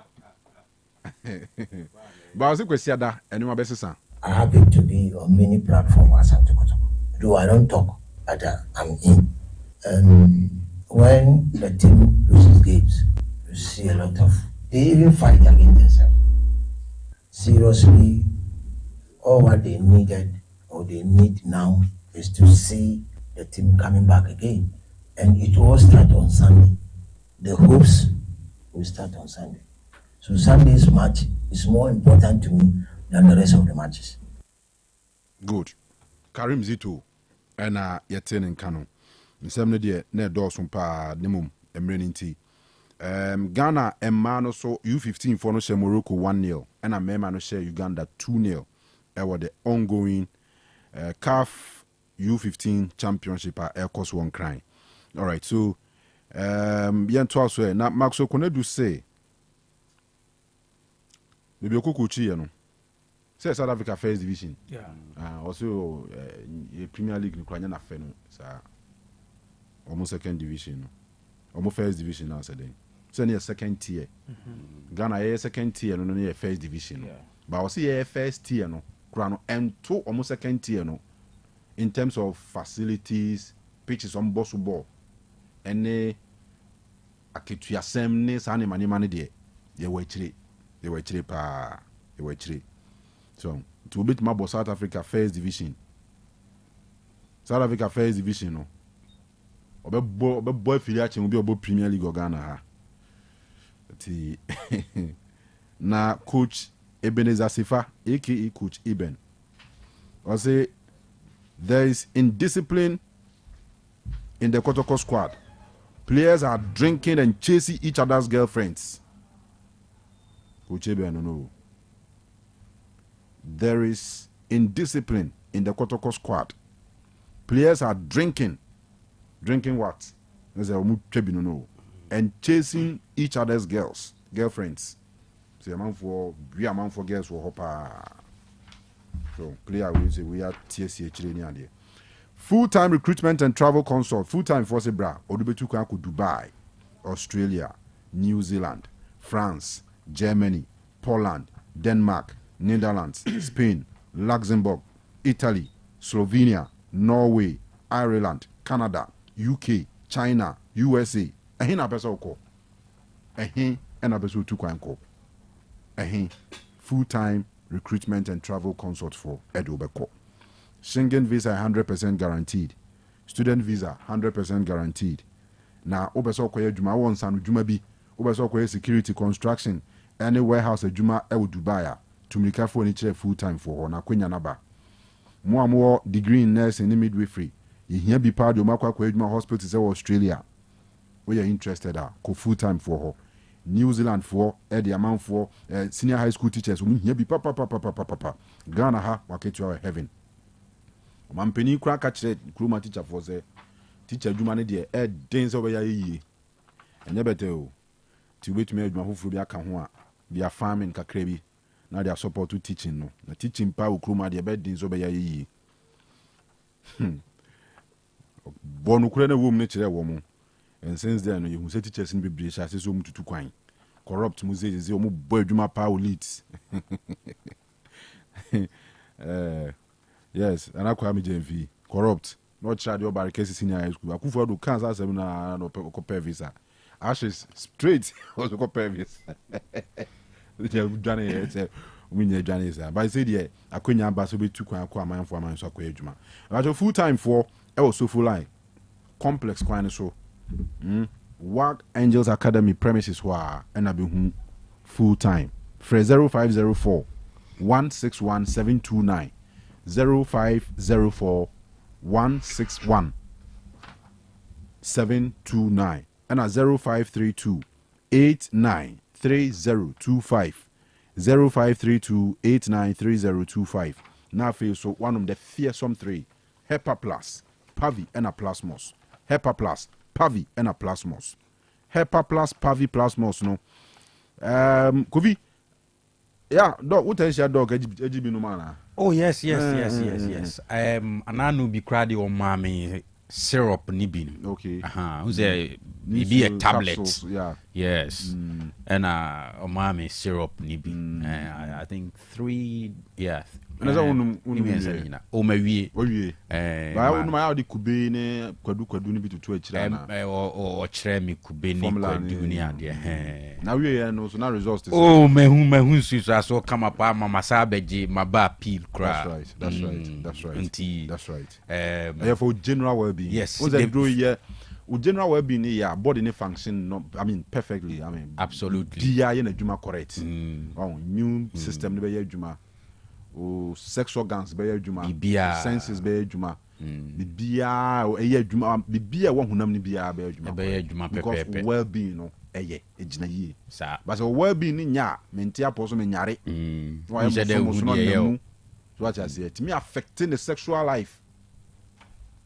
But I was question that anyone best I'm happy to be on many platforms as though I don't talk, but I'm in. When the team loses games, you see a lot of they even fight against themselves. Seriously, all what they needed or they need now is to see the team coming back again. And it will start on Sunday. The hopes will start on Sunday. So Sunday's match is more important to me than the rest of the matches. Good. Karim Zito and Yatin and Kanu. The same day, ne Dawson pa nemum emreninti. Ghana and Mano so U15 for no share Morocco 1-0 and a Mema no share Uganda 2-0. Ewa the ongoing CAF U15 championship Air Course 1 crying. All right, so bien to also na Maxo Konedu say maybe Okukuchi no. Say South Africa first division. Yeah. Also Premier League no kwanya na fe no sa almost second division no. Almost first division now say then. So near second tier. Ghana is second tier no near first division. Yeah. But I see first tier no krano and to almost second tier no in terms of facilities, pitches on boss ball. Any aketua semne sa ne mane de they were pa so to beat my boss South Africa first division no obe boy filiache mo bi obo Premier League Ghana ha ti na coach Ebenezer Sifa aka coach Eben I say there is indiscipline in the Kotoko squad. Players are drinking and chasing each other's girlfriends. Coach Eben, no. There is indiscipline in the Kotoko squad. Players are drinking Drinking what? And chasing each other's girlfriends. See, a man for girls will hop. So, clear, we are TSC. Full-time recruitment and travel consult. Full-time for Sebra. Odubetuka ku Dubai, Australia, New Zealand, France, Germany, Poland, Denmark, Netherlands, Spain, Luxembourg, Italy, Slovenia, Norway, Ireland, Canada, UK, China, USA. Ehin apesa oko. Ehin ena beso tu kwanko. Ehin full-time recruitment and travel consult for Edobeko. Schengen visa 100% guaranteed. Student visa 100% guaranteed. Na obeso koye juma won sanu juma bi. Obeso koye security construction any warehouse juma e Dubai. Tumika for ni chere full time for na kwenya naba. Mo degree in nursing ni midwifery. Ye hia bi pa de makwa koye juma hospital se Australia. We are interested ko full time for her. New Zealand for the amount for senior high school teachers who here be papa Ghana ha waketu our heaven. Mampeni kura kachire kuruma teacher for say teacher dwuma ne de dens over ya yi. Enye bete o. Ti wait me adwuma foforo bi aka ho a dia farming kakra bi na dia support to teaching no. Na teaching pa kuruma de be dens over ya yi. Bonu kura na wom ne kire wo mo. And since then, you say teachers in Biblia, I say so much to quine. Corrupt museums, you boy, do my power leads. Yes, and I call me JV. Corrupt. Not child your barricades in high school. I could for the Kansas seminar no compare visa. Ashes straight also compare visa. Johnny said, "Win Johnny." But I said, "Yeah, I couldn't have Basso to quite man for my so quajuma." But a full time for also full line complex quine so. Work Angels Academy premises were and full time. Fresh 0504 161 729 0504 161 729 and a 0532 893025 0532 893025. Now feel so one of the fearsome three Hepa Plus, Pavi and a Plasmos. Hepa Plus, Pavi and a Plasmos. Hepa Plus, Pavi Plasmos, no. Kovi. Yeah, dog, what is your dog? Oh, yes. Ananu be crady or mammy syrup nibin. Okay. Who's a maybe a tablet. Capsules, yeah. Yes. And umami syrup nibin. I think 3, yeah. And as I want Omawi. I don't know how the Kubene Quadu be to Twitch or Tremi Kubeni Dunia. Now we are no so now results. Oh, Mehunsus, I saw come up Mama Sabeji, Maba Peel cry. That's right. For general well being. Yes. Was that do yeah? General well being yeah, body function no perfectly. Absolutely. DI in a Juma correct. Immune system the Juma. Sex organs be juma senses be juma bibia juma bibia wo honam ni bia be juma because well-being no ejina yi but so well-being ni nya menti aposo me nyare why so what I say it me affecting the sexual life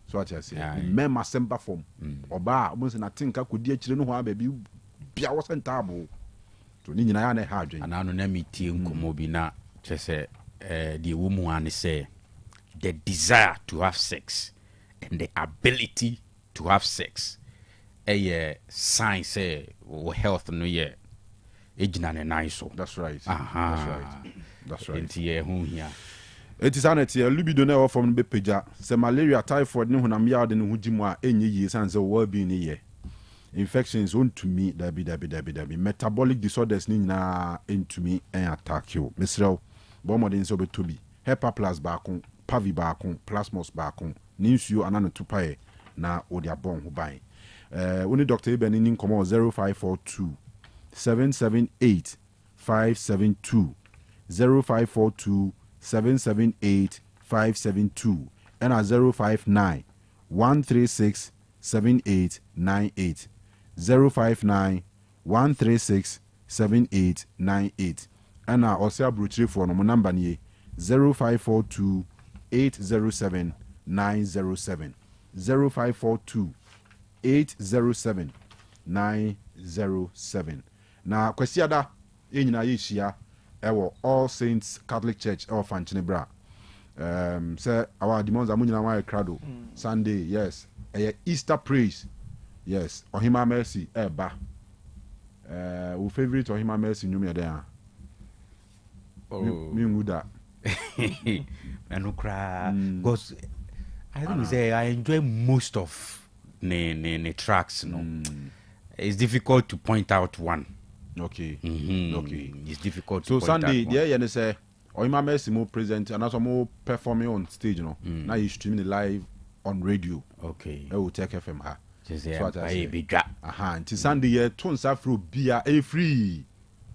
so what I say men masemba form oba mo se na tinka kodi akire no ho ababi bia wo sentable to ni nyina ya na ha adwen ana no na metie nkomo bi na chese the woman say the desire to have sex and the ability to have sex science health no yeah ejina na so that's right. That's right. It is an libido na from be peja say malaria typhoid ne honam ya de ne hujimu a enye yi san say well being ye infections on to me dabi metabolic disorders ni na into me and attack you Mr. Bomodin so be to be Hepa Plus baakon Pavi baakon Plasmos baakon ninsuo anano tupae na odia bon ho ban oni Dr. Eben ni nkomo 0542 778 572 0542 778 572 and 059 136 7898 059 136 7898 and Osei Akoto for no number ni 0542 807 907 0542 807-907. Na kwesiada enyina yeshia ewo All Saints Catholic Church ewo Fanchine Bra. Say our demons amunyina wa krado Sunday, yes. Easter praise. Yes, Ohima Mercy eba. Our favorite Ohima Mercy nyumia there. Me nguda. Anukra because I think say I enjoy most of the tracks, no. It's difficult to point out one. Okay. Okay. It's difficult to so point Sunday, out one. there you say Ohima Mercy more present and also more performing on stage, no. Now you streaming it live on radio. Okay. Otec FM ha. So what I say. Until Sunday, yeah, tons afro beer free.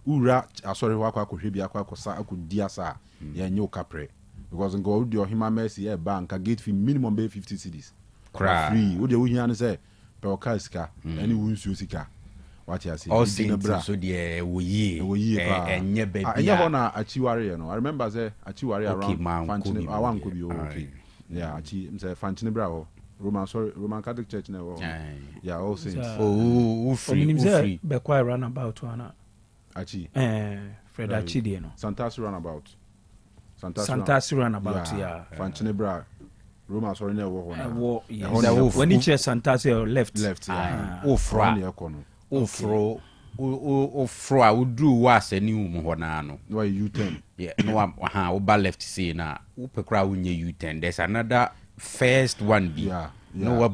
Ura, sorry, wakwa kuhibia kwa kosa akudiasa ya nyo kapre because ngo udi Ohima Mercy ya bank a gate fee minimum be 50 cedis. Free. Udi uhiane say pe okaska any wunsu sika. What you say? All Saints so the we enye be bia. Anya hona achiware no. I remember say achiware around Fanchine awan ko bi okay. Yeah, achi say Fanchine bra ho. Roman Catholic Church na. Yeah, All Saints. Oh, free. Be quite run about one. Achi. Fred Achi de no. Santas runabout. Santas runabout, yeah. Fanchine bra. Roma sorry na wo ho na. When you check Santas left. Ofro I would do was a new Mohonano. Why U10? Yeah, no, Oba left say na Upekra U10. There's another first one be. No,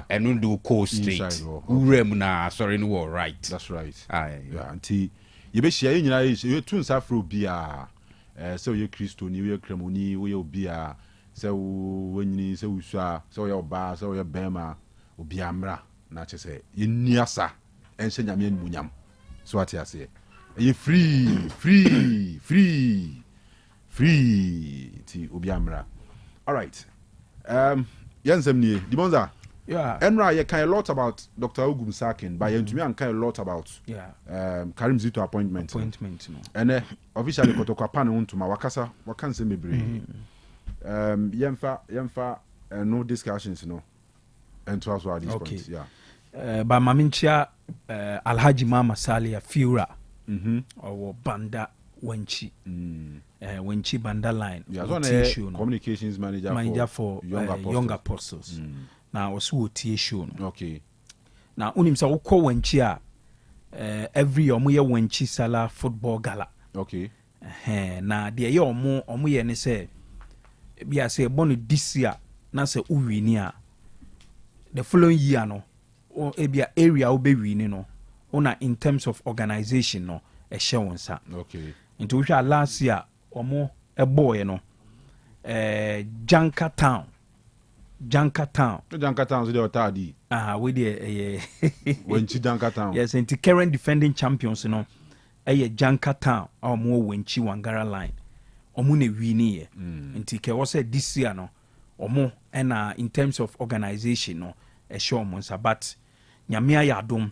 and do coast street. Uremuna, sorry, no, right. That's right. Yeah, until you be sharing you tune safro bia. So you Christo, you Cremoni, we bia. So when you say Usha, so your bar, so your Bema, Ubiamra, not to say, in Niasa. And send Yamian Munyam. So what I say. You free to Ubiamra. All right. Yansemni, Dimonza. Yeah. Enra, you kind a lot about Dr. Ogum Sakin, but you to me and kind a lot about Karim Zito appointment. No. And officially Kotokapan unto my Wakasa, Wakanse me bring. Yemfa no discussions, no. And to us at this point. Yeah. Ba maminchia Alhaji Mama Salia Fiura or Banda Wenchi Wenchi Banda line communications manager for young apostles. Now also show. Okay. Now unim sa uko Wenchi every omuye Wenchi Sala football gala. Okay. Na de ye omuye ne say bia say born this year na say uwini a the following year no or ebia area obewini no ona in terms of organization no e hye wonsa. Okay. Into we last year omo e boy no Janka Town so they otadi we dey Wenchi Janka Town. Yes, into current defending champions no Janka Town omo Wenchi Wangara line omo na wini ye into ke was this year no omo na in terms of organization no e hye wonsa but nyamia ya dom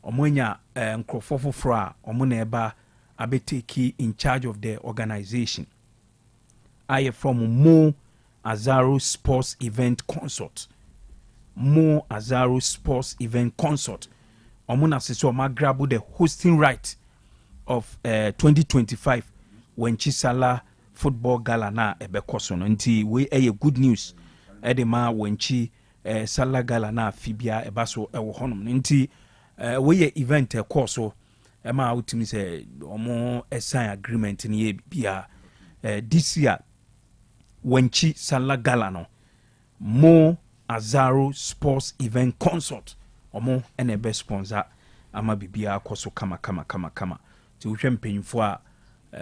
omonya nkrofo foforo a omo na eba abeteki in charge of the organization. I from Mo Azaro Sports Event Consort. Mo Azaro Sports Event Consort. Omo na seso ma grab the hosting right of 2025 when Chisala football gala na ebekoso no nti we good news edema when chi Sala gala na fibia ebaso ewo honom nti we event course so ema utimi say omo sign agreement ni bia this year Wenchi Sala gala no Mo Azaro Sports Event Consort omo ene be sponsor ama bibia koso kama ti wohwe mpanyimfo a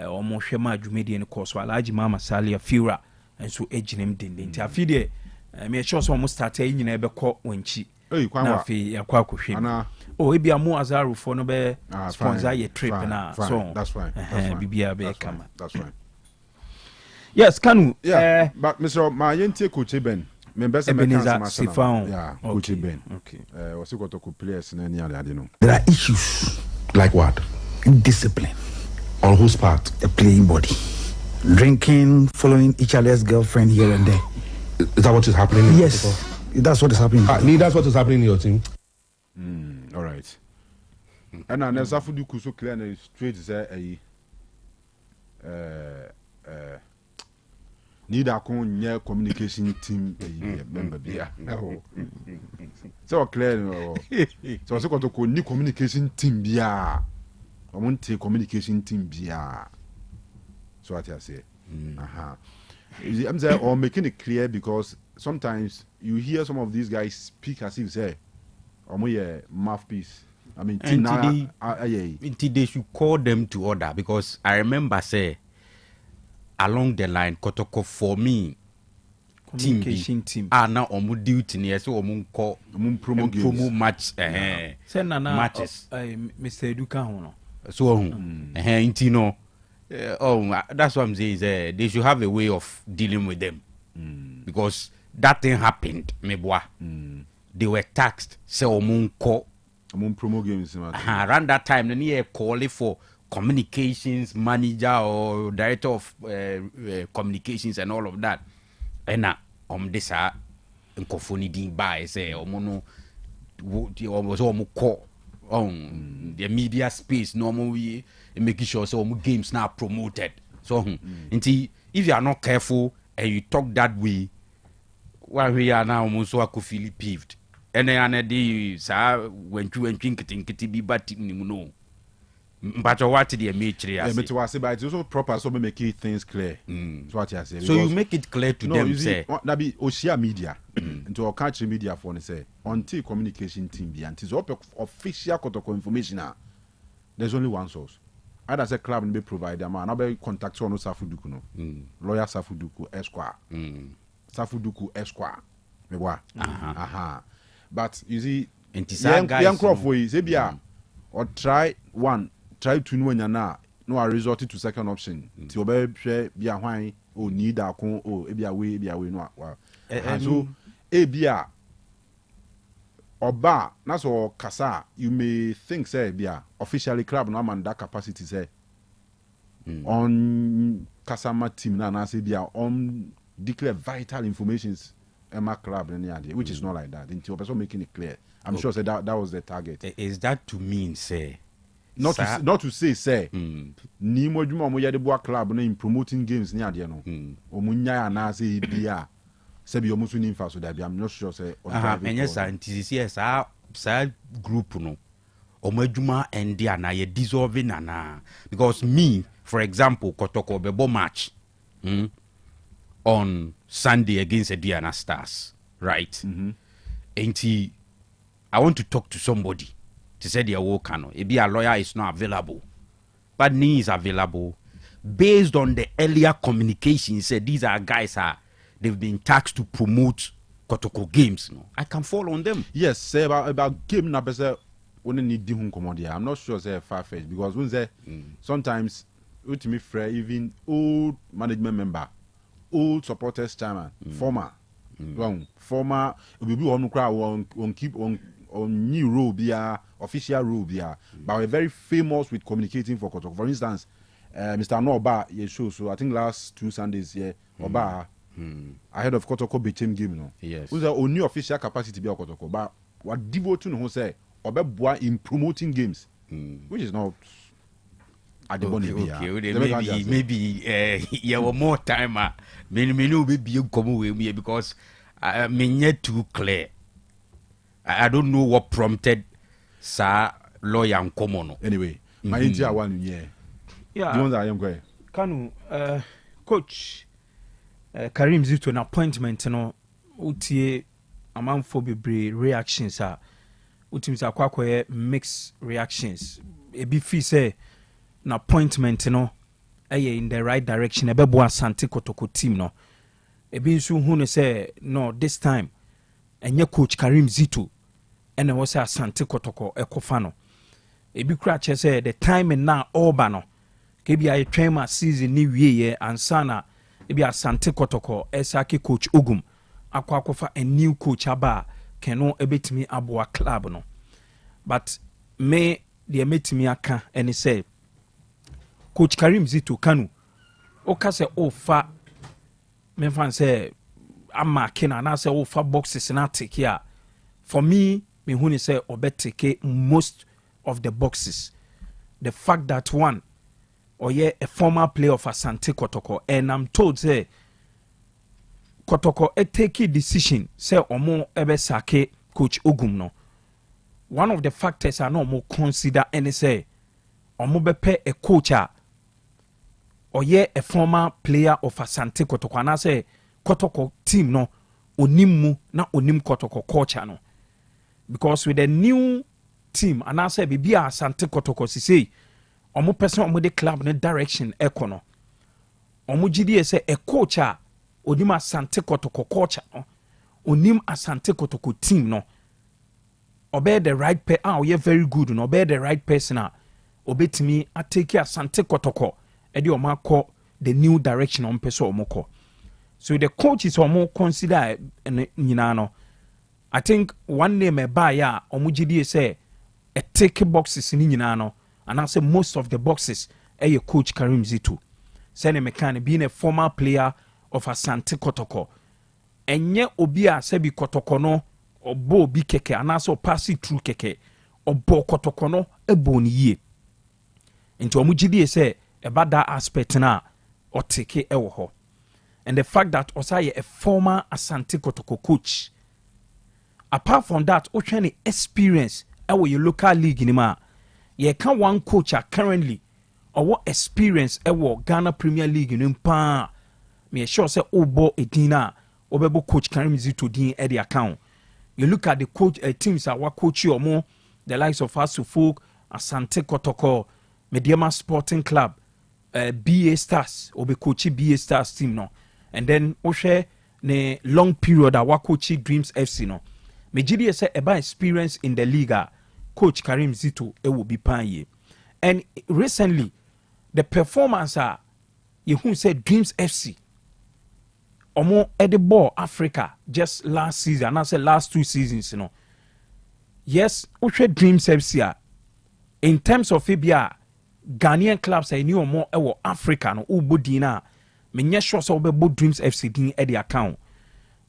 omo hwe ma adwumedie ne koso Alhaji Mama Salia Fiura enso ejinem dende nti afide me sure so mo start ayi nyina ebe kɔ Wenchi na fi yakwa kohwe ebia Mo Azaro for no be sponsor your trip na so that's fine. Bibia be kama that's fine. Yes, Kanu. Yeah, but Mr. Mayente Coach Ben. Members of the Coach Ben. Okay. What's it got to players in any other? There are issues like what? Discipline. On whose part? The playing body. Drinking, following each other's girlfriend here and there. Is that what is happening? Yes. That's what is happening. That's what is happening in your team. All right. And I never food you so clear and straight say need a communication team member bia. So clear so so to ko ni communication team bia. I want to communication team bia. So what I say. I'm saying or making it clear because sometimes you hear some of these guys speak as if say mouthpiece. I mean, they should call them to order because I remember say along the line Kotoko for me communication team now omu duty near so promo match matches Mr. Eduka hono so intino that's what I'm saying is they should have a way of dealing with them because that thing happened they were taxed say promo games around that time then he called for communications manager or director of communications and all of that and this nkofoni din by say no call on the media space normally making sure so games now promoted so if you are not careful and you talk that way while we are now almost so I could feel peeved and then the sa when you kitty be but no but what the matrix but it's also proper so make it things clear so what I say so you make it clear to them say that be Oshia media into our country media for say until communication team be until official Kotoko information there's only one source either say club and be provider man now be contact on Safuduku no lawyer Safuduku Esquire Safuduku Esquire but you see young crop for you say or try to know na no are resorted to second option ti obe hwe bia hwan o need akon o ebia we no so ebia oba na so kasa you may think say bia officially club no man that capacity say on kasama team na say bia on declare vital informations Emma club which is not like that until also making it clear. I'm sure say that was the target. Is that to mean say not to say ni mo dwuma mo yede boa club no in promoting games ni ade no o munya na say bia say bi o musu ni mfa so da bia I'm not sure say enya scientists sa group no o madwuma endi ana ye dissolving ana because me for example Kotoko bebo match on Sunday against the Diana Stars, right? And I want to talk to somebody to say their work Kanu. Maybe a lawyer is not available, but Ni is available based on the earlier communication. Said these are guys they've been tasked to promote Kotoko games. No, I can fall on them. Yes, say about game na pese only need dihun komodia. I'm not sure say far fetched because when say sometimes ultimately free even old management member. Old supporters chairman, former we on crowd on keep on new role bia official role bia but we're very famous with communicating for Kotoko. For instance, Mr. Noba show so I think last 2 Sundays here Oba ahead of Kotoko Bechem game no. Yes. Who's the only official capacity be Kotoko but what devote to no say Oba in promoting games which is not maybe you were more time many will be come with me because I mean yet too clear. I don't know what prompted sir lawyer and common anyway my entire 1 year the ones I am going Kanu coach Karim Zito an appointment no utie amanfo bebre reactions utimi sa kwakoye mixed reactions ebi fi say an appointment no in the right direction ebebo asante Kotoko team no ebi nso hu ne say no this time enye coach Karim Zito ene wo say asante Kotoko ekofa no ebi kura che say the time na oba no ke bia twema season ni wieye ansana ebi asante Kotoko esake coach Ogum akwakofa a new coach aba keno ebetimi aboa club no but me the emetimi aka ene say Coach Karim Zito Kanu oka se ofa me fan say ama kena na say ofa boxes na take here for me me who ni say obeteke most of the boxes. The fact that one or yeah a former player of Asante Kotoko, and I'm told say Kotoko take a decision say omo ebe sake coach Ogum no. One of the factors I know more consider and say omo bepe a coach or yeah a former player of Asante Kotoko, and I say Kotoko team no onimu na onim Kotoko culture no. Because with the new team and I say bibi Asante Kotoko si say omo person omo de club ne direction ekono omo gidi say a coach onim Asante Kotoko culture no onim Asante Kotoko team no obey the right you're very good no obey the right person obetimi atake Asante Kotoko e de omo akọ the new direction on person omo kọ. So the coaches omo consider nyina no. I think one name a buy ya omujidi say a take boxes in nyina and I say most of the boxes your coach Karim Zito. Sene Mekane being a former player of Asante Kotoko. Enye obia sebi Kotoko no obo bi keke and also pass it through keke obo Kotoko no ebo ni ye. Into omujidi say about that aspect na or take ewo ho. And the fact that Osei a former Asante Kotoko coach. Apart from that, what any experience our your local league in ma, you can one coach currently or what experience our Ghana Premier League in pa. Me sure say obo edina obebo coach Karim Zito din at the account. You look at the coach teams that what coach you more the likes of Asufuk, Asante Kotoko, Mediama Sporting Club, BA Stars, obe coach BA Stars team no, and then Oshe ne long period that what coach Dreams FC no. Mejidi say about experience in the league, coach Karim Zito will be panye. And recently, the performance you who said Dreams FC, omo edible Africa just last season, and I said last 2 seasons, you know. Yes, Ushe Dreams FC in terms of Fibia, Ghanaian clubs I knew more Africa no ubo dina. Me sure so be Dreams FC din at the account,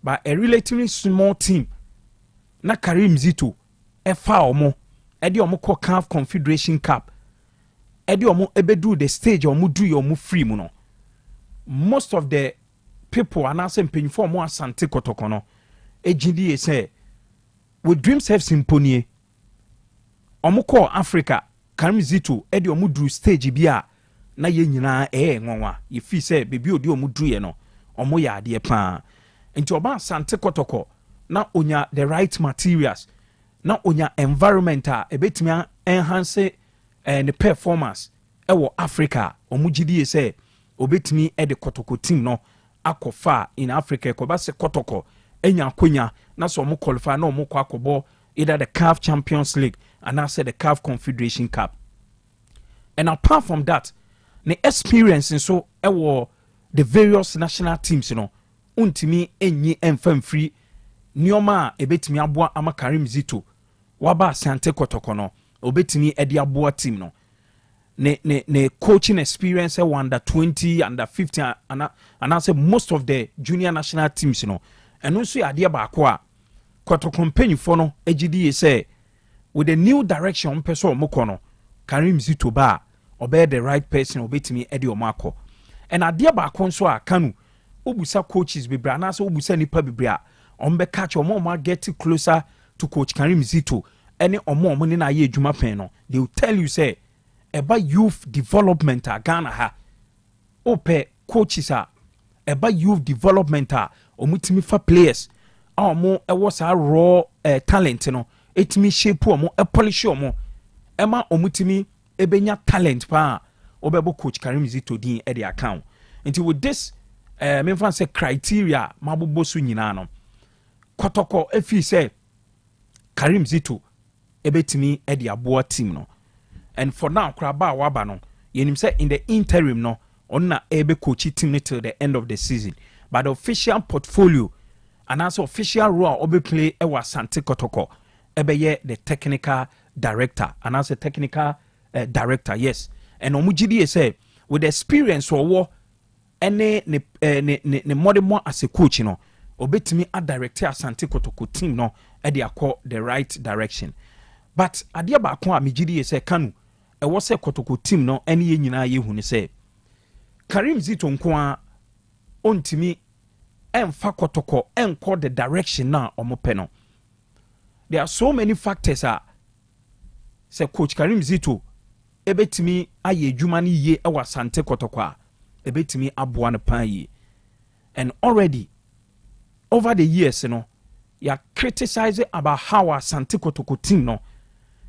but a relatively small team. Na Karim Zito efa omo edi omo ko CAF Confederation Cup edi omo ebedu the stage omo do your free mu no. Most of the people are now saying pay for more Asante Kotoko no ejidi say with Dreams FC imponie omo ko Africa Karim Zito edi omo do stage bia na ye nyina nwanwa ye fi say bebi odi omo do ye no omo ya ade pa nti oba Asante Kotoko na onya the right materials na onya environment ebetimi enhance the performance ewo Africa omugidi say obetimi e de Kotoko team no akofa in Africa ko ba se Kotoko enya konya na so mo qualify na mo kwa akobo either the CAF Champions League and I say the CAF Confederation Cup. And apart from that, the experience so ewo the various national teams, you know, untimi enyi enfam free Nioma ebetimi aboa ama Karim Zito waba Asante Kotoko no obetimi edi aboa team no ne coaching experience under 20 under 15 and I say most of the junior national teams no and also ade ba akwa Kotoko mpanyifo no ejidi say with the new direction person omoko no Karim Zito ba obey the right person obetimi edi omako and ade ba akwa nso a Kanu obusa coaches bibra na so obusa nipa bibra ombe catch omo get closer to coach Karim Zito any omo ni na ye adwuma pen no they will tell you say eba youth development Ghana ha ope coaches eba youth development omutimi fa players omo ewo sa raw talent no etimi shape omo polish omo ema omutimi ebenya talent pa obebo coach Karim Zito din e the account until with this me fan say criteria mabobo so nyina no Kotoko efi say Karim Zito ebetimi e the aboa team no. And for now kraba waba no yenim say in the interim no onna ebe coach team till the end of the season, but the official portfolio and also official role obe play e wa Asante Kotoko ebe ye the technical director and as a technical director, yes. And omugidi say with the experience or ne more as a coach, you know, obetumi a direct Asante Kotoko team no e de akọ the right direction. But adeɛ baako a megidi say Kanu e wo say Kotoko team no ene ye nyina ye hu ne say Karim Zito nko a ontimi emfa Kotoko enko the direction na omope no. There are so many factors say coach Karim Zito ebetimi aye adwuma ne ye e wa Asante Kotoko a ebetimi aboa ne pan ye. And already over the years you criticizing about how Asante Kotoko team no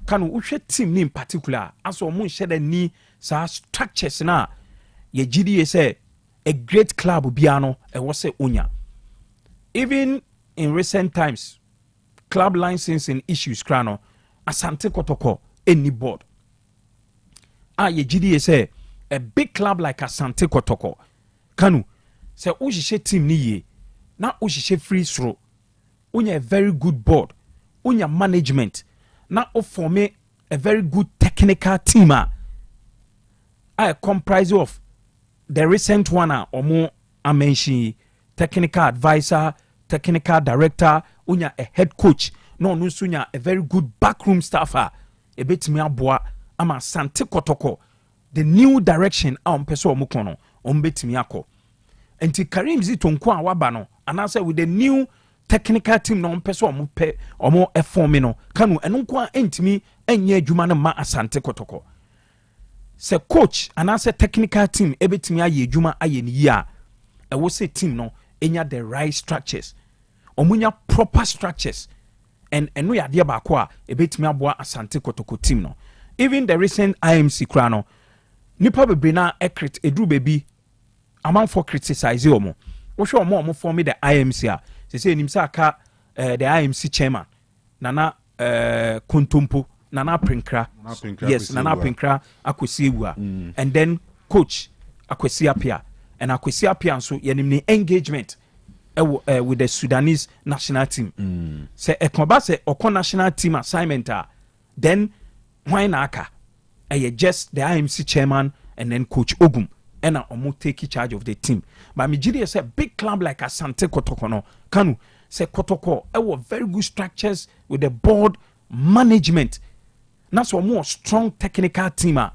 Kanu uhwe team ni in particular as omo nhye da ni sa structures na ye GDA say a great club biano e wo say onya. Even in recent times club licensing issues krano Asante Kotoko any board ye GDA say a big club like Asante Kotoko Kanu say uhye team ni ye na uhye free throw unya a very good board unya management na o form a very good technical team I comprise of the recent one omo amenshi technical advisor, technical director, unya a head coach no nusunya a very good backroom staffer e betimi aboa ama Asante Kotoko the new direction peso omukono betimi akọ enti Karim Zito nko a waba no anase with the new technical team no peso omo e form no Kanu eno nko a entimi enye adwuma no ma Asante Kotoko se coach anase technical team ebetimi aye adwuma aye ni ya e wo se team no enya the right structures omunya proper structures and eno ya de ba ko a ebetimi aboa Asante Kotoko team no. Even the recent IMC krano nipa bebre na edru baby amount for criticize omo wo hwe omo form the IMC a se enim sa aka the IMC chairman Nana Kontompo Nana Prinkra yes Nana Prinkra Akwesi Ewa and then coach Akwesi Apia and Akwesi Apia so yenim engagement with the Sudanese national team say ekoba say okon national team assignment then why na aka just the IMC chairman and then coach Ogum and omo take charge of the team. But Nigeria say big club like Asante Kotoko no Kanu say Kotoko very good structures with the board management. That's a more strong technical team at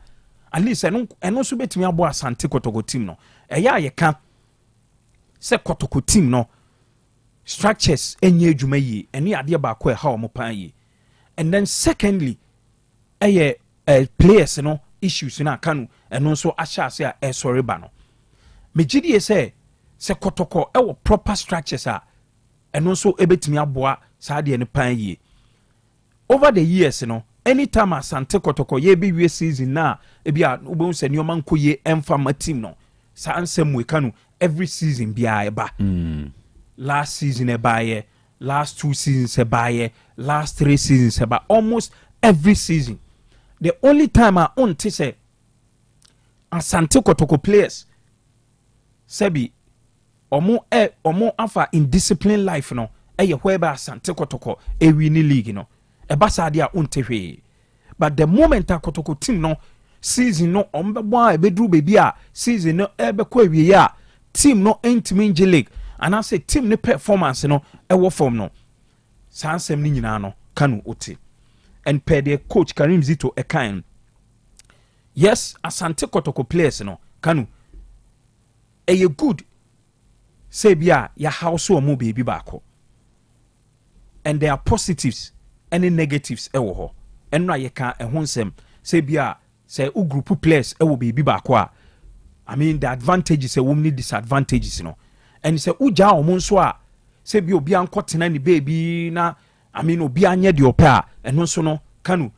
least and also betimi abo Asante Kotoko team no. Ye can say Kotoko team no structures enye adwuma yi ene ade ba ko ha omo pan yi. And then secondly players no issues na Kanu and also asha say sorry ba no megidi say Kotoko proper structures and also ebetimi aboa sa de ne pan yi. Over the years anytime Asante Kotoko ye be we season na ebia ubon se nyoma nkoye emfa ma team no sa ansem we Kanu every season bia eba last season eba last 2 seasons eba last 3 seasons eba almost every season. The only time I on to say Asante Kotoko players sebi omo afa in discipline life no whereby Asante Kotoko win league no basa dia on te. But the moment a Kotoko team no season no ombebo ebedru baby a season no ebekọ awie ya team no entimi league and I say team ne performance no ewo form no sansem ni nyina no Kanu ote. And per the coach Karim Zito Ekan. Yes, Asante Kotoko players no Kanu you good say bia ya house or mo baby bako. And there are positives and negatives ewo ho. And na ye kan ehonsem say bia say u group players ewo baby bako. I mean the advantages e wo need disadvantages no. And say uja omo nso a say bi obi ankotena ni baby na I mean obi anye de opa and no so no Kanu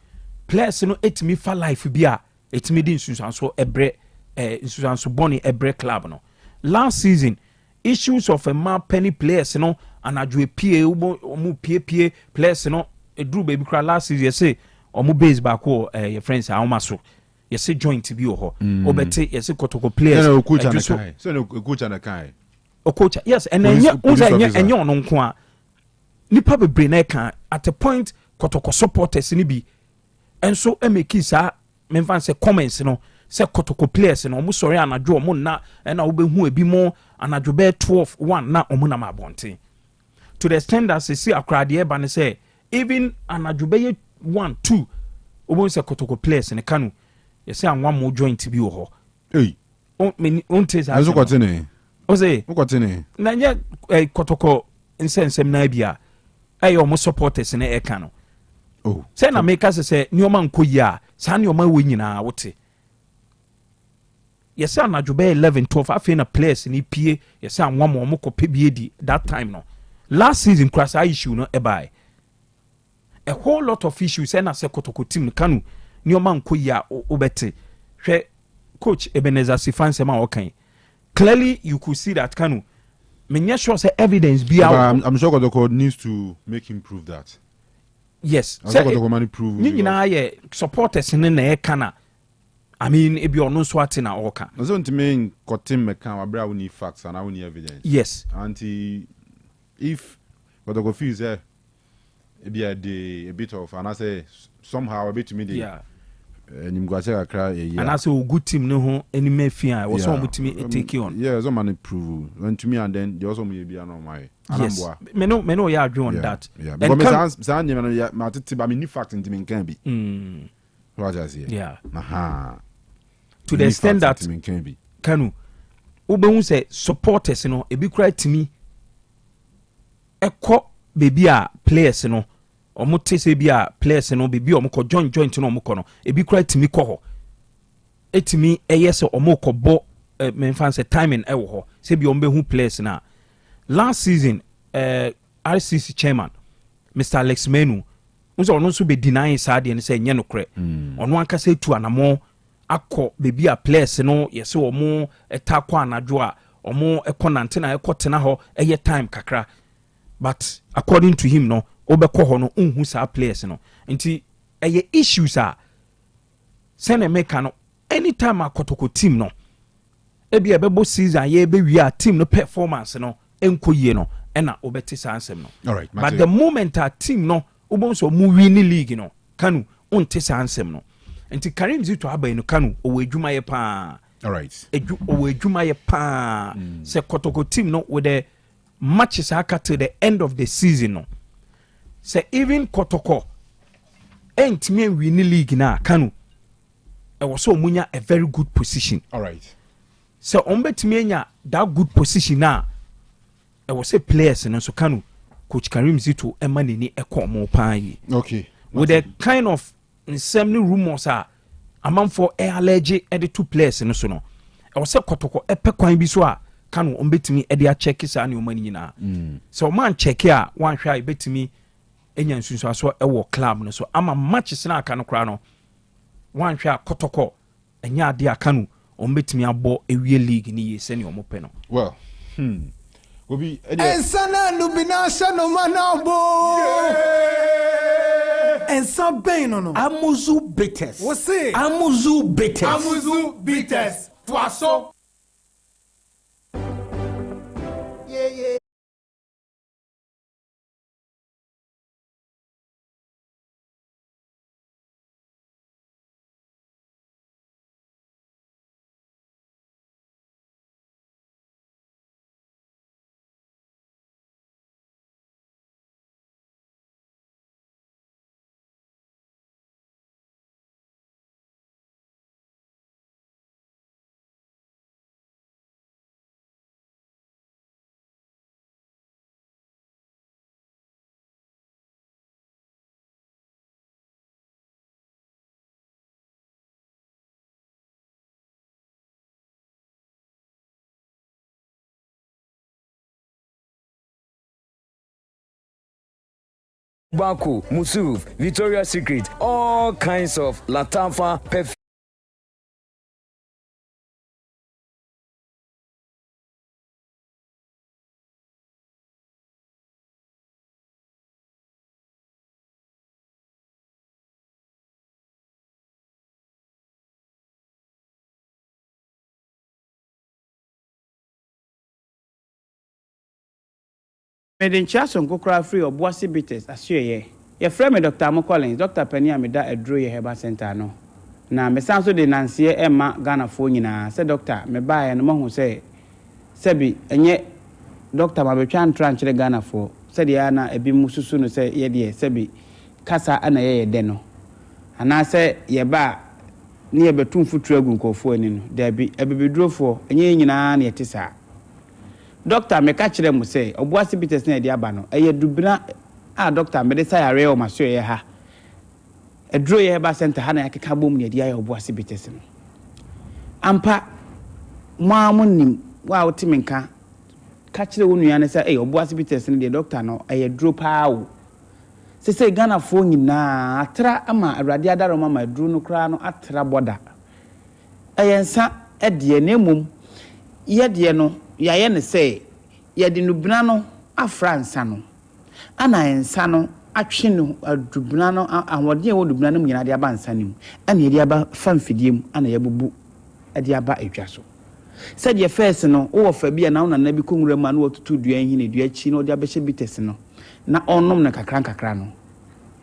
players no etimi fa life bia etimi di nsusanso ebre nsusanso boni ebre club no. Last season issues of a man penny players no anadwe pie omu pie players no edru baby kra last season say omu base back your friends are almost you say joint bi ho obete you say Kotoko players no coach and kai so no coach and kai o coach yes and enye ono nko a nipa bebre na kan at a point Kotoko supporters ni bi enso emeki sa memfan say comments no say Kotoko players no omu sorry anadwo omu na na obehu ebi mo anadwo be 12-1 na omu na mabonte to the extent that see akrade ba ne say even anadwobeye 1 2 obon se kotoko players ne Kanu ye say anwa mo joint bi wo ho on tes aso kotene o say kotene na nya kotoko nsensem na bia ayo mo supporters ne e Kanu say na make us say nioma nkoyi a sa nioma wo nyina wote ye say anadwobe 11 12 afei na players ni pie ye say anwa mo kope bi edi that time no last season crash issue no e buy a whole lot of issues and as a kotoko team Kanu nioma nkoyi a obete hwe coach Ebenezer Sifanse ma okay clearly you could see that Kanu menya sure say evidence be out. I'm sure Kotoko needs to make him prove that. Yes. So Kotoko man prove. Ni nyina ye supporters ne na e kana. I mean e be ono so ate na oka. No so ntime kotim meka wa bra we need facts and we need evidence. Yes. And if Kotoko feels e be a bit of and I say somehow a bit to me yeah. Nimgwache akra and I say good team no ho any me fia was some team take on. Yeah, so man prove when to me and then they also may be an my. Yes. Me no ya agree on that. Yeah. Because me ya matiti ba me ni fact ntimi nkan bi. What I say. Yeah. Aha. To the extent that Kanu ubehun say supporters no e bi kra timi ekọ baby a players no omo tese bi a players no baby omo ko joint no omo ko no e bi kra timi ko ho etimi eyese omo ko bo me fan say timing e wo ho se bi omo be hu players na last season RCC chairman Mr. Alex Menu unso ono so be deny sade ne say nye no kre ono anka say tu anamo akọ baby a players no yese omo etakwa anadwo a omo ekonante na ekotena ho eye time kakra but according to him no obekọ ho no unhu sa players no nti eye issues a sene make no anytime akotoko team no ebi ebebo season ye be wi a team no performance no enkoyie no ena obeti sa ansem no all right but the moment a team no obonso mu win league no Kanu unte sa ansem no nti Karim Zito aba no Kanu owo adwuma ye pa all right owo adwuma ye pa se kotoko team no with the matches aka to the end of the season no say even kotoko entime win league na Kanu e was so munya a very good position all right so ombetime nya that good position na e was a players no so Kanu coach Karim Zito e manini e komo pan okay with the kind of insomni rumors are among for allergy and the two players no so no e was a kotoko e pe kwan bi so a Kanu ombetimi e dia check sa ne omani nyina so man check a wan hwa e betimi enya nsunsu aso e wo club no so ama matches na aka no kra no wan hwa kotoko enya ade aka no ombetimi abo ewie league ni ye se ne omope no well obi ensana lubina shano manabo ensa ben no amuzu bitters wose amuzu bitters twaso yeah Baku, Musuf, Victoria's Secret, all kinds of Latamfa perfume. Meden Chason Kokra free or Bossy Bitters, as ye. Your friend, Dr. Mocolins, Dr. Penny Amida, a drew your Heba Center. No. Now, me sounds so de Nancy Emma Ghana phone, said Doctor, me buy and among who say, Sebi, and yet Dr. Mabichan tranche the Ghana for said yana ebi mususu no say ye de sebi kasa ana ye de no ana say ye ba ne ye betum futu agu nkofo ani no da bi ebebedrofo enye nyina na ye tisa doctor me ka kire mu say obuase bites na de aba no eye dubina a doctor me de say are o maso ye ha edro ye ba center ha na yakeka bom ne de aye obuase bites no ampa maamunim wa otimenka ka kire wo nua ne say obuase bites ne de doctor no eye dro pa wo se Ghana fo nyina atra ama awrade adaro mama dro no kra no atra boda ayensa ede ne mum ye de no yaye ne say ye de nubina no afransa no ana ensa no atwe no adubina no ahode wo dubina no nyina de aba nsa nim ana ye de aba famfidiem ana ye bubu de aba edwa so said ye first no wo fa bia na na bi konwura ma no wotutu dua hine dua chi no de abehye bites no na onom na kakra no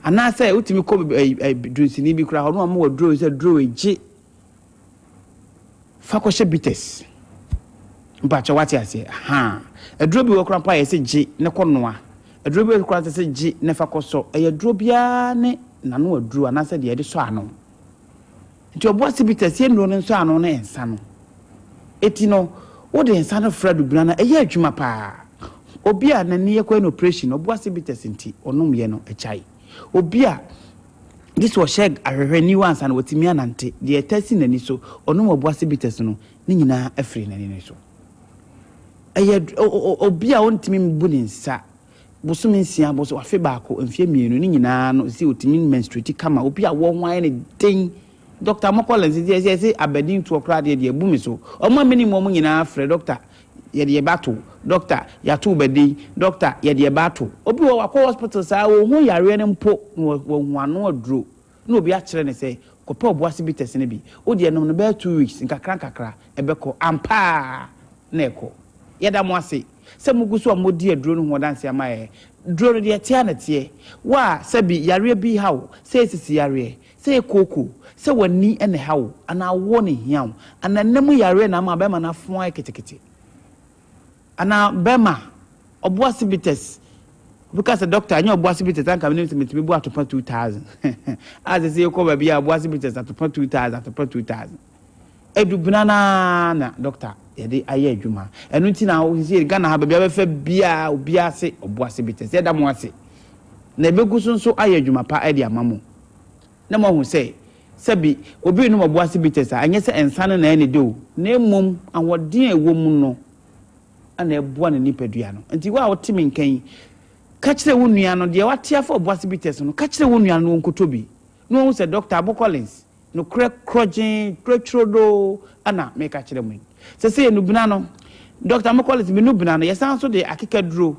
ana say utimi ko dunsini bi kra ho no ma wadro say draw eji fa ko hye bites mpacha wati ase ha edro bi wo kra pa ye se ji ne konoa edro bi wo kra se ji ne fa koso edro bia ne na no adro ana say de so ano nti oboase bites ye no nso ano na ensa no eti no wo de ensa no fra du bina na eye adwuma pa obi a na ne ye kwa no operation oboase bites nti onom ye no echai obi a this was shag ahwehwe once and wotimi anante de etasi nani so onom oboase bites no ni nyina afri nani so eye obi a ontimi mbuni nsa bosumi nsia boso afi baako mfie mienu ni nyina no si otimi menstruate kama obi a wo hwan ne den Dr. Mokola say abedin to okra de ebumi so omo minimum nyina afre doctor ye de bato doctor ya to bedi doctor ye de bato obi wo akọ hospital sa wo hu yare ne mpo wo hu ano aduro na obi a kire ne say kopa oboase bites ne bi o de no be 2 weeks nkakra ebeko ampa na eko ye da mo ase se muguso amodi aduro no ho danse amaye duro de tia na tie wa sabi yare bi hawo se sisi yare se koko se wani ene hawo ana wo ne hiaw ana nemu yare na ma be ma na fon ketekete ana bema oboase bites because the doctor anya oboase bites an kam ne me bu atopa 2000 as say ko ba bia oboase bites atopa 2000 edu binana na doctor ye de aye adwuma enu nti na wo sie Ghana ha ba bia be fa bia obi ase oboase bites ye da mo ase na ebeguso nso aye adwuma pa e de amamo na mo hu say sabi obi no oboase bites anya se ensane na ene de o na emom awodin ewom no ana eboa na nipadua no nti wa wotimi nkan ka kire wo nua no de watia for oboase bites no ka kire wo nua no nkotobi no hu se Dr. Abo Collins no crojin tretrodo ana me ka kire mu se no bina no Dr. Abo Collins me no bina no yesan so de akekaduro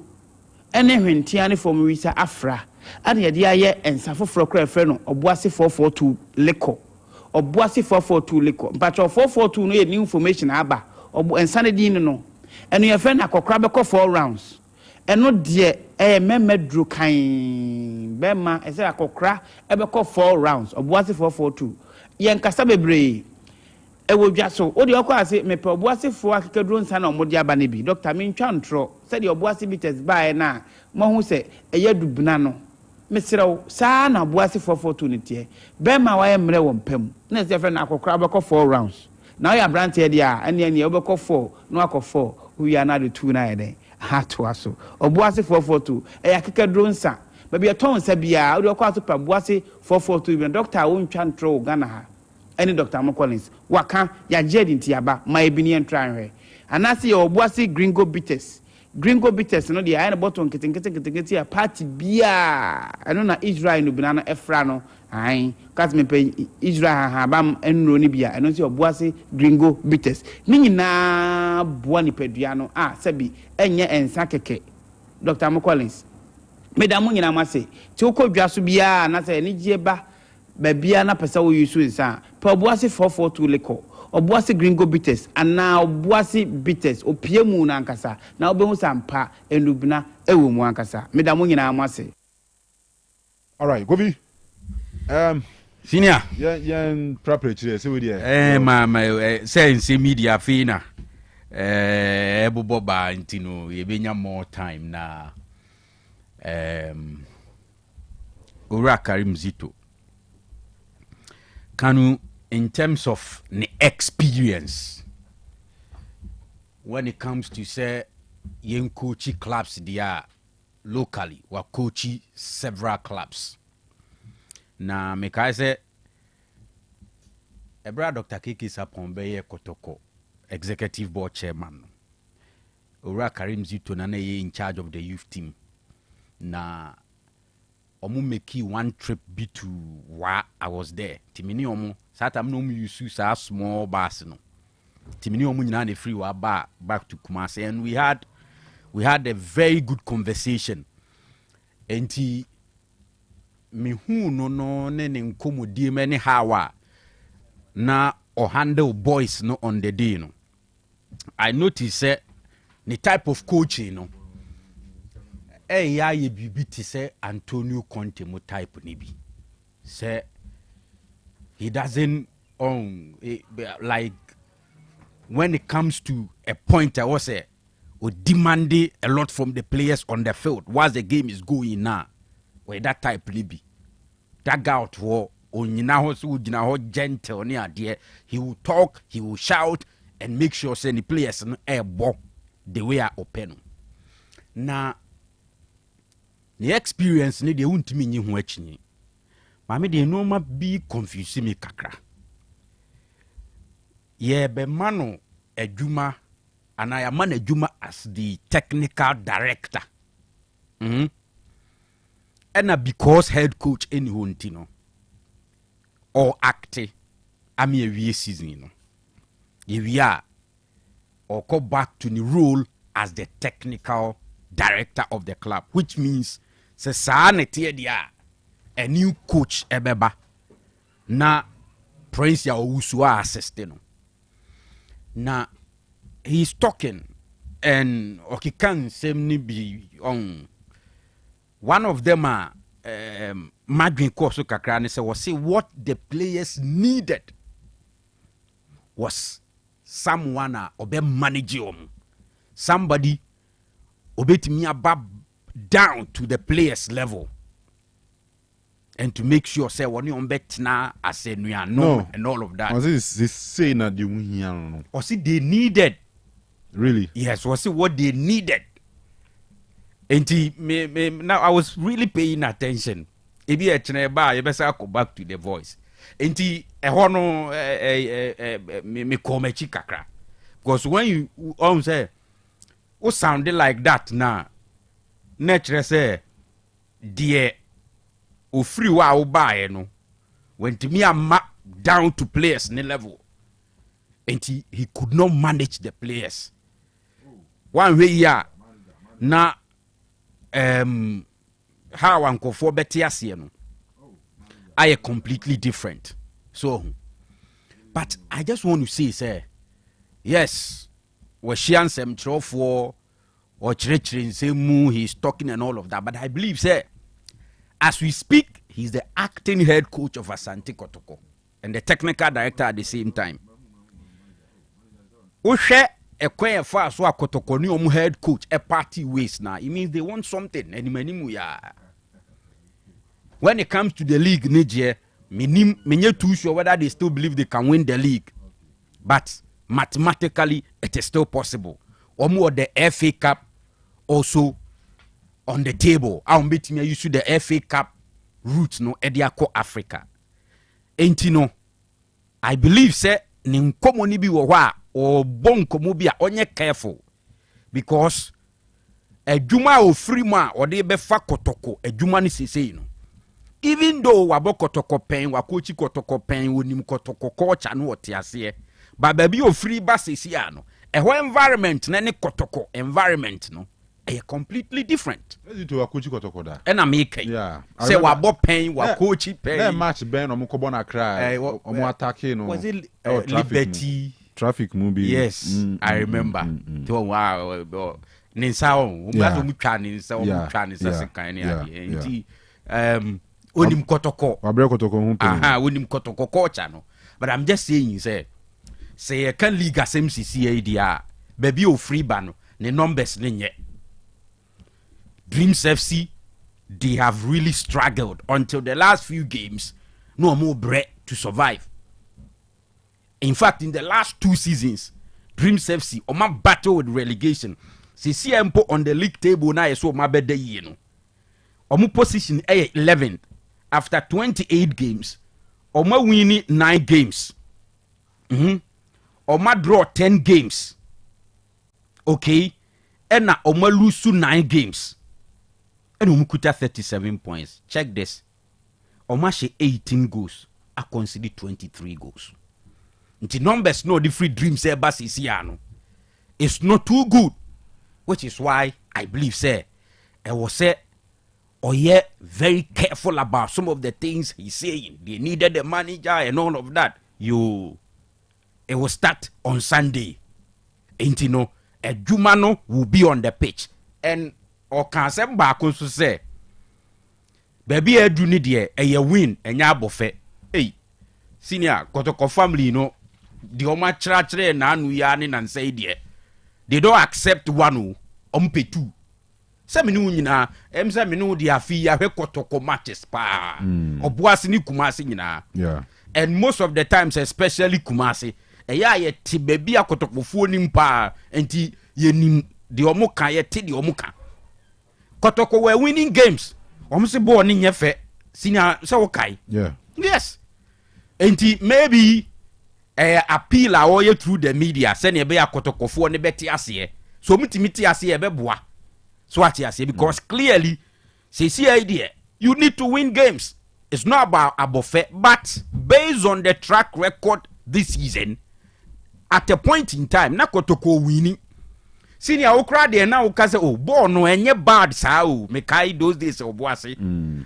ene hwentia ne form wisa afra ana ye de aye ensafoforo kra frɛ no oboase 442 leko oboase 442 leko mpacho 442 no ye new information aba obo ensane din no enu ye friend akokra be 4 rounds eno de memedru kan bema ese akokra e be 4 rounds oboase 442 ye nkasa bebre ewodwa so o de okwa ase mepe oboase fo akekadru nsa na omode aba ne bi doctor mentwa ntro se de oboase bites bae na mo hu se eye dubuna no mesrew sa na oboase 442 ne tie bema wa ye mre wo mpam na se friend akokra be 4 rounds now ya brand here dia ene obekọ 4 no akọ 4 we are now the 2 na ede ha to aso oboase 442 e akeka dronsa baby eton sa bia o akọ atopa boase 442 bi doctor won twa ntro Ghana ha any Dr. Amo Collins waka ya jedi ntiaba ma ebini entran hwe anase ya oboase gringo bites no dia na botton ketenkete ya party bia eno na Israel no binana efra no ai kat me pe Israel ha bam enro ni bia eno si oboase gringo bites ni nyina boa ni padua no sabi enye ensa keke Dr. Amo Collins medamu nyina mase ti okodwa so bia na se ni gieba ba bia na pesa wo yusu nsa pa oboase 442 leko oboase gringo bites ana oboase bites opiemu na ankasa na obehu sampa enubna ewo mu ankasa medamu nyina mase. All right, Gobi. Senior. Yeah, proper chile. So we there. Say media fina. Ebo boba intino. Ye benya more time na. Ura Karim Zito. Kanu, in terms of the experience, when it comes to say young coachy clubs, they are locally, we coachy several clubs. Now, make I say, Ebra Dr. Kiki Sapombeye Kotoko, executive board chairman. Ura Karim Zito nane in charge of the youth team. Na omu make one trip be to where I was there. Timini omu satam no mu use sa small bus no. Timini omu nyina the free wa back to Kumasi, and we had a very good conversation. Enti me hu no ne nkomodi many hawa na or handle boys no on the day no. I noticed the type of coaching no. Ya ye bibi ti say Antonio Conte mo type ni bi. Say he doesn't like when it comes to a point I was say or demanding a lot from the players on the field whilst the game is going now. Where that type ni bi. That guy out for onyina ho so onyina ho gentle ni ade. He will talk, he will shout and make sure say the players no ball the way are open. Na the experience ni de untimi nyi ho achi. Ma me de no ma be confuse me kakra. Ye be mano adwuma and I am man adwuma as the technical director. And because head coach any hunti no or acte ami a season no. If we are or go back to the role as the technical director of the club, which means se saanete dia a new coach ebeba na Prince ya Owusu assistant no. Na he's talking and okikan semni be on one of them are Madwin Koso kakra ne say what the players needed was someone obe manage somebody obetimi abab down to the players level and to make sure say when you betna as a no and all of that. Was this saying that you no? Was it they needed? Really? Yes, was it what they needed? And now I was really paying attention. If you go back to the voice. And me kakra. Because when you say who sounded like that now, nature say dear o free wa buy no when to me a map down to players ne level. And he could not manage the players. One way ya na how Uncle for Betias no I completely different. So but I just want to say yes, was she answered for or he's talking and all of that. But I believe, sir, as we speak, he's the acting head coach of Asante Kotoko and the technical director at the same time. Osei Akoto for so Kotoko ni head coach a party waste now. It means they want something. And when it comes to the league, Nigeria, me too sure whether they still believe they can win the league. But mathematically, it is still possible. Or more the FA Cup also on the table. I'll meet me use the FA Cup route no Ediako Africa. Ain't no. I believe say ninkomo ni bi wo wa or bonko mo bi a onye careful because adwuma o free ma or de be fa kotoko adwuma ni sesei no. Even though wabo kotoko pen wa coach kotoko pen wonim kotoko culture no wote ase but baby o free ba sesei ano a environment na ne kotoko environment no a completely different. Let's do a coach kotoko da. And I make say wabo pen wa coach pen. That match ben omo kobo na cry omo attack no. Was it Liberty traffic movie? Yes, I remember. Wow. Ninsa o mu twa ninsa o mu twa ninsa se kan ni ade. Onim kotoko. Wabre kotoko hu pe. Onim kotoko culture no. But I'm just saying say you can league as MCCA dia baby o free ban ne numbers ne nye. Dreams FC they have really struggled until the last few games. No more bread to survive. In fact, in the last 2 seasons, Dreams FC Oma battle with relegation. See Empo on the league table now, so my bed you know. Omu position 11th after 28 games. Oma winning 9 games. Oma draw 10 games. Okay, and now Oma lose 9 games. And Umukuta 37 points. Check this. Oma she 18 goals. I consider 23 goals. The numbers no the free Dreams ever no. It's not too good. Which is why I believe say I was say very careful about some of the things he's saying. They needed the manager and all of that. It will start on Sunday. And you know, a Jumano will be on the pitch. And or can say back also say baby a do need a win and ya buffet. Hey, senior Kotoko family, you know, the Oma Tratre na anu yani and say dear. They don't accept one ompe two. Some na emsa minu di afi ya Kotoko matches pa. Obuasi ni Kumasi na. Yeah. And most of the times, especially Kumasi, ye ti baby a Kotoko phone pa enti ye nim the omuka ye ti the omuka. Kotoko were winning games. Omse born in yefe senior so okay. Yeah. Yes. Enti maybe appeal awoye through the media send ye be Kotoko fo ne beti ase. So miti ase be boa. So what you say because clearly see idea you need to win games. It's not about a buffet, but based on the track record this season, at a point in time, na Kotoko winning. Senior Okra there now say, oh, born no any bad sao mekai those days of Boise.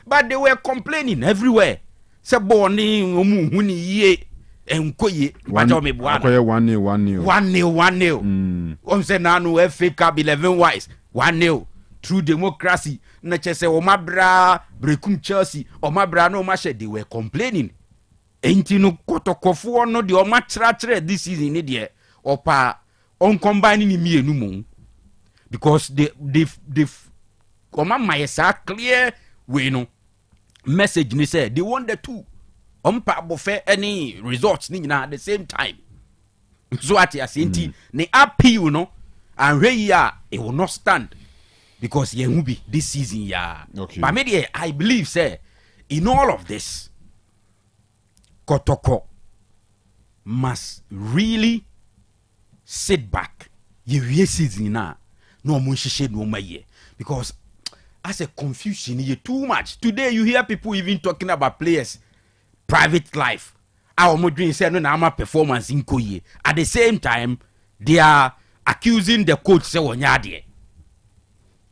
But they were complaining everywhere. Say born huni ye enkoye. 1-0. 1-0. Say nanu FA Cup 11 wise 1-0. Through democracy, na chese omabra brekum Chelsea, omabra no mashe, they were complaining. Enti no Kotoko no the omatra this season ni die opa on combining ni mienu mo because they oma mayesa clear we no message ni say they want the two ompa bofe any results ni na at the same time. So at enti ni appeal no and here it will not stand. Because ye will be this season, yeah. Okay. But maybe I believe, say, in all of this, Kotoko must really sit back. Ye season now, no mushishe no maye. Because as a confusion, ye too much. Today you hear people even talking about players' private life. Our modern say no na performance in Koye. At the same time, they are accusing the coach say wonyade.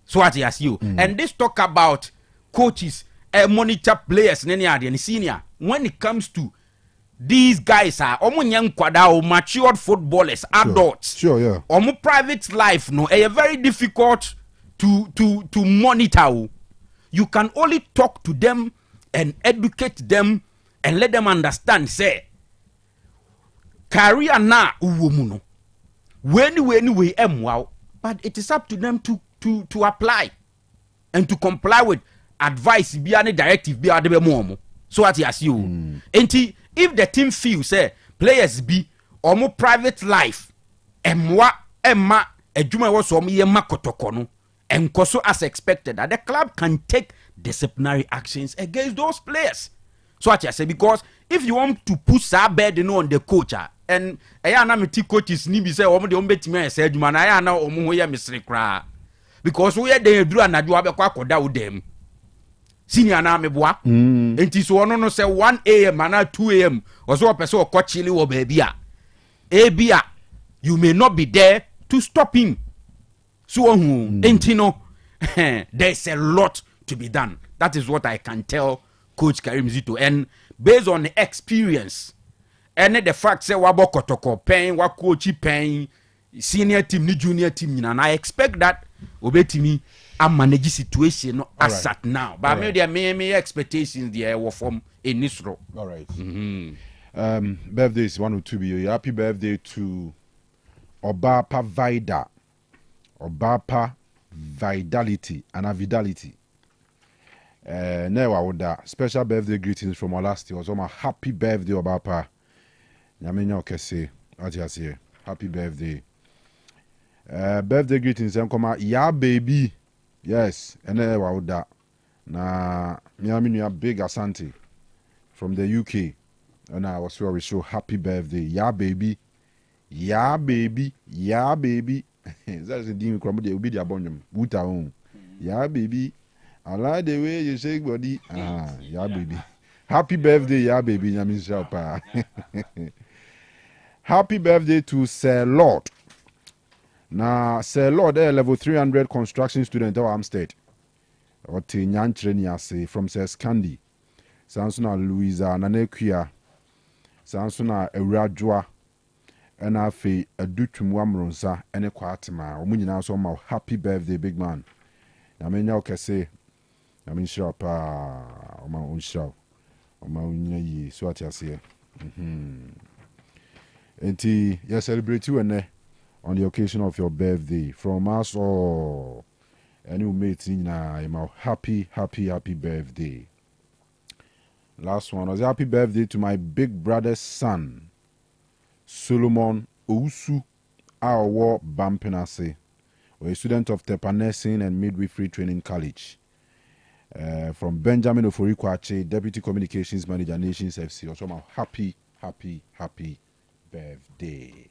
So what you see you. And this talk about coaches monitor players and senior. When it comes to these guys are matured footballers, adults. Sure, yeah. Private life no very difficult to monitor. You can only talk to them and educate them and let them understand say career na uwomuno. When wow, but it is up to them to apply and to comply with advice be any directive be adebe mo. So what you see you. If the team feels say players be or private life emma ejuma was so me Kotoko no and koso as expected that the club can take disciplinary actions against those players. So what you say because if you want to put that burden on the coach and ayana me coaches ni be say omo de ombetimi say ejuma na ayana omo ho ye misiri kra. Because we are there do anadu abekwakọda wo dem senior na meboa enti so ono no say 1 a.m. and 2 a.m. also person okochili wo baby a you may not be there to stop him so enti no there's a lot to be done. That is what I can tell Coach Karim Zito, and based on the experience and the fact say wabo Kotoko pen wa coach pen senior team ni junior team and I expect that obetimi a manage situation as at now. But maybe there may expectations there were from in this role. All right. Birthday is 102. Happy birthday to Obapa Vitality and Vidality. Never would that special birthday greetings from our last year. Also, my happy birthday, Obapa. Nyamenyo Kese. What you say? Happy birthday. Birthday greetings. I'm come yeah, baby. Yes, and never would that. Na Miami big Asante from the UK. And I was very sure happy birthday. Yeah, baby. Yeah, baby. Yeah, baby. That's the thing. They will be the abundant. Yeah, baby. I like the way you shake body. Yeah, baby. Happy birthday, yeah, baby. Happy birthday to Sir Lord. Now, Sir Lord, level 300 construction student of Amstead. Or Tinyan Treniase from Sir Scandi. Sansuna Louisa Nanekia. Sansuna Erajua. And I feel a dutum wamronsa and a quatima. Omunina so my happy birthday, big man. I mean, you can say. I mean, sure, on my own show. On my own ye, so what you say. And you celebrate you and on the occasion of your birthday. From us all, and you mate in a happy birthday. Last one was happy birthday to my big brother's son, Solomon Ousu Awo Bampenase, a student of Tepa Nursing and Midwifery Training College. From Benjamin Oforikwache, Deputy Communications Manager, Nations FC. Also, my happy birthday.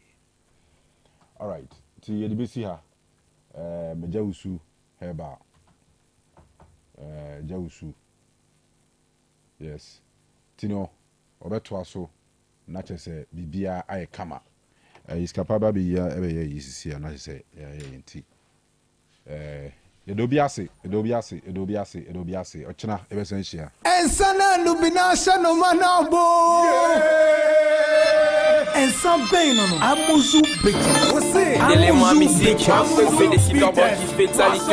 All right. To YDBC here, Mejausu Heba. Jausu. Yes. Tino, Obetuaso, Nache say, Bibia Aye Kama. Is capable be here every year, is here, and I say, Edobiase. Ochina, Ebesensia. And Sana Lubinasha no manabo. And some pain on Amuzu Bitters. What's it? Amuzu Bitters.